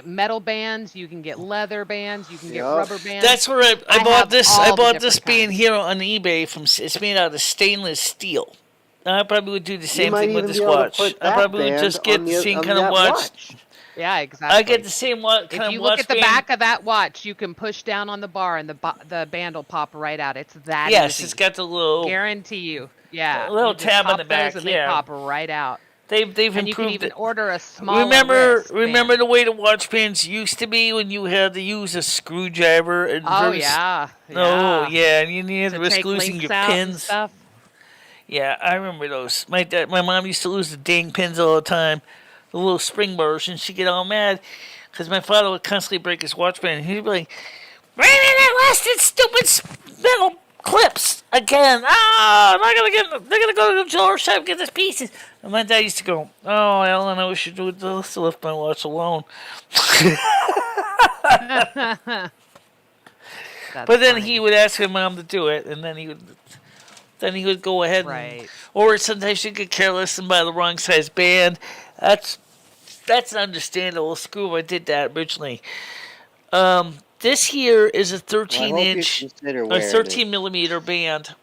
metal bands, you can get leather bands, you can get Yup. rubber bands. That's where I I bought have this. I all the bought this different band kinds. here on eBay. It's made out of stainless steel. I probably would do the You same might thing with even this be able to watch. put I that probably would band just get on the same on kind of that watch. Yeah, I exactly. get the same kind If of you look watch at the band. back of that watch, you can push down on the bar and the band will pop right out. It's that Yes, easy. it's got the little Guarantee you. Yeah, little you just tab on pop the those back. and they Yeah, pop right out. they've And you can improved even it. order a smaller wrist Remember band. the way the watch bands used to be when you had to use a screwdriver and Oh yeah, Oh yeah. yeah, and you had To to risk take losing links your out and pins. stuff. Yeah, I remember those. My mom used to lose the dang pins all the time, the little spring bars, and she'd get all mad because my father would constantly break his watch band. And he'd be like, "Bring me that rusted, stupid metal clips again! Oh, I'm not gonna get. They're gonna go to the jeweler shop and get these pieces." And my dad used to go, "Oh, Ellen, I wish you'd do this to left my watch alone." That's But then funny. he would ask my mom to do it, and then he would go ahead Right. or sometimes she'd get careless and buy the wrong size band. That's understandable. Screw, I did that originally. This here is a Well, I 13 hope you inch, consider a wearing 13 it. millimeter band,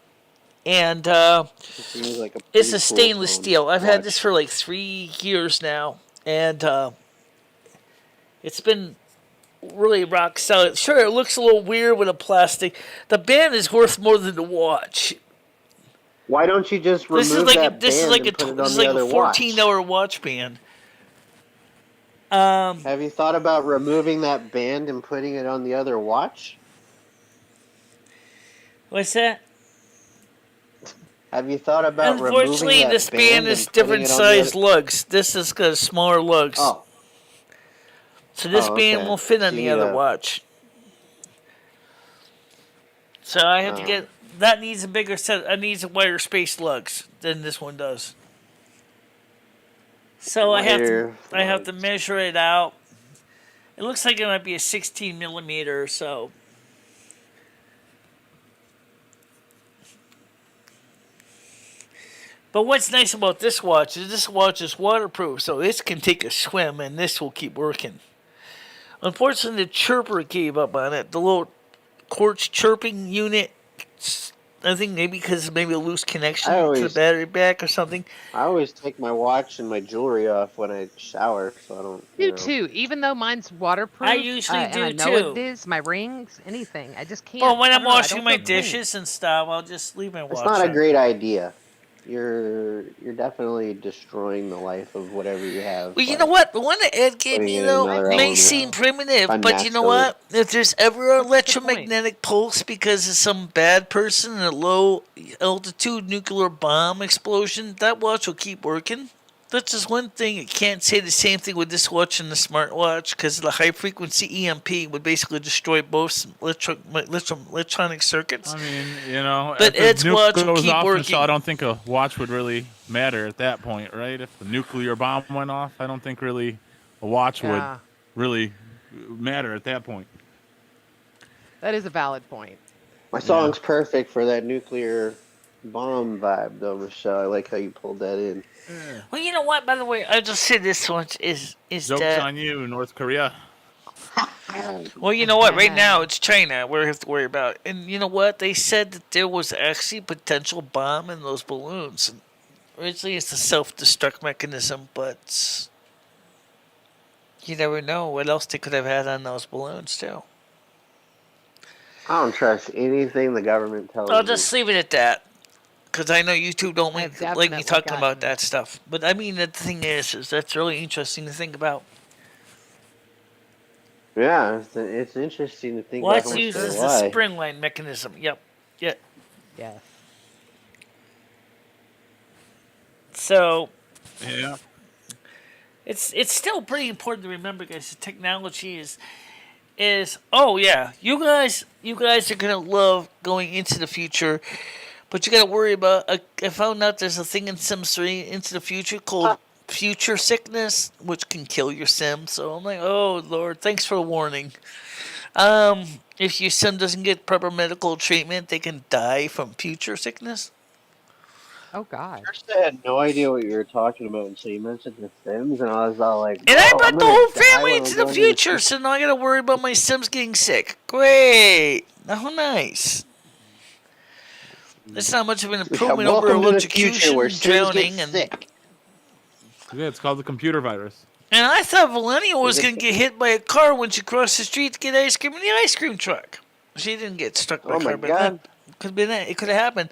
and It seems like a it's pretty a cool stainless phone steel. I've had watch. this for like 3 years now, and it's been really rock solid. Sure, it looks a little weird with a plastic. The band is worth more than the watch. Why don't you just This is remove like that band and put it on the other a watch? $14 watch band. Have you thought about removing that band and putting it on the other watch? What's that? Have you thought about removing Unfortunately, that this band band is and putting different it on the sized other? lugs. This has got smaller lugs. Oh, So this band okay. won't fit So on you the need other a. watch. So I have to Oh. get that needs a bigger set. It needs a wider spaced lugs than this one does. So I have Wider to lugs. measure it out. It looks like it might be a 16 millimeter or so. But what's nice about this watch is waterproof, so this can take a swim and this will keep working. Unfortunately, the chirper gave up on it. The little quartz chirping unit, I think maybe because maybe a loose connection to the battery back or something. I always take my watch and my jewelry off when I shower, so I don't. You too. Even though mine's waterproof, I usually and I do know too. it is, my rings, anything. I just can't. Well, when I I'm don't know, I washing don't my feel clean. dishes and stuff, I'll just leave my watch It's not a on. great idea. You're definitely destroying the life of whatever you have. Well, you by know what? The one that Ed gave putting me, it in though, another may element seem primitive, but you know unnaturally. what? If there's ever an That's a good point. electromagnetic pulse because of some bad person in a low altitude nuclear bomb explosion, that watch will keep working. That's just one thing. You can't say the same thing with this watch and the smartwatch because the high frequency EMP would basically destroy both electronic circuits. I mean, you know, But if Ed's the nuke watch will goes keep off, working. Michelle, I don't think a watch would really matter at that point, right? If the nuclear bomb went off, I don't think really a watch would Yeah, really matter at that point. that is a valid point. My song's perfect for that nuclear bomb vibe, though, Michelle. I like how you pulled that in. Well, you know what? By the way, I'll just say this once is Joke's that. on you, North Korea. Well, you know what? Right now it's China we have to worry about, and you know what? They said that there was actually a potential bomb in those balloons. Originally, it's a self-destruct mechanism, but you never know what else they could have had on those balloons too. I don't trust anything the government tells I'll me. just leave it at that, because I know you two don't I've like me definitely talking about gotten- that stuff. But I mean, the thing is that's really interesting to think about. Yeah, it's interesting to think Watch about uses as to the why. spring line mechanism. Yep. Yes. So Yeah. it's still pretty important to remember, guys. The technology is oh yeah, you guys are gonna love going into the future, but you gotta worry about. I found out there's a thing in Sims 3 into the future called future sickness, which can kill your sim. So I'm like, oh Lord, thanks for the warning. If your sim doesn't get proper medical treatment, they can die from future sickness. Oh God. First, I had no idea what you were talking about until you mentioned The Sims, and I was all like, And I "Whoa, I'm brought the gonna whole die family when I into go the into the future, so now I gotta worry about my Sims getting sick. Great. How nice. That's not much of an Yeah, improvement over welcome to the future where electrocution, Sims get drowning, and sick. Yeah, it's called the computer virus. I thought Valenia Is was it- gonna get hit by a car when she crossed the street to get ice cream in the ice cream truck. She didn't get struck by Oh a my car, but that god. could have been it. It could have happened.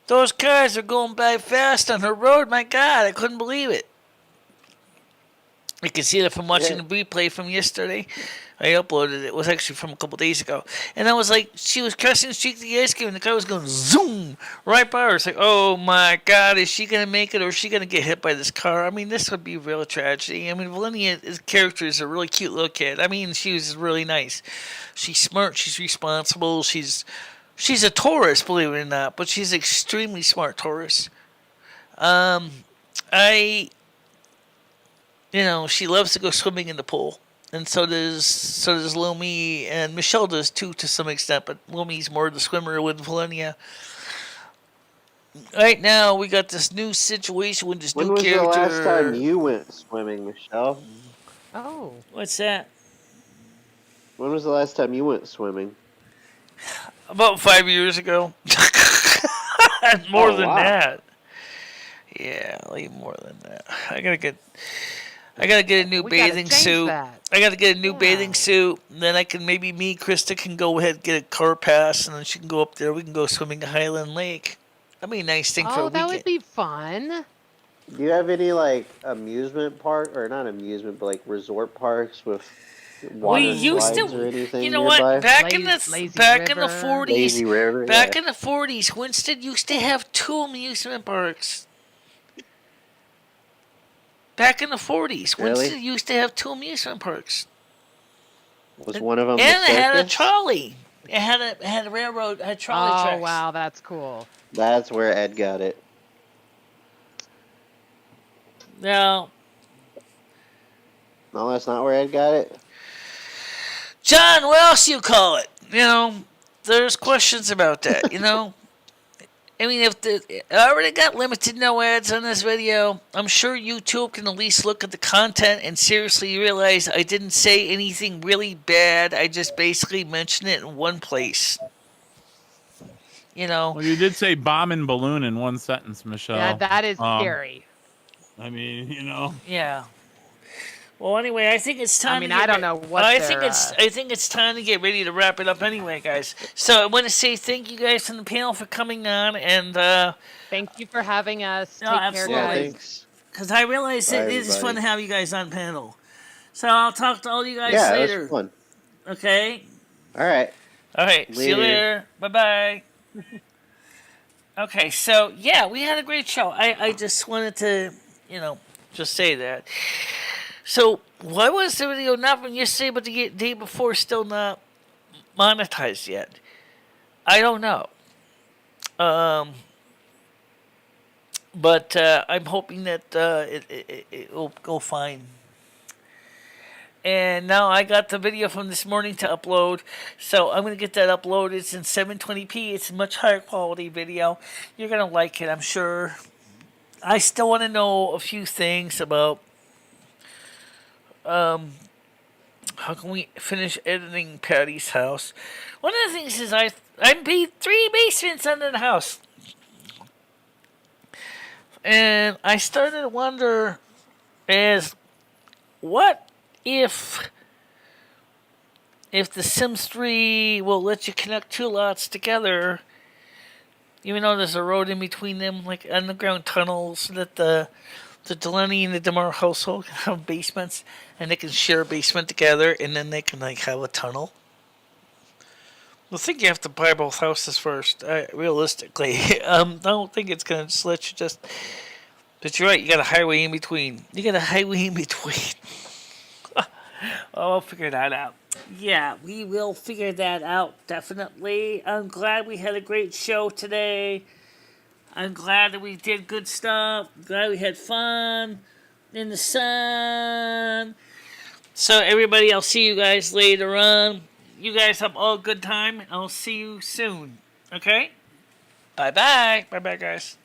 Those cars are going by fast on her road. My God, I couldn't believe it. You can see that from watching Yeah. the replay from yesterday. I uploaded it. It was actually from a couple days ago. And I was like, she was crossing the street to the ice cream, and the car was going zoom right by her. It's like, oh my God, is she going to make it, or is she going to get hit by this car? I mean, this would be a real tragedy. I mean, Valenia's character is a really cute little kid. I mean, she was really nice. She's smart. She's responsible. She's a Taurus, believe it or not, but she's an extremely smart Taurus. She loves to go swimming in the pool, and so does Lomi, and Michelle does too to some extent. But Lomi's more the swimmer with Valenia. Right now, we got this new situation with this When new was character. the last time you went swimming, Michelle? Oh. What's that? When was the last time you went swimming? About 5 years ago. More Oh, than wow. that. Yeah, like more than that. I gotta get a new We gotta bathing change suit. that. I gotta get a new Yeah. bathing suit. And then I can maybe Krista can go ahead and get a car pass, and then she can go up there. We can go swimming to Highland Lake. That'd be a nice thing for a Oh, that weekend. would be fun. Do you have any like amusement park or not amusement, but like resort parks with water We used slides to. or anything You know nearby? what? Back in Lazy the River. 40s. Lazy River. Back Yeah. in the 40s, Winston used to have 2 amusement parks. Back in the 40s, Really? Winston used to have 2 amusement parks. Was one of them the And it had a circus? trolley. It had a railroad, had trolley Oh tracks. wow, that's cool. That's where Ed got it. Now, No, that's not where Ed got it. John, what else you call it? There's questions about that. I mean, I already got limited no ads on this video, I'm sure YouTube can at least look at the content and seriously realize I didn't say anything really bad. I just basically mentioned it in one place. Well, you did say bomb and balloon in one sentence, Michelle. Yeah, that is scary. I mean, Yeah. Well, anyway, I think it's time. I mean, I don't know what I they're, think it's time to get ready to wrap it up anyway, guys. So I want to say thank you guys from the panel for coming on, and Thank you for having us. No, Take absolutely. care, Yeah, guys. thanks. because I realize Bye, it is fun everybody. to have you guys on panel. So I'll talk to all you guys Yeah, it later. was fun. Okay. All right. All right. See you Later. later. Bye bye. Okay. So yeah, we had a great show. I just wanted to just say that. So why was the video not from yesterday but the day before still not monetized yet? I don't know. But I'm hoping that it will go fine. And now I got the video from this morning to upload, so I'm going to get that uploaded. It's in 720p. It's a much higher quality video. You're going to like it, I'm sure. I still want to know a few things about how can we finish editing Patty's house. One of the things is I made 3 basements under the house. And I started to wonder what if the Sims 3 will let you connect 2 lots together, even though there's a road in between them, like underground tunnels, so that the Delaney and the DeMar household can have basements, and they can share a basement together, and then they can have a tunnel. I think you have to buy both houses first. Realistically, I don't think it's gonna just let you just. But you're right. You got a highway in between. Oh, we'll figure that out. Yeah, we will figure that out, definitely. I'm glad we had a great show today. I'm glad that we did good stuff. Glad we had fun in the sun. So, everybody, I'll see you guys later on. You guys have all a good time. I'll see you soon. Okay? Bye-bye. Bye-bye, guys.